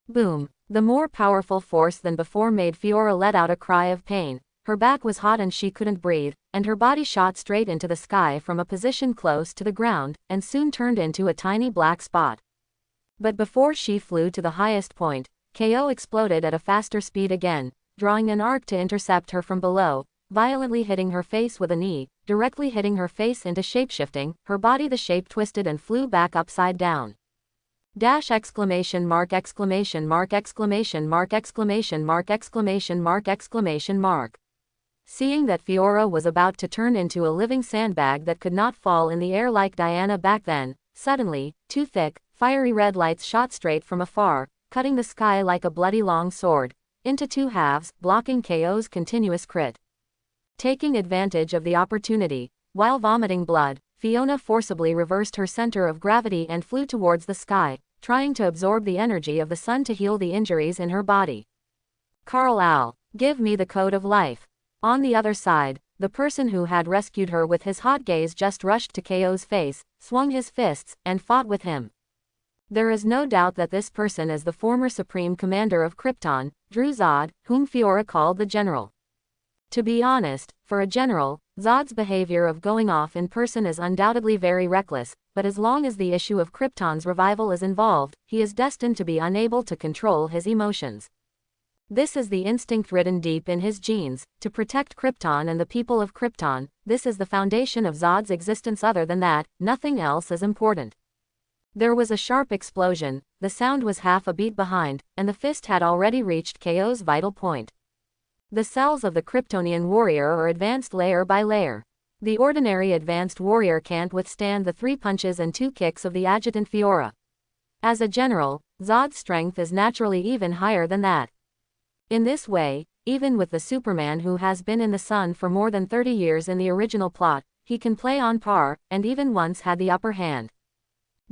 Boom. The more powerful force than before made Fiora let out a cry of pain. Her back was hot and she couldn't breathe, and her body shot straight into the sky from a position close to the ground, and soon turned into a tiny black spot. But before she flew to the highest point, KO exploded at a faster speed again, drawing an arc to intercept her from below, violently hitting her face with a knee, directly hitting her face into shapeshifting, her body the shape twisted and flew back upside down. Dash exclamation mark exclamation mark exclamation mark exclamation mark exclamation mark exclamation mark. Seeing that Fiora was about to turn into a living sandbag that could not fall in the air like Diana back then, suddenly, two thick, fiery red lights shot straight from afar, cutting the sky like a bloody long sword, into two halves, blocking KO's continuous crit. Taking advantage of the opportunity, while vomiting blood, Fiona forcibly reversed her center of gravity and flew towards the sky, trying to absorb the energy of the sun to heal the injuries in her body. Kal-El, give me the code of life. On the other side, the person who had rescued her with his hot gaze just rushed to KO's face, swung his fists, and fought with him. There is no doubt that this person is the former Supreme Commander of Krypton, Zod, whom Fiora called the General. To be honest, for a general, Zod's behavior of going off in person is undoubtedly very reckless, but as long as the issue of Krypton's revival is involved, he is destined to be unable to control his emotions. This is the instinct written deep in his genes, to protect Krypton and the people of Krypton. This is the foundation of Zod's existence. Other than that, nothing else is important. There was a sharp explosion, the sound was half a beat behind, and the fist had already reached KO's vital point. The cells of the Kryptonian warrior are advanced layer by layer. The ordinary advanced warrior can't withstand the 3 punches and 2 kicks of the adjutant Fiora. As a general, Zod's strength is naturally even higher than that. In this way, even with the Superman who has been in the sun for more than 30 years in the original plot, he can play on par, and even once had the upper hand.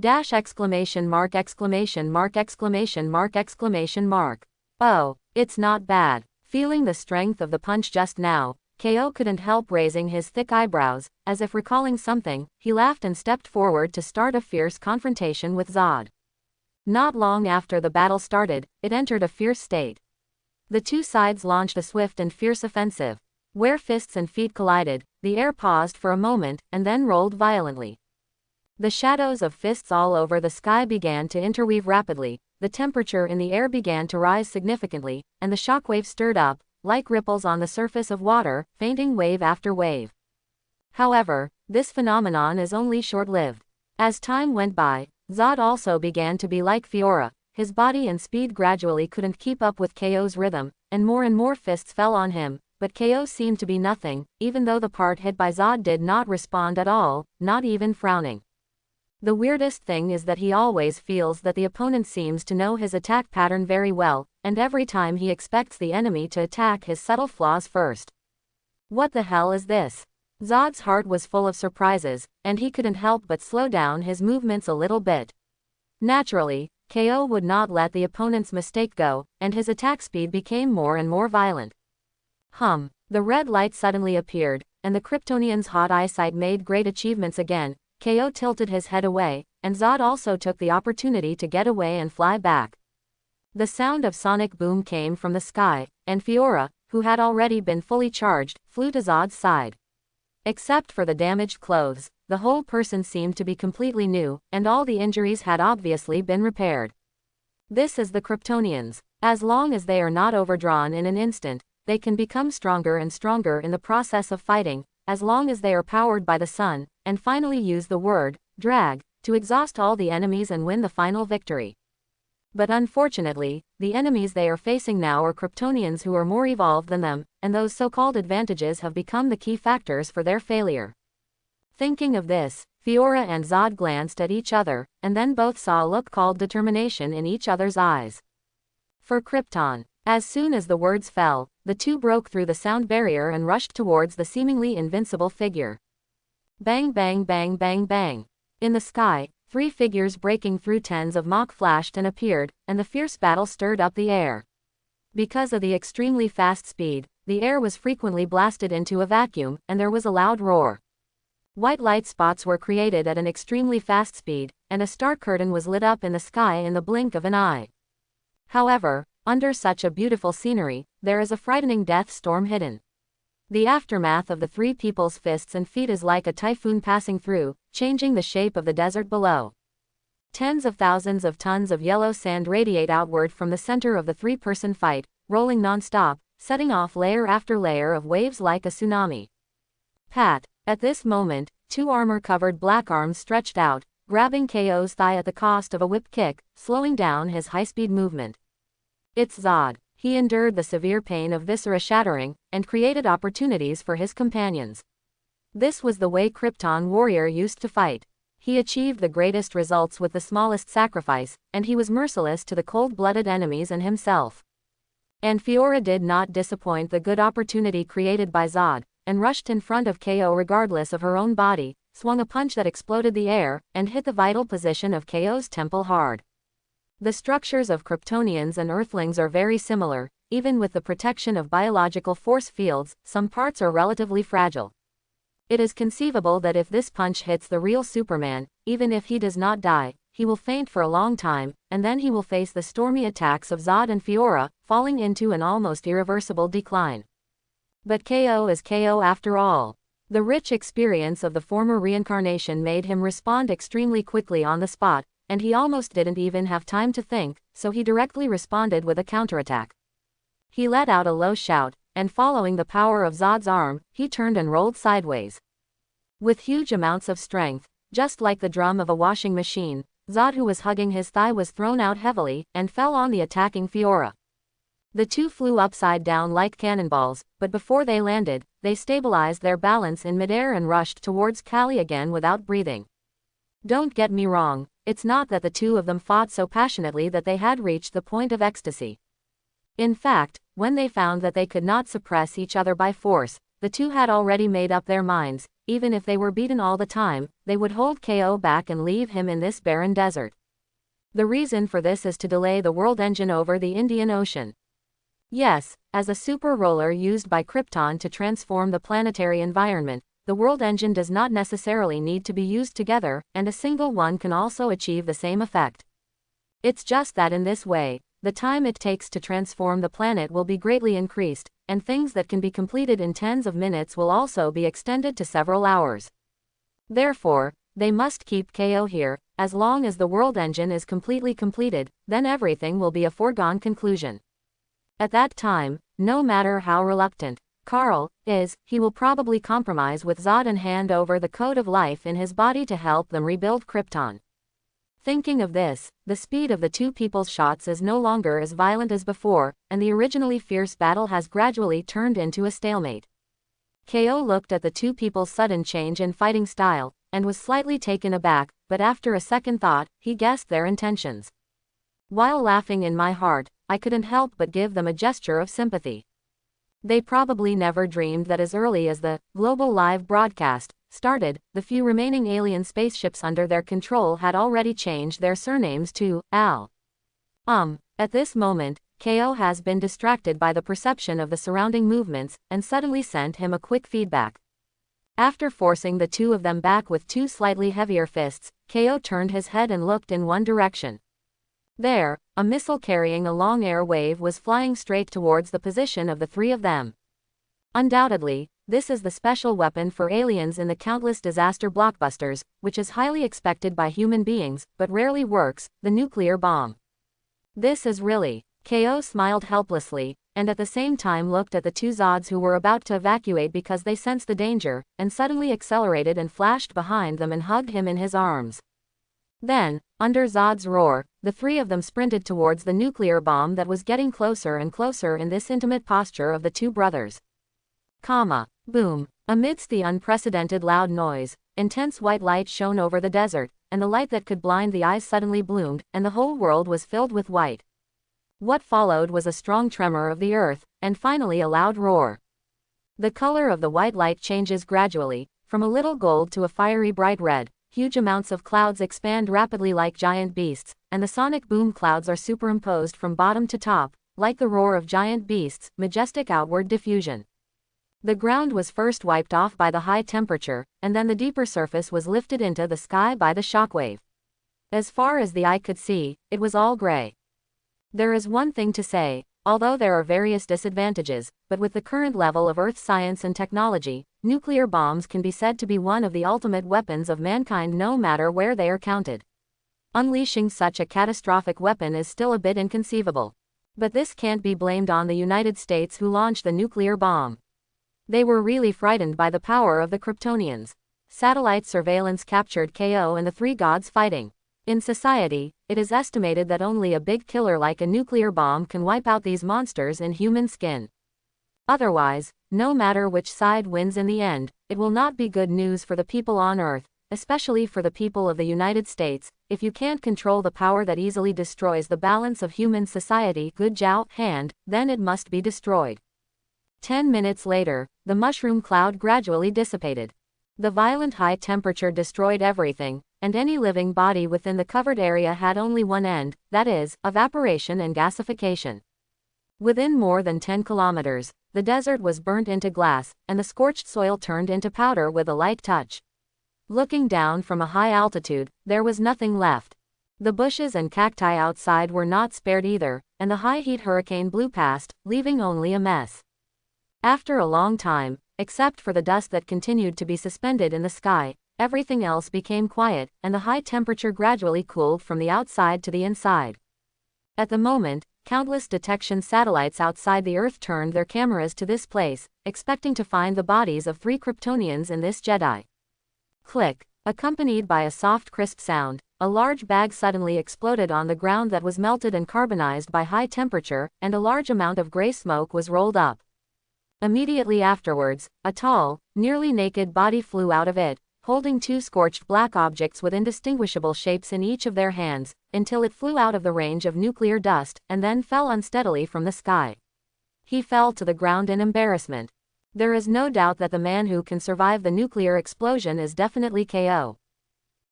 Dash exclamation mark exclamation mark exclamation mark exclamation mark. Oh, it's not bad. Feeling the strength of the punch just now, KO couldn't help raising his thick eyebrows, as if recalling something. He laughed and stepped forward to start a fierce confrontation with Zod. Not long after the battle started, it entered a fierce state. The two sides launched a swift and fierce offensive. Where fists and feet collided, the air paused for a moment, and then rolled violently. The shadows of fists all over the sky began to interweave rapidly, the temperature in the air began to rise significantly, and the shockwaves stirred up, like ripples on the surface of water, fainting wave after wave. However, this phenomenon is only short-lived. As time went by, Zod also began to be like Fiora. His body and speed gradually couldn't keep up with KO's rhythm, and more fists fell on him, but KO seemed to be nothing, even though the part hit by Zod did not respond at all, not even frowning. The weirdest thing is that he always feels that the opponent seems to know his attack pattern very well, and every time he expects the enemy to attack his subtle flaws first. What the hell is this? Zod's heart was full of surprises, and he couldn't help but slow down his movements a little bit. Naturally, KO would not let the opponent's mistake go, and his attack speed became more and more violent. The red light suddenly appeared, and the Kryptonian's hot eyesight made great achievements again. KO tilted his head away, and Zod also took the opportunity to get away and fly back. The sound of sonic boom came from the sky, and Fiora, who had already been fully charged, flew to Zod's side. Except for the damaged clothes, the whole person seemed to be completely new, and all the injuries had obviously been repaired. This is the Kryptonians. As long as they are not overdrawn in an instant, they can become stronger and stronger in the process of fighting, as long as they are powered by the sun, and finally use the word, drag, to exhaust all the enemies and win the final victory. But unfortunately, the enemies they are facing now are Kryptonians who are more evolved than them, and those so-called advantages have become the key factors for their failure. Thinking of this, Fiora and Zod glanced at each other, and then both saw a look called determination in each other's eyes. For Krypton. As soon as the words fell, the two broke through the sound barrier and rushed towards the seemingly invincible figure. Bang bang bang bang bang. In the sky, 3 figures breaking through tens of Mach flashed and appeared, and the fierce battle stirred up the air. Because of the extremely fast speed, the air was frequently blasted into a vacuum, and there was a loud roar. White light spots were created at an extremely fast speed, and a star curtain was lit up in the sky in the blink of an eye. However, under such a beautiful scenery, there is a frightening death storm hidden. The aftermath of the 3 people's fists and feet is like a typhoon passing through, changing the shape of the desert below. Tens of thousands of tons of yellow sand radiate outward from the center of the 3-person fight, rolling non-stop, setting off layer after layer of waves like a tsunami. Pat. At this moment, 2 armor-covered black arms stretched out, grabbing KO's thigh at the cost of a whip kick, slowing down his high-speed movement. It's Zod. He endured the severe pain of viscera shattering, and created opportunities for his companions. This was the way Krypton warrior used to fight. He achieved the greatest results with the smallest sacrifice, and he was merciless to the cold-blooded enemies and himself. And Fiora did not disappoint the good opportunity created by Zod, and rushed in front of KO regardless of her own body, swung a punch that exploded the air, and hit the vital position of KO's temple hard. The structures of Kryptonians and Earthlings are very similar. Even with the protection of biological force fields, some parts are relatively fragile. It is conceivable that if this punch hits the real Superman, even if he does not die, he will faint for a long time, and then he will face the stormy attacks of Zod and Fiora, falling into an almost irreversible decline. But KO is KO after all. The rich experience of the former reincarnation made him respond extremely quickly on the spot, and he almost didn't even have time to think, so he directly responded with a counterattack. He let out a low shout, and following the power of Zod's arm, he turned and rolled sideways. With huge amounts of strength, just like the drum of a washing machine, Zod, who was hugging his thigh, was thrown out heavily, and fell on the attacking Fiora. The two flew upside down like cannonballs, but before they landed, they stabilized their balance in midair and rushed towards Kali again without breathing. Don't get me wrong, it's not that the two of them fought so passionately that they had reached the point of ecstasy. In fact, when they found that they could not suppress each other by force, the two had already made up their minds. Even if they were beaten all the time, they would hold KO back and leave him in this barren desert. The reason for this is to delay the world engine over the Indian Ocean. Yes, as a super roller used by Krypton to transform the planetary environment, the world engine does not necessarily need to be used together, and a single one can also achieve the same effect. It's just that in this way, the time it takes to transform the planet will be greatly increased, and things that can be completed in tens of minutes will also be extended to several hours. Therefore, they must keep KO here. As long as the world engine is completely completed, then everything will be a foregone conclusion. At that time, no matter how reluctant Karl is, he will probably compromise with Zod and hand over the code of life in his body to help them rebuild Krypton. Thinking of this, the speed of the two people's shots is no longer as violent as before, and the originally fierce battle has gradually turned into a stalemate. KO looked at the two people's sudden change in fighting style, and was slightly taken aback, but after a second thought, he guessed their intentions. While laughing in my heart, I couldn't help but give them a gesture of sympathy. They probably never dreamed that as early as the global live broadcast started, the few remaining alien spaceships under their control had already changed their surnames to Al. At this moment, KO has been distracted by the perception of the surrounding movements, and suddenly sent him a quick feedback. After forcing the two of them back with two slightly heavier fists, KO turned his head and looked in one direction. There, a missile carrying a long air wave was flying straight towards the position of the three of them. Undoubtedly, this is the special weapon for aliens in the countless disaster blockbusters, which is highly expected by human beings, but rarely works, the nuclear bomb. This is really. KO smiled helplessly, and at the same time looked at the two Zods who were about to evacuate because they sensed the danger, and suddenly accelerated and flashed behind them and hugged him in his arms. Then, under Zod's roar, the three of them sprinted towards the nuclear bomb that was getting closer and closer in this intimate posture of the two brothers. Boom. Amidst the unprecedented loud noise, intense white light shone over the desert, and the light that could blind the eyes suddenly bloomed, and the whole world was filled with white. What followed was a strong tremor of the earth, and finally a loud roar. The color of the white light changes gradually, from a little gold to a fiery bright red. Huge amounts of clouds expand rapidly like giant beasts, and the sonic boom clouds are superimposed from bottom to top, like the roar of giant beasts, majestic outward diffusion. The ground was first wiped off by the high temperature, and then the deeper surface was lifted into the sky by the shockwave. As far as the eye could see, it was all gray. There is one thing to say, although there are various disadvantages, but with the current level of Earth science and technology, nuclear bombs can be said to be one of the ultimate weapons of mankind no matter where they are counted. Unleashing such a catastrophic weapon is still a bit inconceivable. But this can't be blamed on the United States who launched the nuclear bomb. They were really frightened by the power of the Kryptonians. Satellite surveillance captured KO and the three gods fighting. In society, it is estimated that only a big killer like a nuclear bomb can wipe out these monsters in human skin. Otherwise, no matter which side wins in the end, it will not be good news for the people on Earth, especially for the people of the United States. If you can't control the power that easily destroys the balance of human society, good job, hand, then it must be destroyed. 10 minutes later, the mushroom cloud gradually dissipated. The violent high temperature destroyed everything, and any living body within the covered area had only one end, that is, evaporation and gasification. Within more than 10 kilometers, the desert was burnt into glass, and the scorched soil turned into powder with a light touch. Looking down from a high altitude, there was nothing left. The bushes and cacti outside were not spared either, and the high heat hurricane blew past, leaving only a mess. After a long time, except for the dust that continued to be suspended in the sky, everything else became quiet, and the high temperature gradually cooled from the outside to the inside. At the moment, countless detection satellites outside the Earth turned their cameras to this place, expecting to find the bodies of 3 Kryptonians in this Jedi. Click. Accompanied by a soft crisp sound, a large bag suddenly exploded on the ground that was melted and carbonized by high temperature, and a large amount of gray smoke was rolled up. Immediately afterwards, a tall, nearly naked body flew out of it, holding 2 scorched black objects with indistinguishable shapes in each of their hands, until it flew out of the range of nuclear dust, and then fell unsteadily from the sky. He fell to the ground in embarrassment. There is no doubt that the man who can survive the nuclear explosion is definitely KO.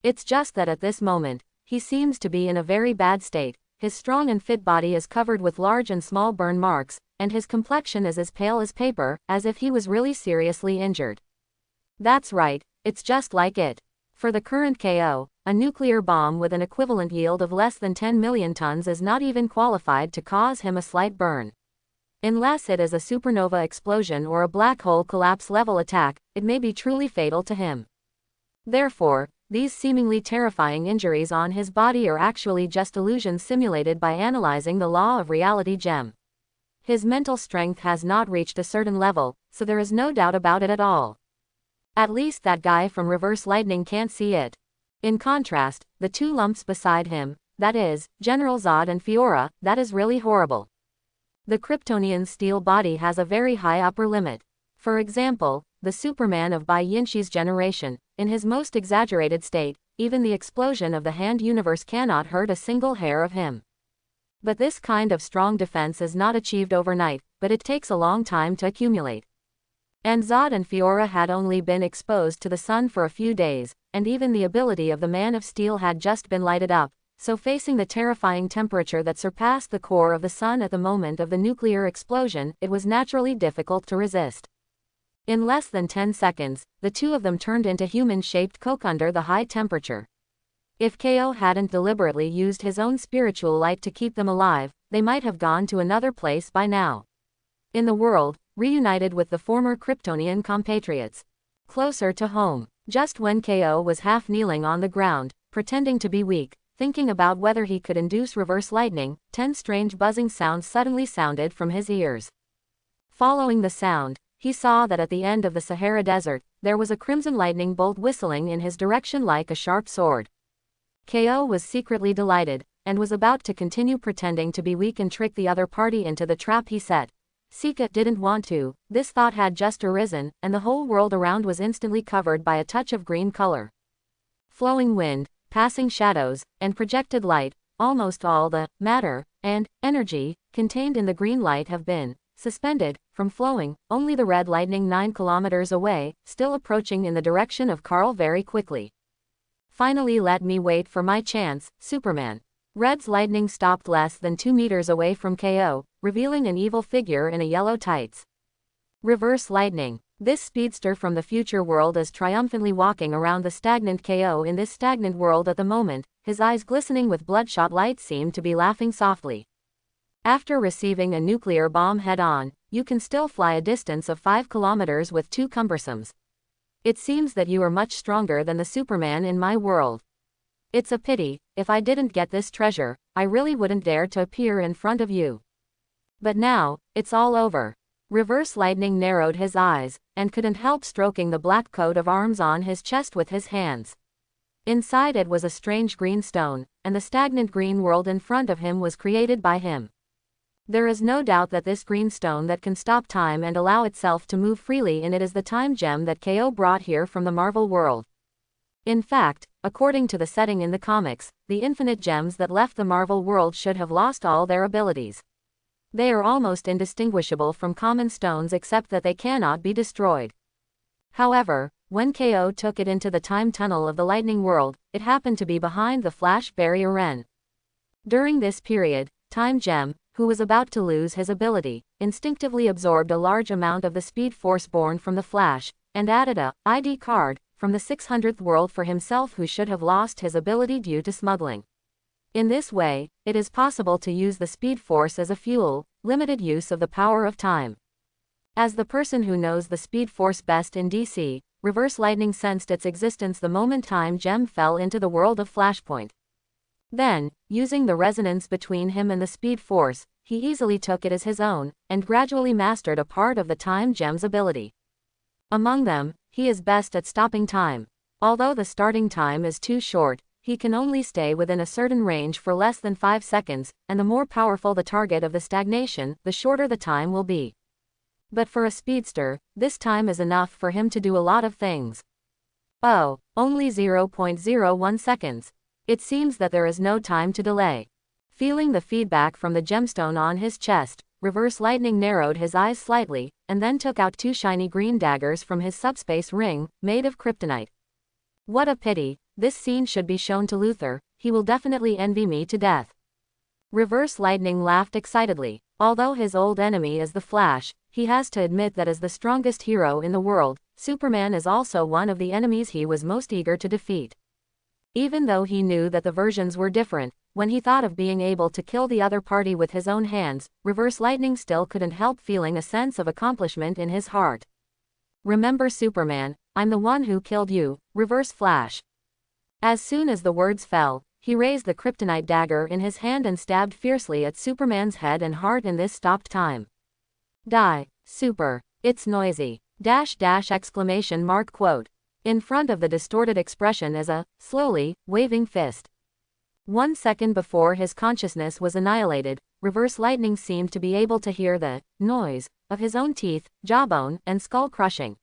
It's just that at this moment, he seems to be in a very bad state. His strong and fit body is covered with large and small burn marks, and his complexion is as pale as paper, as if he was really seriously injured. That's right, it's just like it. For the current KO, a nuclear bomb with an equivalent yield of less than 10 million tons is not even qualified to cause him a slight burn. Unless it is a supernova explosion or a black hole collapse level attack, it may be truly fatal to him. Therefore, these seemingly terrifying injuries on his body are actually just illusions simulated by analyzing the law of reality gem. His mental strength has not reached a certain level, so there is no doubt about it at all. At least that guy from Reverse Lightning can't see it. In contrast, the two lumps beside him, that is, General Zod and Fiora, that is really horrible. The Kryptonian's steel body has a very high upper limit. For example, the Superman of Bai Yinshi's generation, in his most exaggerated state, even the explosion of the Hand universe cannot hurt a single hair of him. But this kind of strong defense is not achieved overnight, but it takes a long time to accumulate. And Zod and Fiora had only been exposed to the sun for a few days, and even the ability of the Man of Steel had just been lighted up, so facing the terrifying temperature that surpassed the core of the sun at the moment of the nuclear explosion, it was naturally difficult to resist. In less than 10 seconds, the two of them turned into human-shaped coke under the high temperature. If KO hadn't deliberately used his own spiritual light to keep them alive, they might have gone to another place by now. In the world, reunited with the former Kryptonian compatriots. Closer to home, just when KO was half kneeling on the ground, pretending to be weak, thinking about whether he could induce reverse lightning, 10 strange buzzing sounds suddenly sounded from his ears. Following the sound, he saw that at the end of the Sahara Desert, there was a crimson lightning bolt whistling in his direction like a sharp sword. KO was secretly delighted, and was about to continue pretending to be weak and trick the other party into the trap he set. Sika didn't want to. This thought had just arisen, and the whole world around was instantly covered by a touch of green color. Flowing wind, passing shadows, and projected light, almost all the matter and energy contained in the green light have been suspended from flowing. Only the red lightning 9 kilometers away, still approaching in the direction of Carl very quickly. Finally, let me wait for my chance, Superman. Red's lightning stopped less than 2 meters away from KO, revealing an evil figure in a yellow tights. Reverse lightning. This speedster from the future world is triumphantly walking around the stagnant KO in this stagnant world at the moment, his eyes glistening with bloodshot light seemed to be laughing softly. After receiving a nuclear bomb head-on, you can still fly a distance of 5 kilometers with 2 cumbersomes. It seems that you are much stronger than the Superman in my world. It's a pity, if I didn't get this treasure, I really wouldn't dare to appear in front of you. But now, it's all over. Reverse lightning narrowed his eyes, and couldn't help stroking the black coat of arms on his chest with his hands. Inside it was a strange green stone, and the stagnant green world in front of him was created by him. There is no doubt that this green stone that can stop time and allow itself to move freely in it is the time gem that KO brought here from the Marvel world. In fact, according to the setting in the comics, the infinite gems that left the Marvel world should have lost all their abilities. They are almost indistinguishable from common stones except that they cannot be destroyed. However, when KO took it into the time tunnel of the lightning world, it happened to be behind the flash barrier Ren. During this period, Time Gem, who was about to lose his ability, instinctively absorbed a large amount of the speed force born from the Flash, and added a ID card from the 600th world for himself who should have lost his ability due to smuggling. In this way, it is possible to use the speed force as a fuel, limited use of the power of time. As the person who knows the speed force best in DC, Reverse Lightning sensed its existence the moment Time Gem fell into the world of Flashpoint. Then, using the resonance between him and the speed force, he easily took it as his own, and gradually mastered a part of the Time Gem's ability. Among them, he is best at stopping time. Although the starting time is too short, he can only stay within a certain range for less than 5 seconds, and the more powerful the target of the stagnation, the shorter the time will be. But for a speedster, this time is enough for him to do a lot of things. Oh, only 0.01 seconds. It seems that there is no time to delay. Feeling the feedback from the gemstone on his chest, Reverse Lightning narrowed his eyes slightly, and then took out 2 shiny green daggers from his subspace ring, made of kryptonite. What a pity, this scene should be shown to Luthor, he will definitely envy me to death. Reverse Lightning laughed excitedly. Although his old enemy is the Flash, he has to admit that as the strongest hero in the world, Superman is also one of the enemies he was most eager to defeat. Even though he knew that the versions were different, when he thought of being able to kill the other party with his own hands, Reverse Lightning still couldn't help feeling a sense of accomplishment in his heart. Remember Superman, I'm the one who killed you, Reverse Flash. As soon as the words fell, he raised the kryptonite dagger in his hand and stabbed fiercely at Superman's head and heart in this stopped time. Die, Super. It's noisy. .. Quote. In front of the distorted expression is a, slowly, waving fist. 1 second before his consciousness was annihilated, Reverse Lightning seemed to be able to hear the noise of his own teeth, jawbone, and skull crushing.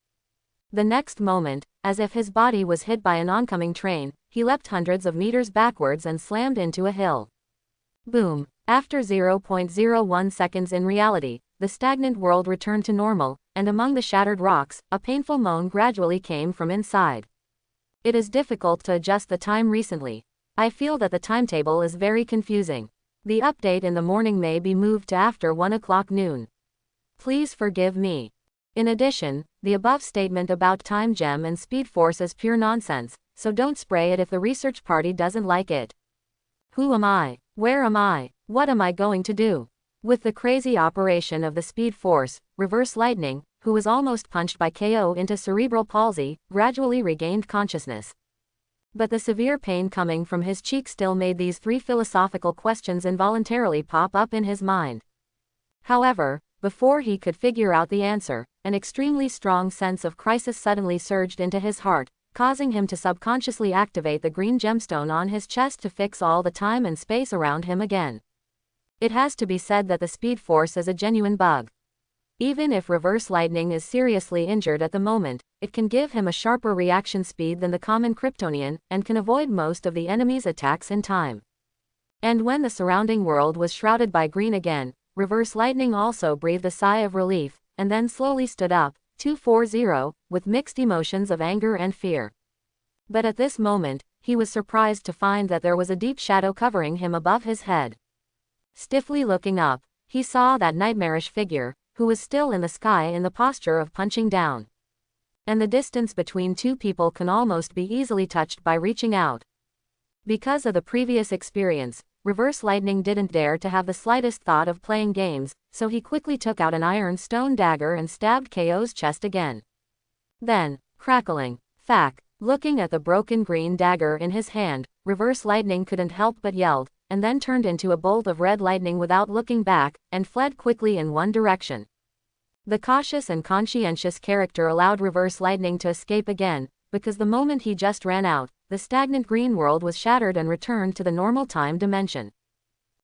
The next moment, as if his body was hit by an oncoming train, he leapt hundreds of meters backwards and slammed into a hill. Boom. After 0.01 seconds in reality, the stagnant world returned to normal, and among the shattered rocks, a painful moan gradually came from inside. It is difficult to adjust the time recently. I feel that the timetable is very confusing. The update in the morning may be moved to after 1 o'clock noon. Please forgive me. In addition, the above statement about time gem and speed force is pure nonsense, so don't spray it if the research party doesn't like it. Who am I? Where am I? What am I going to do? With the crazy operation of the speed force, Reverse Lightning, who was almost punched by KO into cerebral palsy, gradually regained consciousness. But the severe pain coming from his cheek still made these 3 philosophical questions involuntarily pop up in his mind. However, before he could figure out the answer, an extremely strong sense of crisis suddenly surged into his heart, causing him to subconsciously activate the green gemstone on his chest to fix all the time and space around him again. It has to be said that the speed force is a genuine bug. Even if Reverse Lightning is seriously injured at the moment, it can give him a sharper reaction speed than the common Kryptonian, and can avoid most of the enemy's attacks in time. And when the surrounding world was shrouded by green again, Reverse Lightning also breathed a sigh of relief, and then slowly stood up, 240, with mixed emotions of anger and fear. But at this moment, he was surprised to find that there was a deep shadow covering him above his head. Stiffly looking up, he saw that nightmarish figure, who was still in the sky in the posture of punching down. And the distance between 2 people can almost be easily touched by reaching out. Because of the previous experience, Reverse Lightning didn't dare to have the slightest thought of playing games, so he quickly took out an iron stone dagger and stabbed KO's chest again. Then, crackling, Fack, looking at the broken green dagger in his hand, Reverse Lightning couldn't help but yelled, and then turned into a bolt of red lightning without looking back, and fled quickly in one direction. The cautious and conscientious character allowed Reverse Lightning to escape again, because the moment he just ran out, the stagnant green world was shattered and returned to the normal time dimension.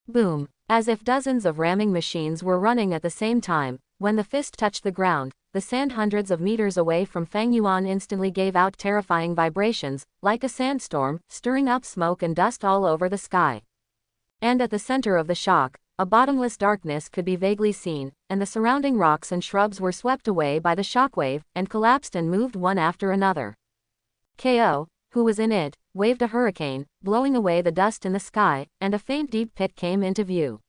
Boom! As if dozens of ramming machines were running at the same time, when the fist touched the ground, the sand hundreds of meters away from Fang Yuan instantly gave out terrifying vibrations, like a sandstorm, stirring up smoke and dust all over the sky. And at the center of the shock, a bottomless darkness could be vaguely seen, and the surrounding rocks and shrubs were swept away by the shockwave, and collapsed and moved one after another. KO, who was in it, waved a hurricane, blowing away the dust in the sky, and a faint deep pit came into view.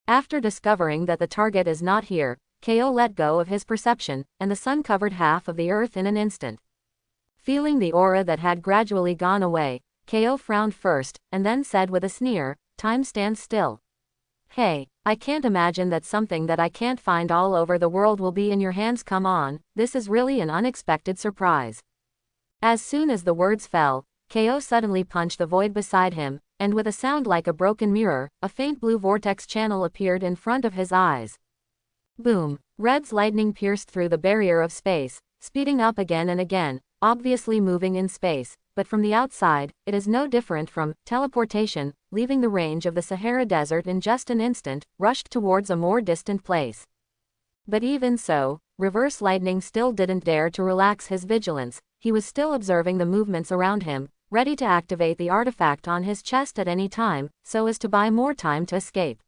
After discovering that the target is not here, KO let go of his perception, and the sun covered half of the earth in an instant. Feeling the aura that had gradually gone away, KO frowned first, and then said with a sneer, "Time stands still. Hey, I can't imagine that something that I can't find all over the world will be in your hands. Come on, this is really an unexpected surprise." As soon as the words fell, KO suddenly punched the void beside him, and with a sound like a broken mirror, a faint blue vortex channel appeared in front of his eyes. Boom! Red's lightning pierced through the barrier of space, speeding up again and again, obviously moving in space, but from the outside, it is no different from teleportation, leaving the range of the Sahara Desert in just an instant, rushed towards a more distant place. But even so, Reverse Lightning still didn't dare to relax his vigilance. He was still observing the movements around him, ready to activate the artifact on his chest at any time, so as to buy more time to escape.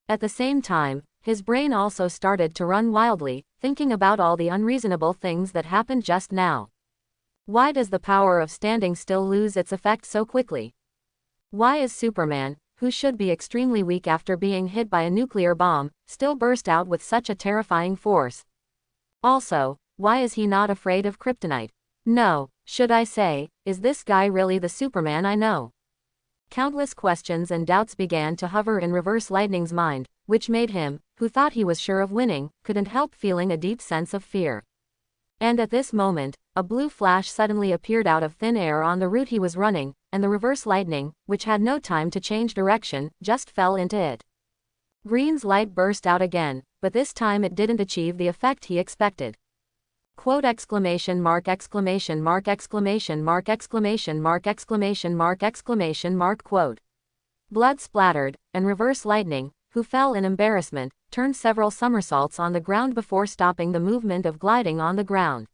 At the same time, his brain also started to run wildly, thinking about all the unreasonable things that happened just now. Why does the power of standing still lose its effect so quickly? Why is Superman, who should be extremely weak after being hit by a nuclear bomb, still burst out with such a terrifying force? Also, why is he not afraid of kryptonite? No, should I say, is this guy really the Superman I know? Countless questions and doubts began to hover in Reverse Lightning's mind, which made him, who thought he was sure of winning, couldn't help feeling a deep sense of fear. And at this moment, a blue flash suddenly appeared out of thin air on the route he was running, and the Reverse Lightning, which had no time to change direction, just fell into it. Green's light burst out again, but this time it didn't achieve the effect he expected. Quote exclamation mark exclamation mark exclamation mark exclamation mark exclamation mark exclamation mark quote. Blood splattered, and Reverse Lightning, who fell in embarrassment, turned several somersaults on the ground before stopping the movement of gliding on the ground.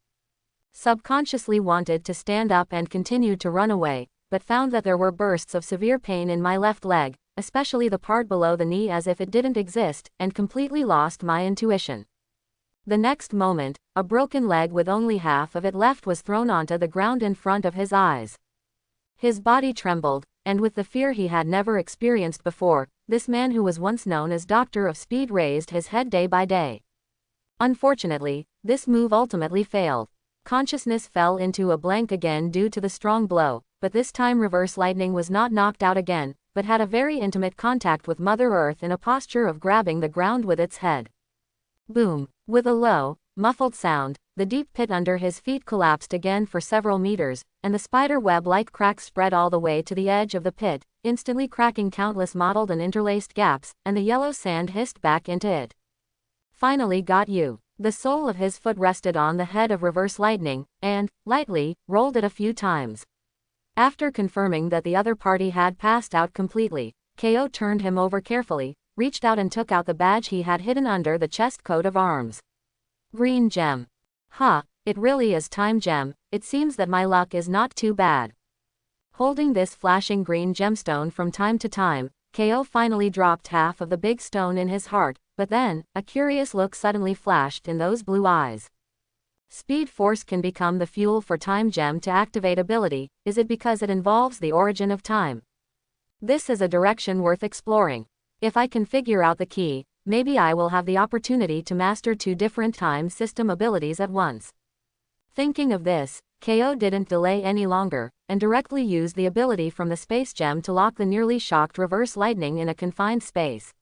Subconsciously wanted to stand up and continue to run away, but found that there were bursts of severe pain in my left leg, especially the part below the knee as if it didn't exist, and completely lost my intuition. The next moment, a broken leg with only half of it left was thrown onto the ground in front of his eyes. His body trembled, and with the fear he had never experienced before, this man who was once known as Doctor of Speed raised his head day by day. Unfortunately, this move ultimately failed. Consciousness fell into a blank again due to the strong blow, but this time Reverse Lightning was not knocked out again, but had a very intimate contact with Mother Earth in a posture of grabbing the ground with its head. Boom! With a low, muffled sound, the deep pit under his feet collapsed again for several meters, and the spider web-like cracks spread all the way to the edge of the pit, instantly cracking countless mottled and interlaced gaps, and the yellow sand hissed back into it. Finally got you. The sole of his foot rested on the head of Reverse Lightning, and, lightly, rolled it a few times. After confirming that the other party had passed out completely, KO turned him over carefully, reached out and took out the badge he had hidden under the chest coat of arms. Green gem. Ha, it really is time gem, it seems that my luck is not too bad. Holding this flashing green gemstone from time to time, KO finally dropped half of the big stone in his heart, but then, a curious look suddenly flashed in those blue eyes. Speed Force can become the fuel for Time Gem to activate ability, is it because it involves the origin of time? This is a direction worth exploring. If I can figure out the key, maybe I will have the opportunity to master 2 different time system abilities at once. Thinking of this, KO didn't delay any longer, and directly used the ability from the Space Gem to lock the nearly shocked Reverse Lightning in a confined space.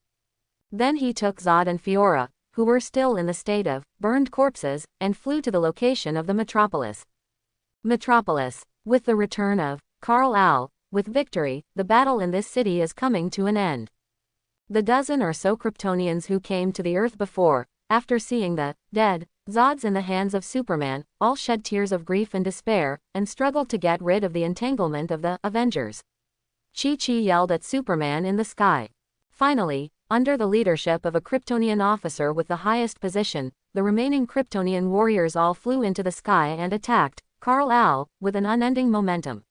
Then he took Zod and Fiora, who were still in the state of burned corpses, and flew to the location of the Metropolis. Metropolis. With the return of Kal-El, with victory, the battle in this city is coming to an end. The dozen or so Kryptonians who came to the Earth before, after seeing the dead Zods in the hands of Superman, all shed tears of grief and despair, and struggled to get rid of the entanglement of the Avengers. Chi-Chi yelled at Superman in the sky. Finally, under the leadership of a Kryptonian officer with the highest position, the remaining Kryptonian warriors all flew into the sky and attacked Kal-El with an unending momentum.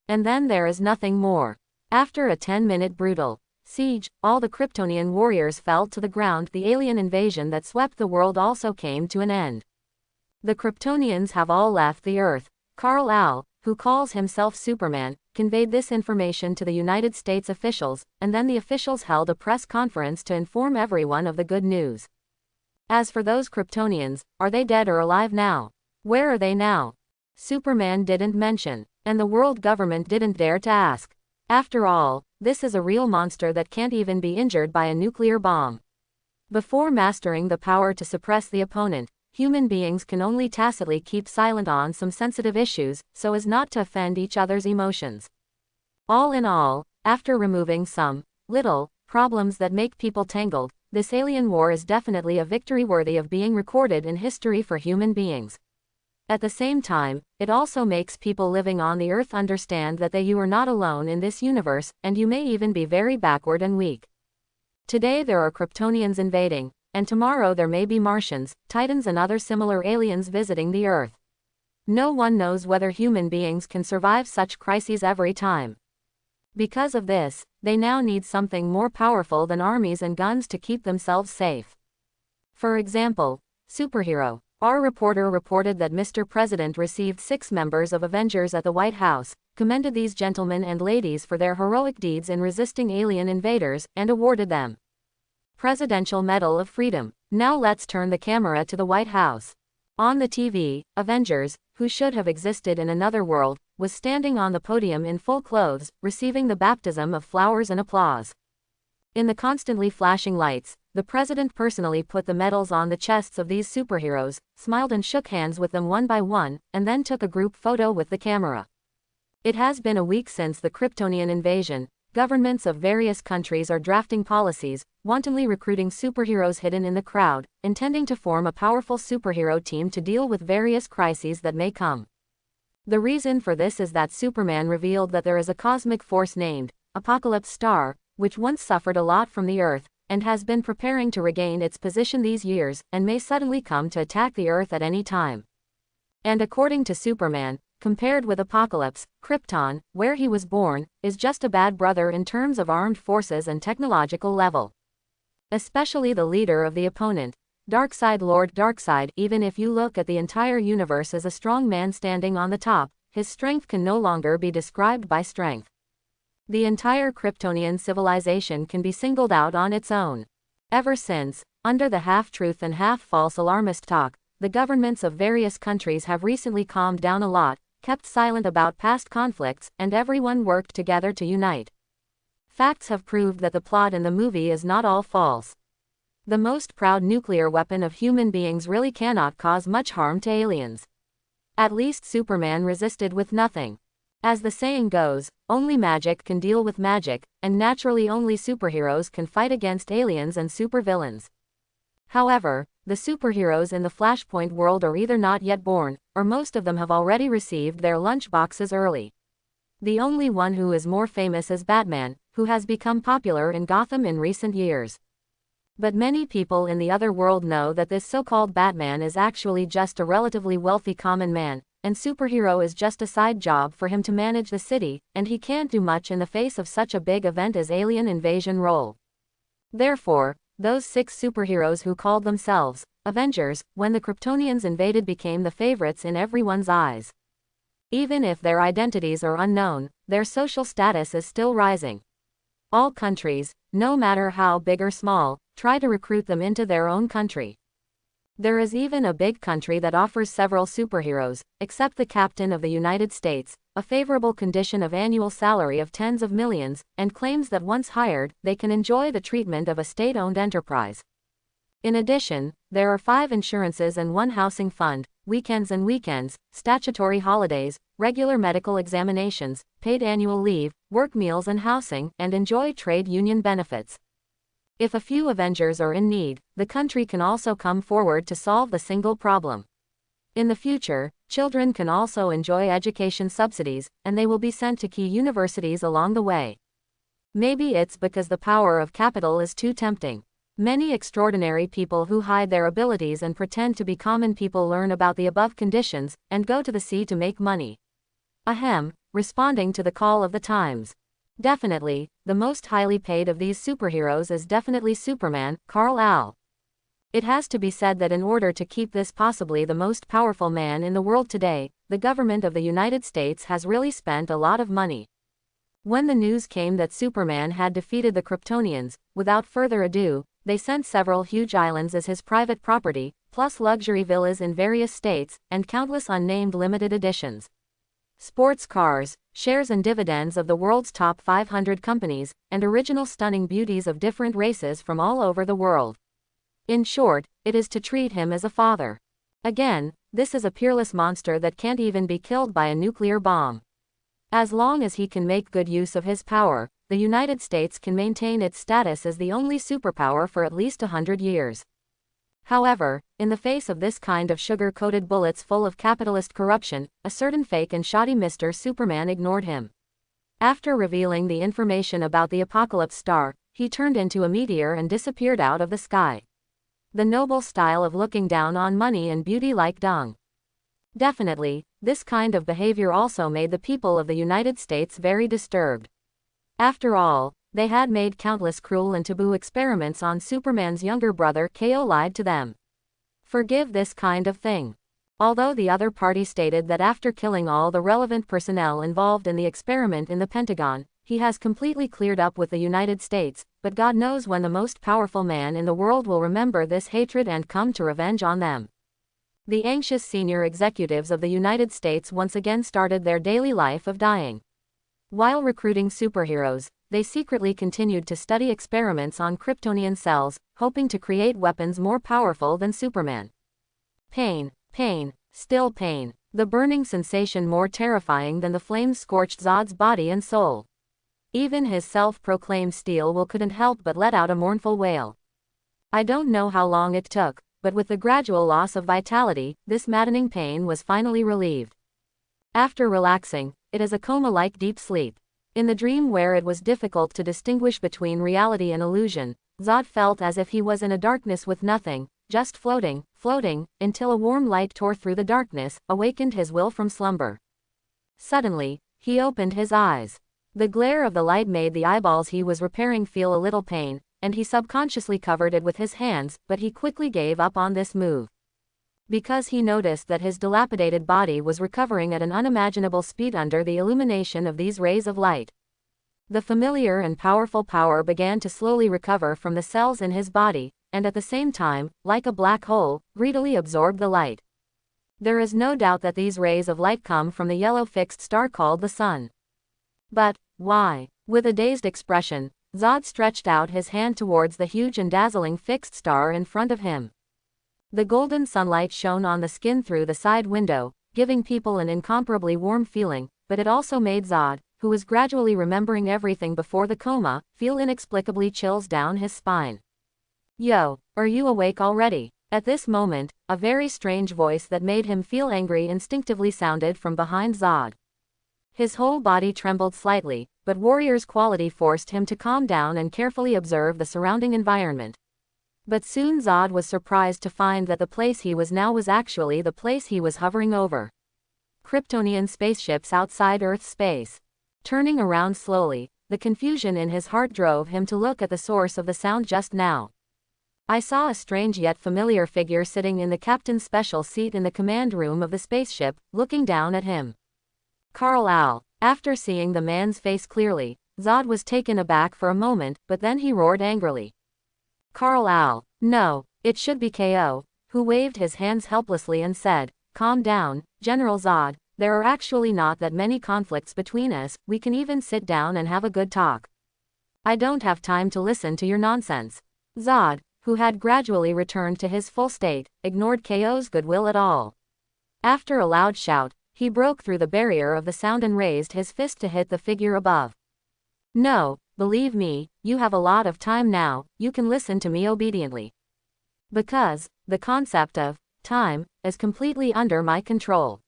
And then there is nothing more. After a 10-minute brutal siege, all the Kryptonian warriors fell to the ground. The alien invasion that swept the world also came to an end. The Kryptonians have all left the Earth. Kal-El, who calls himself Superman, conveyed this information to the United States officials, and then the officials held a press conference to inform everyone of the good news. As for those Kryptonians, are they dead or alive now? Where are they now? Superman didn't mention, and the world government didn't dare to ask. After all, this is a real monster that can't even be injured by a nuclear bomb. Before mastering the power to suppress the opponent, human beings can only tacitly keep silent on some sensitive issues, so as not to offend each other's emotions. All in all, after removing some little problems that make people tangled, this alien war is definitely a victory worthy of being recorded in history for human beings. At the same time, it also makes people living on the Earth understand that you are not alone in this universe, and you may even be very backward and weak. Today there are Kryptonians invading, and tomorrow there may be Martians, Titans and other similar aliens visiting the Earth. No one knows whether human beings can survive such crises every time. Because of this, they now need something more powerful than armies and guns to keep themselves safe. For example, superhero. Our reporter reported that Mr. President received 6 members of Avengers at the White House, commended these gentlemen and ladies for their heroic deeds in resisting alien invaders, and awarded them Presidential Medal of Freedom. Now let's turn the camera to the White House. On the TV, Avengers, who should have existed in another world, was standing on the podium in full clothes, receiving the baptism of flowers and applause. In the constantly flashing lights, the president personally put the medals on the chests of these superheroes, smiled and shook hands with them one by one, and then took a group photo with the camera. It has been a week since the Kryptonian invasion, governments of various countries are drafting policies, wantonly recruiting superheroes hidden in the crowd, intending to form a powerful superhero team to deal with various crises that may come. The reason for this is that Superman revealed that there is a cosmic force named Apocalypse Star, which once suffered a lot from the Earth, and has been preparing to regain its position these years, and may suddenly come to attack the Earth at any time. And according to Superman, compared with Apocalypse, Krypton, where he was born, is just a bad brother in terms of armed forces and technological level. Especially the leader of the opponent, Darkseid Lord Darkseid. Even if you look at the entire universe as a strong man standing on the top, his strength can no longer be described by strength. The entire Kryptonian civilization can be singled out on its own. Ever since, under the half-truth and half-false alarmist talk, the governments of various countries have recently calmed down a lot, kept silent about past conflicts, and everyone worked together to unite. Facts have proved that the plot in the movie is not all false. The most proud nuclear weapon of human beings really cannot cause much harm to aliens. At least Superman resisted with nothing. As the saying goes, only magic can deal with magic, and naturally only superheroes can fight against aliens and supervillains. However, the superheroes in the Flashpoint world are either not yet born, or most of them have already received their lunch boxes early. The only one who is more famous is Batman, who has become popular in Gotham in recent years. But many people in the other world know that this so-called Batman is actually just a relatively wealthy common man, and superhero is just a side job for him to manage the city, and he can't do much in the face of such a big event as alien invasion role. Therefore, those 6 superheroes who called themselves Avengers, when the Kryptonians invaded, became the favorites in everyone's eyes. Even if their identities are unknown, their social status is still rising. All countries, no matter how big or small, try to recruit them into their own country. There is even a big country that offers several superheroes, except the Captain of the United States, a favorable condition of annual salary of tens of millions, and claims that once hired, they can enjoy the treatment of a state-owned enterprise. In addition, there are 5 insurances and 1 housing fund, weekends, statutory holidays, regular medical examinations, paid annual leave, work meals and housing, and enjoy trade union benefits. If a few Avengers are in need, the country can also come forward to solve the single problem. In the future, children can also enjoy education subsidies, and they will be sent to key universities along the way. Maybe it's because the power of capital is too tempting. Many extraordinary people who hide their abilities and pretend to be common people learn about the above conditions, and go to the sea to make money. Ahem, responding to the call of the times. Definitely, the most highly paid of these superheroes is definitely Superman, Kal-El. It has to be said that in order to keep this possibly the most powerful man in the world today, the government of the United States has really spent a lot of money. When the news came that Superman had defeated the Kryptonians, without further ado, they sent several huge islands as his private property, plus luxury villas in various states, and countless unnamed limited editions. Sports cars, shares and dividends of the world's top 500 companies, and original stunning beauties of different races from all over the world. In short, it is to treat him as a father. Again, this is a peerless monster that can't even be killed by a nuclear bomb. As long as he can make good use of his power, the United States can maintain its status as the only superpower for at least 100 years. However, in the face of this kind of sugar-coated bullets full of capitalist corruption, a certain fake and shoddy Mr. Superman ignored him. After revealing the information about the Apocalypse Star, he turned into a meteor and disappeared out of the sky. The noble style of looking down on money and beauty like dung. Definitely, this kind of behavior also made the people of the United States very disturbed. After all, they had made countless cruel and taboo experiments on Superman's younger brother. Kal lied to them. Forgive this kind of thing. Although the other party stated that after killing all the relevant personnel involved in the experiment in the Pentagon, he has completely cleared up with the United States, but God knows when the most powerful man in the world will remember this hatred and come to revenge on them. The anxious senior executives of the United States once again started their daily life of dying. While recruiting superheroes, they secretly continued to study experiments on Kryptonian cells, hoping to create weapons more powerful than Superman. Pain, pain, still pain, the burning sensation more terrifying than the flames scorched Zod's body and soul. Even his self-proclaimed steel will couldn't help but let out a mournful wail. I don't know how long it took, but with the gradual loss of vitality, this maddening pain was finally relieved. After relaxing, it is a coma-like deep sleep. In the dream where it was difficult to distinguish between reality and illusion, Zod felt as if he was in a darkness with nothing, just floating, until a warm light tore through the darkness, awakened his will from slumber. Suddenly, he opened his eyes. The glare of the light made the eyeballs he was repairing feel a little pain, and he subconsciously covered it with his hands, but he quickly gave up on this move. Because he noticed that his dilapidated body was recovering at an unimaginable speed under the illumination of these rays of light. The familiar and powerful power began to slowly recover from the cells in his body, and at the same time, like a black hole, greedily absorbed the light. There is no doubt that these rays of light come from the yellow fixed star called the sun. But why? With a dazed expression, Zod stretched out his hand towards the huge and dazzling fixed star in front of him. The golden sunlight shone on the skin through the side window, giving people an incomparably warm feeling, but it also made Zod, who was gradually remembering everything before the coma, feel inexplicably chills down his spine. Yo, are you awake already? At this moment, a very strange voice that made him feel angry instinctively sounded from behind Zod. His whole body trembled slightly, but warrior's quality forced him to calm down and carefully observe the surrounding environment. But soon Zod was surprised to find that the place he was now was actually the place he was hovering over. Kryptonian spaceships outside Earth's space. Turning around slowly, the confusion in his heart drove him to look at the source of the sound just now. I saw a strange yet familiar figure sitting in the captain's special seat in the command room of the spaceship, looking down at him. Kal-El. After seeing the man's face clearly, Zod was taken aback for a moment, but then he roared angrily. Kal-El. No, it should be Ko, who waved his hands helplessly and said, "Calm down, General Zod, there are actually not that many conflicts between us, we can even sit down and have a good talk. I don't have time to listen to your nonsense." Zod, who had gradually returned to his full state, ignored Ko's goodwill at all. After a loud shout, he broke through the barrier of the sound and raised his fist to hit the figure above. "No, believe me, you have a lot of time now, you can listen to me obediently. Because, the concept of time is completely under my control."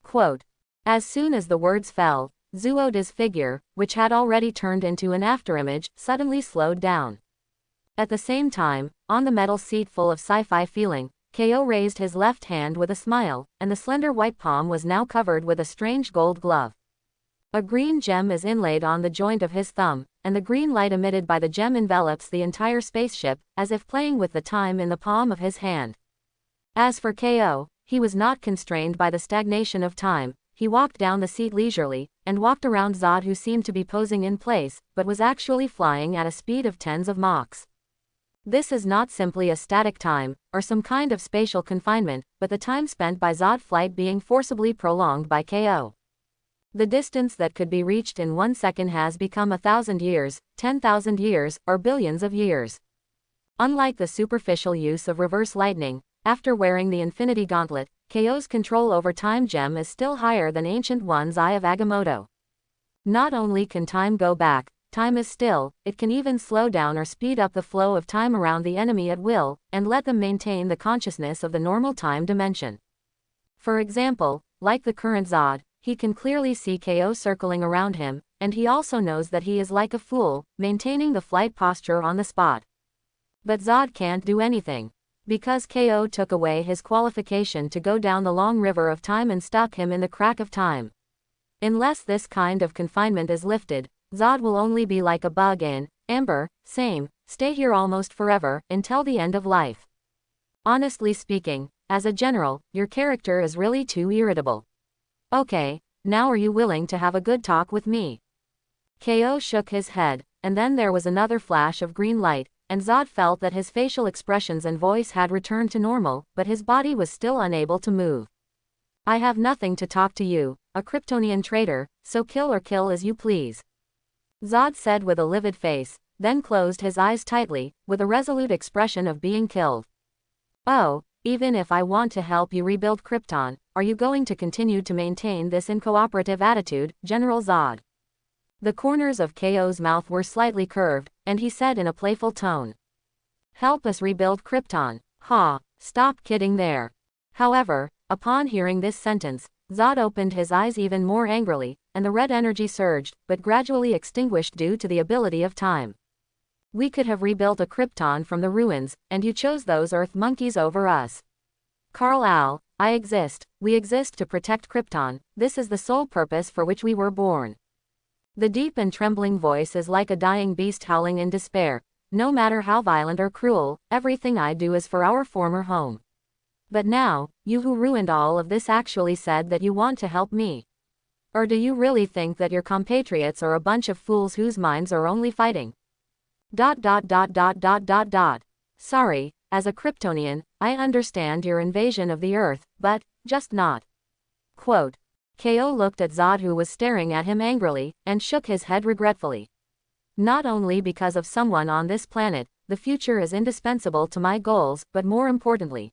Quote. As soon as the words fell, Zuoda's figure, which had already turned into an afterimage, suddenly slowed down. At the same time, on the metal seat full of sci-fi feeling, Ko raised his left hand with a smile, and the slender white palm was now covered with a strange gold glove. A green gem is inlaid on the joint of his thumb, and the green light emitted by the gem envelops the entire spaceship, as if playing with the time in the palm of his hand. As for Ko, he was not constrained by the stagnation of time. He walked down the seat leisurely, and walked around Zod, who seemed to be posing in place, but was actually flying at a speed of tens of Machs. This is not simply a static time, or some kind of spatial confinement, but the time spent by Zod flight being forcibly prolonged by Ko. The distance that could be reached in 1 second has become 1,000 years, 10,000 years, or billions of years. Unlike the superficial use of reverse lightning, after wearing the Infinity Gauntlet, Ko's control over Time Gem is still higher than Ancient One's Eye of Agamotto. Not only can time go back, time is still, it can even slow down or speed up the flow of time around the enemy at will, and let them maintain the consciousness of the normal time dimension. For example, like the current Zod, he can clearly see Ko circling around him, and he also knows that he is like a fool, maintaining the flight posture on the spot. But Zod can't do anything. Because Ko took away his qualification to go down the long river of time and stuck him in the crack of time. Unless this kind of confinement is lifted, Zod will only be like a bug in amber, stay here almost forever, until the end of life. Honestly speaking, as a general, your character is really too irritable. Okay, now are you willing to have a good talk with me? Ko shook his head, and then there was another flash of green light, and Zod felt that his facial expressions and voice had returned to normal, but his body was still unable to move. "I have nothing to talk to you, a Kryptonian traitor, so kill as you please," Zod said with a livid face, then closed his eyes tightly, with a resolute expression of being killed. "Oh, even if I want to help you rebuild Krypton, are you going to continue to maintain this uncooperative attitude, General Zod?" The corners of KO's mouth were slightly curved, and he said in a playful tone. Help us rebuild Krypton. Ha, stop kidding there. However, upon hearing this sentence, Zod opened his eyes even more angrily, and the red energy surged, but gradually extinguished due to the ability of time. We could have rebuilt a Krypton from the ruins, and you chose those Earth monkeys over us. Kal-El, I exist, we exist to protect Krypton, this is the sole purpose for which we were born. The deep and trembling voice is like a dying beast howling in despair. No matter how violent or cruel, everything I do is for our former home. But now, you who ruined all of this actually said that you want to help me. Or do you really think that your compatriots are a bunch of fools whose minds are only fighting? Sorry, as a Kryptonian, I understand your invasion of the Earth, but, just not. Quote. KO looked at Zod, who was staring at him angrily, and shook his head regretfully. Not only because of someone on this planet, the future is indispensable to my goals, but more importantly.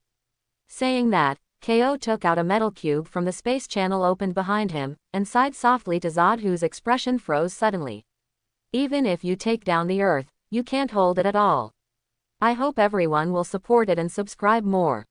Saying that, KO took out a metal cube from the space channel opened behind him, and sighed softly to Zod, whose expression froze suddenly. Even if you take down the Earth, you can't hold it at all. I hope everyone will support it and subscribe more.